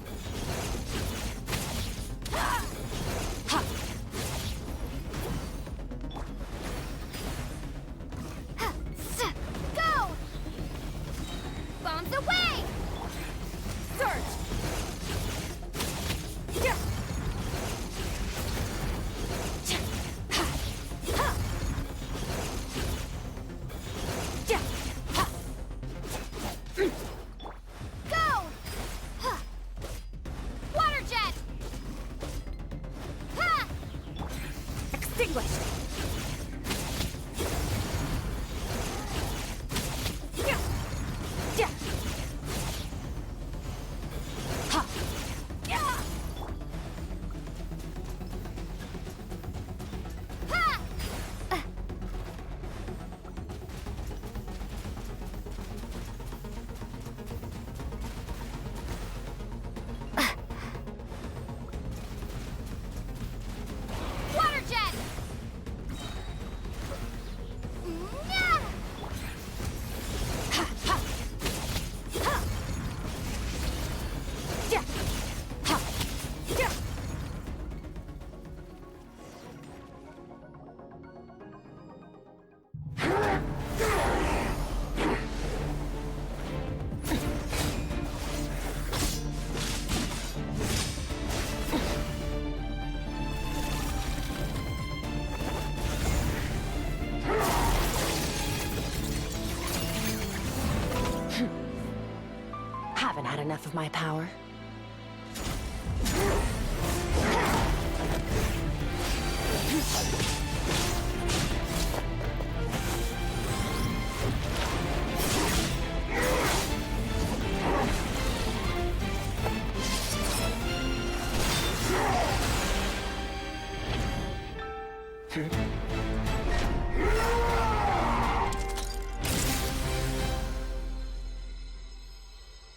Go! Bombs away! Surge! Go! Water jet! Extinguished! Water jet! Haven't had enough of my power.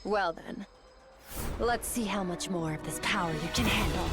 Well then, let's see how much more of this power you can handle.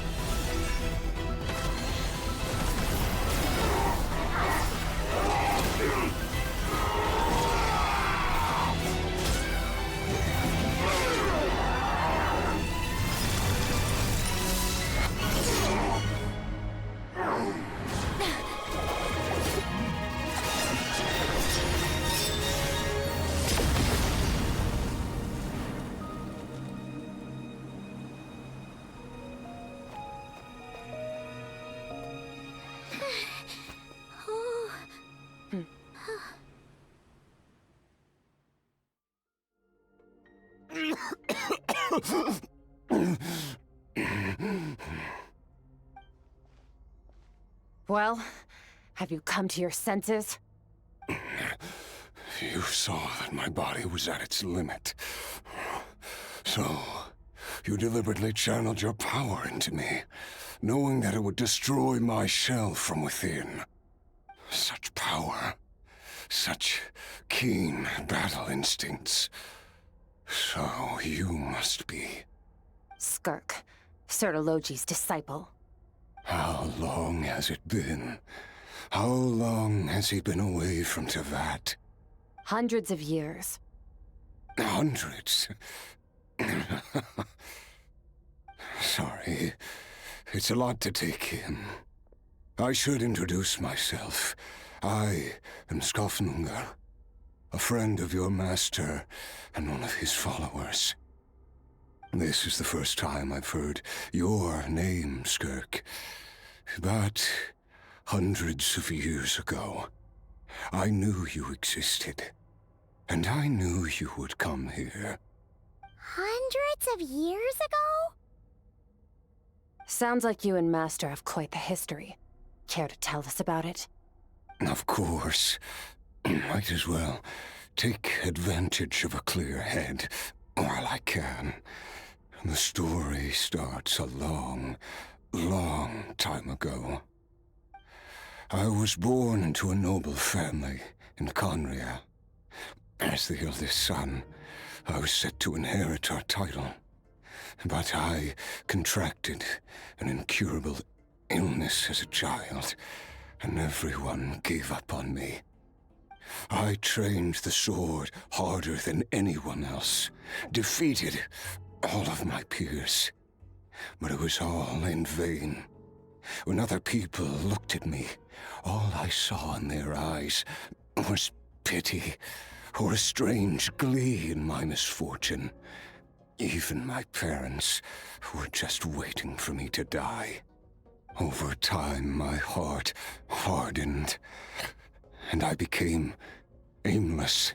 Well, have you come to your senses? You saw that my body was at its limit. So, you deliberately channeled your power into me, knowing that it would destroy my shell from within. Such power. Such keen battle instincts. So you must be... Skirk, Sertologi's disciple. How long has it been? How long has he been away from Teyvat? Hundreds of years. Hundreds? Sorry, it's a lot to take in. I should introduce myself. I am Skofnungar, a friend of your master and one of his followers. This is the first time I've heard your name, Skirk. But hundreds of years ago, I knew you existed. And I knew you would come here. Hundreds of years ago? Sounds like you and Master have quite the history. Care to tell us about it? Of course. Might as well take advantage of a clear head while I can. The story starts a long, long time ago. I was born into a noble family in Conria. As the eldest son, I was set to inherit our title. But I contracted an incurable illness as a child, and everyone gave up on me. I trained the sword harder than anyone else, defeated all of my peers. But it was all in vain. When other people looked at me, all I saw in their eyes was pity, or a strange glee in my misfortune. Even my parents were just waiting for me to die. Over time, my heart hardened, and I became aimless.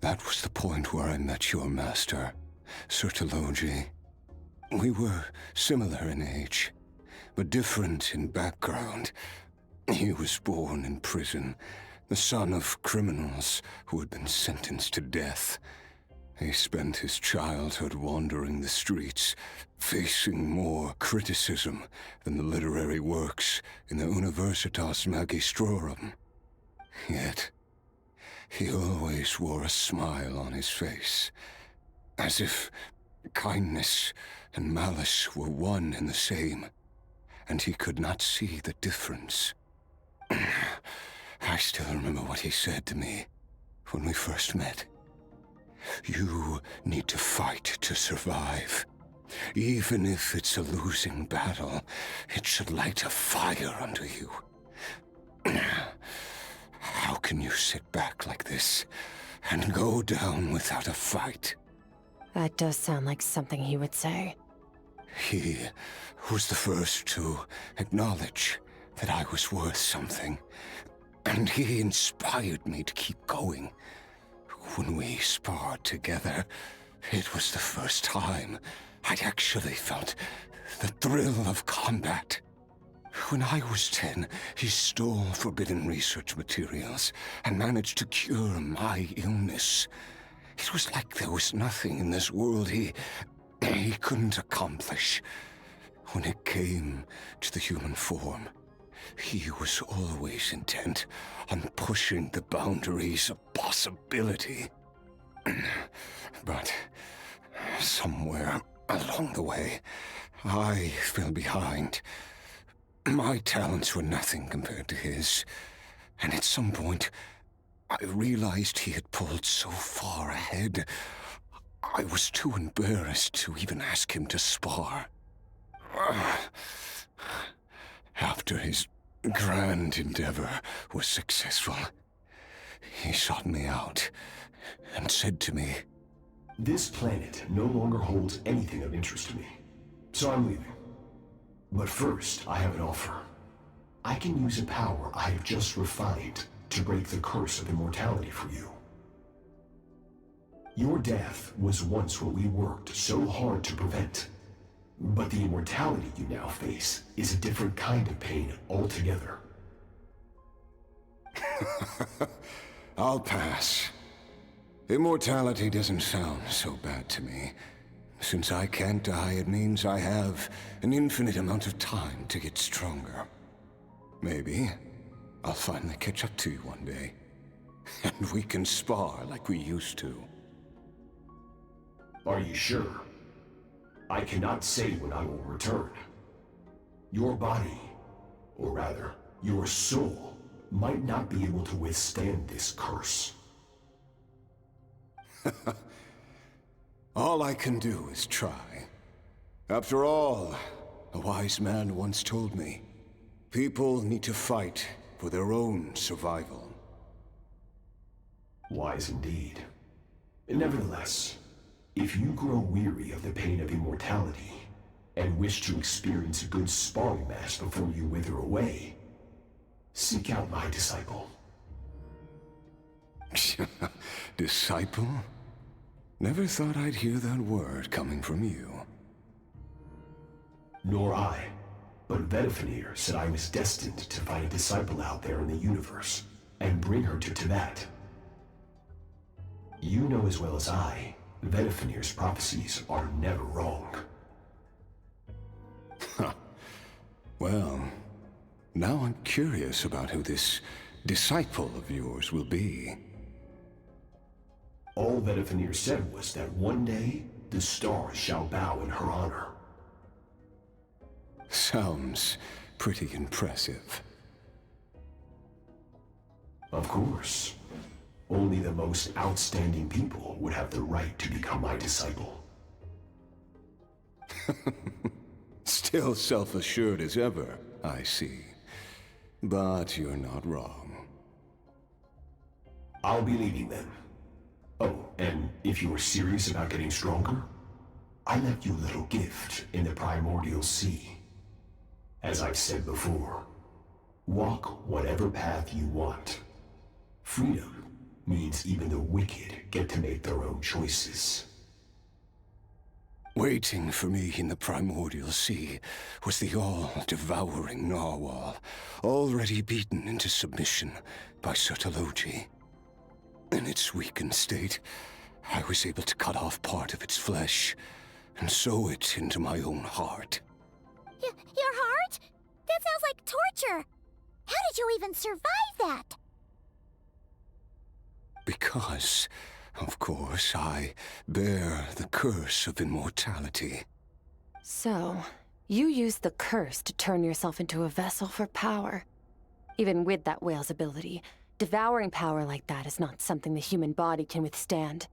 That was the point where I met your master, Sertologi. We were similar in age, but different in background. He was born in prison, the son of criminals who had been sentenced to death. He spent his childhood wandering the streets, facing more criticism than the literary works in the Universitas Magistrorum. Yet, he always wore a smile on his face, as if kindness and malice were one and the same, and he could not see the difference. I still remember what he said to me when we first met. You need to fight to survive. Even if it's a losing battle, it should light a fire under you. How can you sit back like this and go down without a fight? That does sound like something he would say. He was the first to acknowledge that I was worth something, and he inspired me to keep going. When we sparred together, it was the first time I'd actually felt the thrill of combat. When I was 10, he stole forbidden research materials and managed to cure my illness. It was like there was nothing in this world he couldn't accomplish. When it came to the human form, he was always intent on pushing the boundaries of possibility. But somewhere along the way, I fell behind. My talents were nothing compared to his, and at some point, I realized he had pulled so far ahead, I was too embarrassed to even ask him to spar. After his grand endeavor was successful, he sought me out and said to me, "This planet no longer holds anything of interest to me, so I'm leaving. But first, I have an offer. I can use a power I have just refined to break the curse of immortality for you. Your death was once what we worked so hard to prevent. But the immortality you now face is a different kind of pain altogether." I'll pass. Immortality doesn't sound so bad to me. Since I can't die, it means I have an infinite amount of time to get stronger. Maybe I'll finally catch up to you one day. And we can spar like we used to. Are you sure? I cannot say when I will return. Your body, or rather, your soul, might not be able to withstand this curse. All I can do is try. After all, a wise man once told me, people need to fight for their own survival. Wise indeed. Nevertheless, if you grow weary of the pain of immortality, and wish to experience a good sparring match before you wither away, seek out my disciple. Disciple? Never thought I'd hear that word coming from you. Nor I, but Vedifenir said I was destined to find a disciple out there in the universe, and bring her to Teyvat. You know as well as I, Vedifenir's prophecies are never wrong. Well, now I'm curious about who this disciple of yours will be. All Vedifenir said was that one day, the stars shall bow in her honor. Sounds pretty impressive. Of course. Only the most outstanding people would have the right to become my disciple. Still self-assured as ever, I see. But you're not wrong. I'll be leaving then. Oh, and if you are serious about getting stronger, I left you a little gift in the primordial sea. As I've said before, walk whatever path you want. Freedom means even the wicked get to make their own choices. Waiting for me in the primordial sea was the all-devouring narwhal, already beaten into submission by Sertologi. In its weakened state, I was able to cut off part of its flesh and sew it into my own heart. Your heart? That sounds like torture! How did you even survive that? Because, of course, I bear the curse of immortality. So, you used the curse to turn yourself into a vessel for power. Even with that whale's ability, devouring power like that is not something the human body can withstand.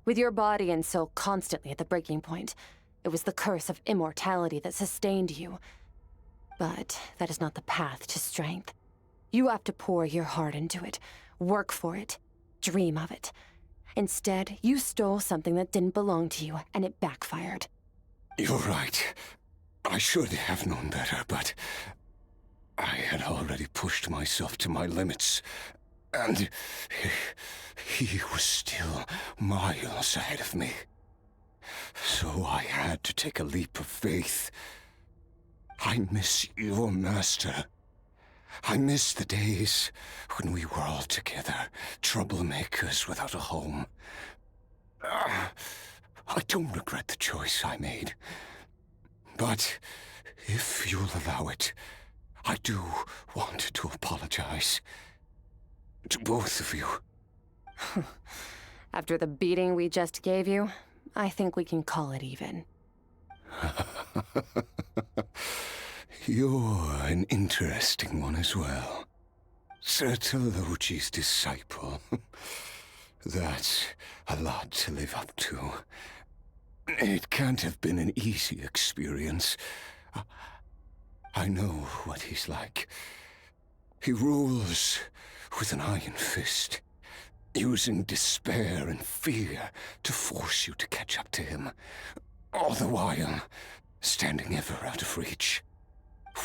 With your body and soul constantly at the breaking point, it was the curse of immortality that sustained you. But that is not the path to strength. You have to pour your heart into it, work for it, dream of it. Instead, you stole something that didn't belong to you, and it backfired. You're right. I should have known better, but I had already pushed myself to my limits, and he was still miles ahead of me. So I had to take a leap of faith. I miss your master. I miss the days when we were all together, troublemakers without a home. I don't regret the choice I made. But if you'll allow it, I do want to apologize. To both of you. After the beating we just gave you, I think we can call it even. You're an interesting one as well. Sertologi's disciple. That's a lot to live up to. It can't have been an easy experience. I know what he's like. He rules with an iron fist, using despair and fear to force you to catch up to him, all the while standing ever out of reach.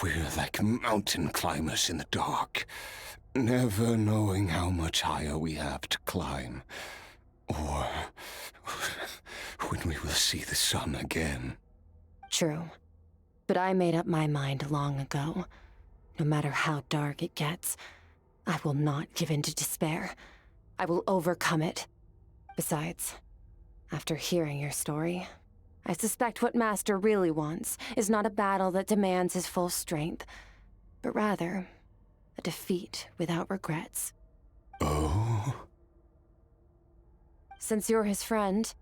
We're like mountain climbers in the dark, never knowing how much higher we have to climb, or when we will see the sun again. True. But I made up my mind long ago. No matter how dark it gets, I will not give in to despair. I will overcome it. Besides, after hearing your story, I suspect what Master really wants is not a battle that demands his full strength, but rather a defeat without regrets. Oh? Since you're his friend,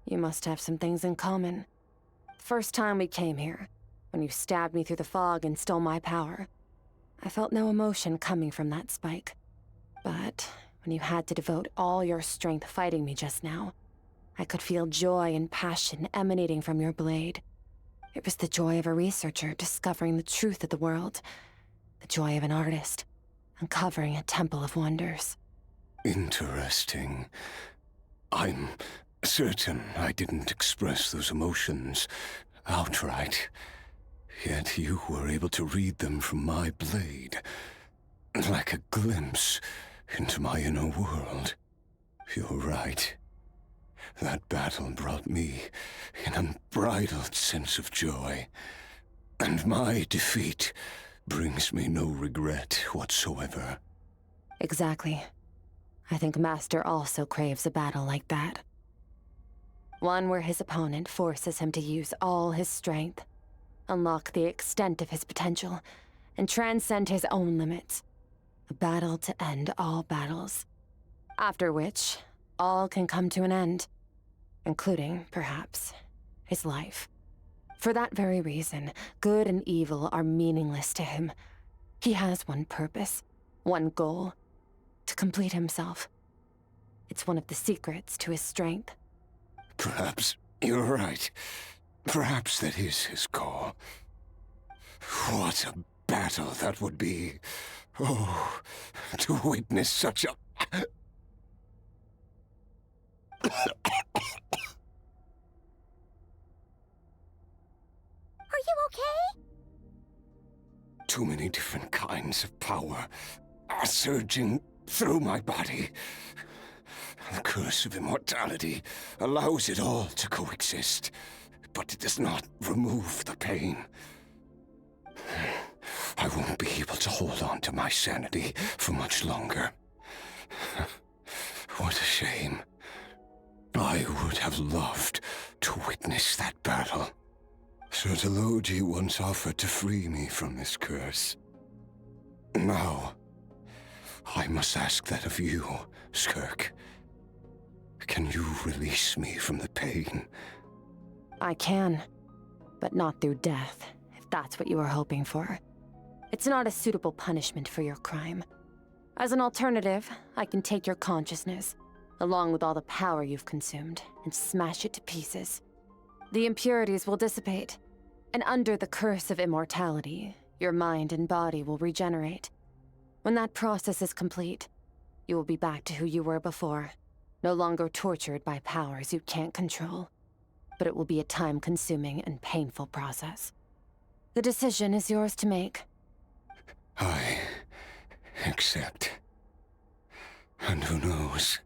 you must have some things in common. The first time we came here, when you stabbed me through the fog and stole my power, I felt no emotion coming from that spike. But when you had to devote all your strength fighting me just now, I could feel joy and passion emanating from your blade. It was the joy of a researcher discovering the truth of the world, the joy of an artist uncovering a temple of wonders. Interesting. I'm certain I didn't express those emotions outright. Yet you were able to read them from my blade, like a glimpse into my inner world. You're right. That battle brought me an unbridled sense of joy, and my defeat brings me no regret whatsoever. Exactly. I think Master also craves a battle like that. One where his opponent forces him to use all his strength, unlock the extent of his potential, and transcend his own limits. A battle to end all battles. After which, all can come to an end, including, perhaps, his life. For that very reason, good and evil are meaningless to him. He has one purpose, one goal: to complete himself. It's one of the secrets to his strength. Perhaps you're right. Perhaps that is his goal. What a battle that would be. Oh, to witness such a... Are you okay? Too many different kinds of power are surging through my body. The curse of immortality allows it all to coexist, but it does not remove the pain. I won't be able to hold on to my sanity for much longer. What a shame. I would have loved to witness that battle. Sotologi once offered to free me from this curse. Now, I must ask that of you, Skirk. Can you release me from the pain? I can, but not through death, if that's what you are hoping for. It's not a suitable punishment for your crime. As an alternative, I can take your consciousness, along with all the power you've consumed, and smash it to pieces. The impurities will dissipate, and under the curse of immortality, your mind and body will regenerate. When that process is complete, you will be back to who you were before, no longer tortured by powers you can't control. But it will be a time-consuming and painful process. The decision is yours to make. I accept. And who knows?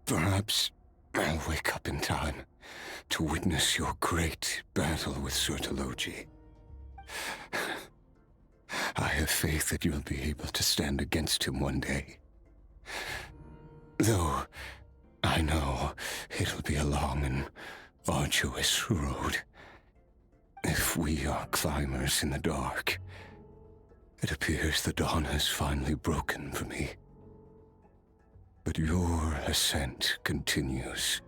Perhaps I'll wake up in time to witness your great battle with Sotologi. I have faith that you'll be able to stand against him one day. Though I know it'll be a long and arduous road. If we are climbers in the dark, it appears the dawn has finally broken for me. But your ascent continues.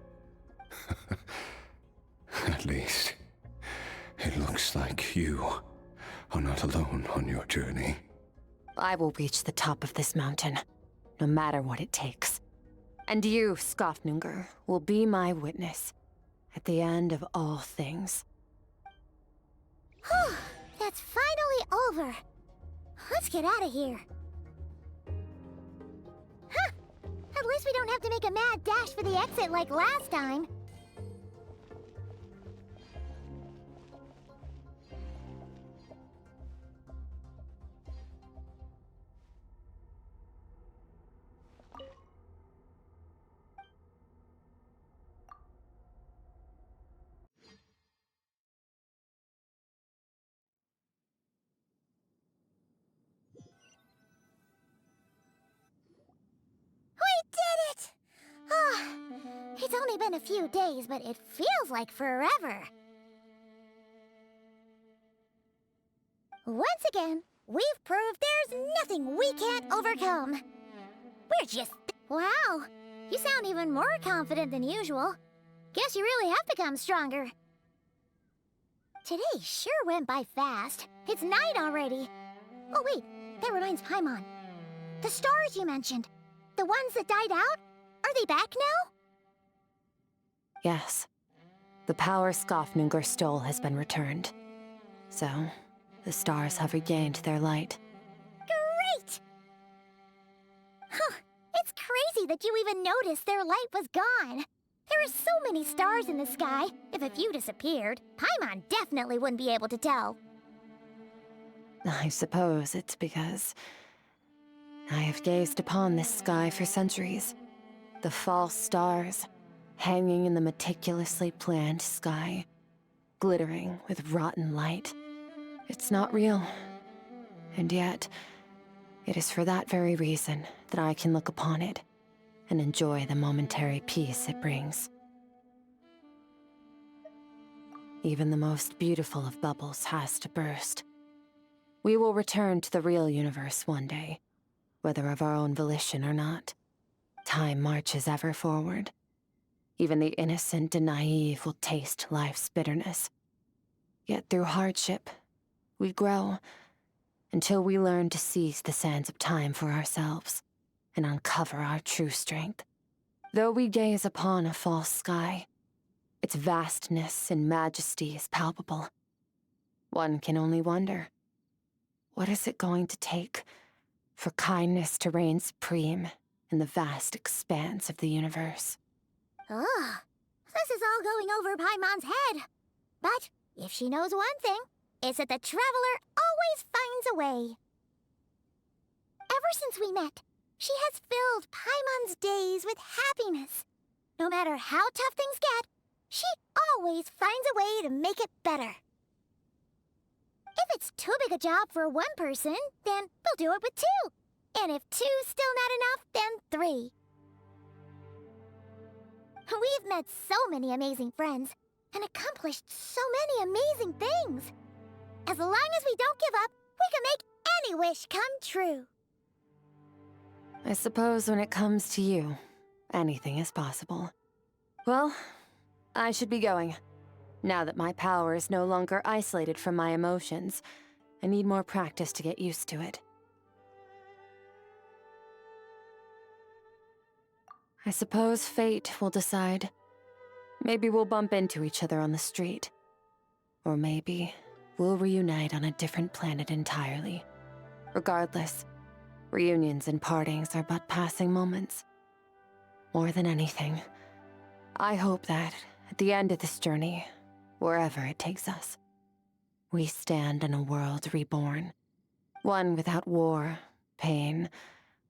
At least, it looks like you are not alone on your journey. I will reach the top of this mountain, no matter what it takes. And you, Skofnunger, will be my witness at the end of all things. Whew, that's finally over. Let's get out of here. Huh, at least we don't have to make a mad dash for the exit like last time. only been a few days, but it feels like forever. Once again, we've proved there's nothing we can't overcome. We're just... Wow, you sound even more confident than usual. Guess you really have become stronger. Today sure went by fast. It's night already. Oh wait, that reminds Pаймон. The stars you mentioned, the ones that died out, are they back now? Yes. The power Skafnungur stole has been returned. So, the stars have regained their light. Great! Huh, it's crazy that you even noticed their light was gone. There are so many stars in the sky. If a few disappeared, Pаймон definitely wouldn't be able to tell. I suppose it's because I have gazed upon this sky for centuries. The false stars, hanging in the meticulously planned sky, glittering with rotten light. It's not real. And yet, it is for that very reason that I can look upon it and enjoy the momentary peace it brings. Even the most beautiful of bubbles has to burst. We will return to the real universe one day, whether of our own volition or not. Time marches ever forward. Even the innocent and naive will taste life's bitterness. Yet through hardship, we grow, until we learn to seize the sands of time for ourselves and uncover our true strength. Though we gaze upon a false sky, its vastness and majesty is palpable. One can only wonder, what is it going to take for kindness to reign supreme in the vast expanse of the universe? Ugh, this is all going over Paimon's head. But if she knows one thing, it's that the traveler always finds a way. Ever since we met, she has filled Paimon's days with happiness. No matter how tough things get, she always finds a way to make it better. If it's too big a job for one person, then we'll do it with two. And if two's still not enough, then three. We've met so many amazing friends and accomplished so many amazing things. As long as we don't give up, we can make any wish come true. I suppose when it comes to you, anything is possible. Well, I should be going. Now that my power is no longer isolated from my emotions, I need more practice to get used to it. I suppose fate will decide. Maybe we'll bump into each other on the street. Or maybe we'll reunite on a different planet entirely. Regardless, reunions and partings are but passing moments. More than anything, I hope that, at the end of this journey, wherever it takes us, we stand in a world reborn. One without war, pain,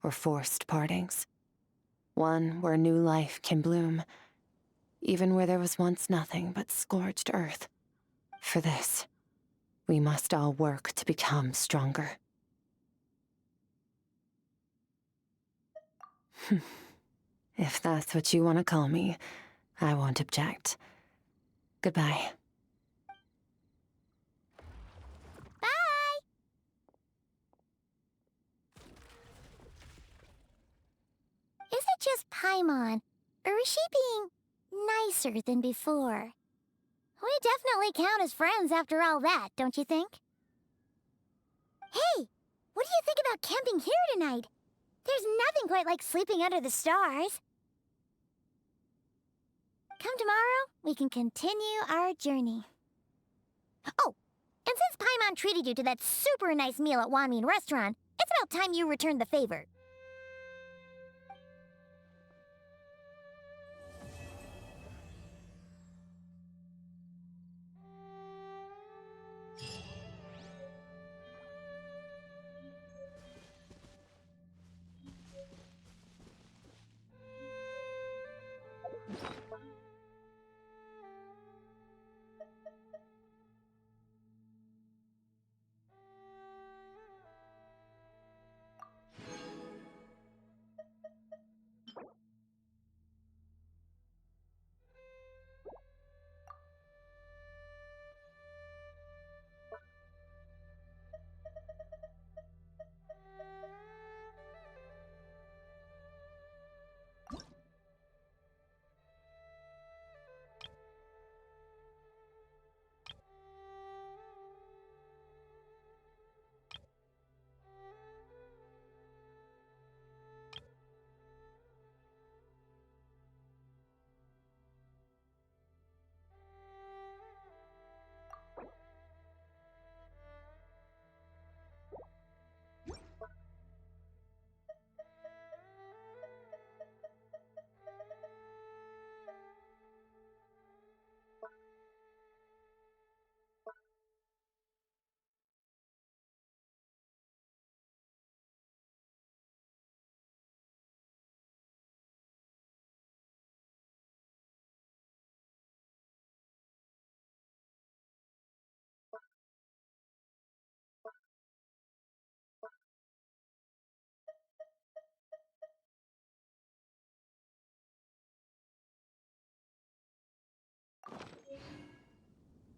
or forced partings. One where new life can bloom, even where there was once nothing but scorched earth. For this, we must all work to become stronger. If that's what you want to call me, I won't object. Goodbye. Bye! Is it just Pаймон, or is she being nicer than before? We definitely count as friends after all that, don't you think? Hey, what do you think about camping here tonight? There's nothing quite like sleeping under the stars. Come tomorrow, we can continue our journey. Oh, and since Pаймон treated you to that super nice meal at Wanmin restaurant, it's about time you returned the favor.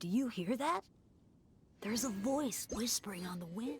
Do you hear that? There's a voice whispering on the wind.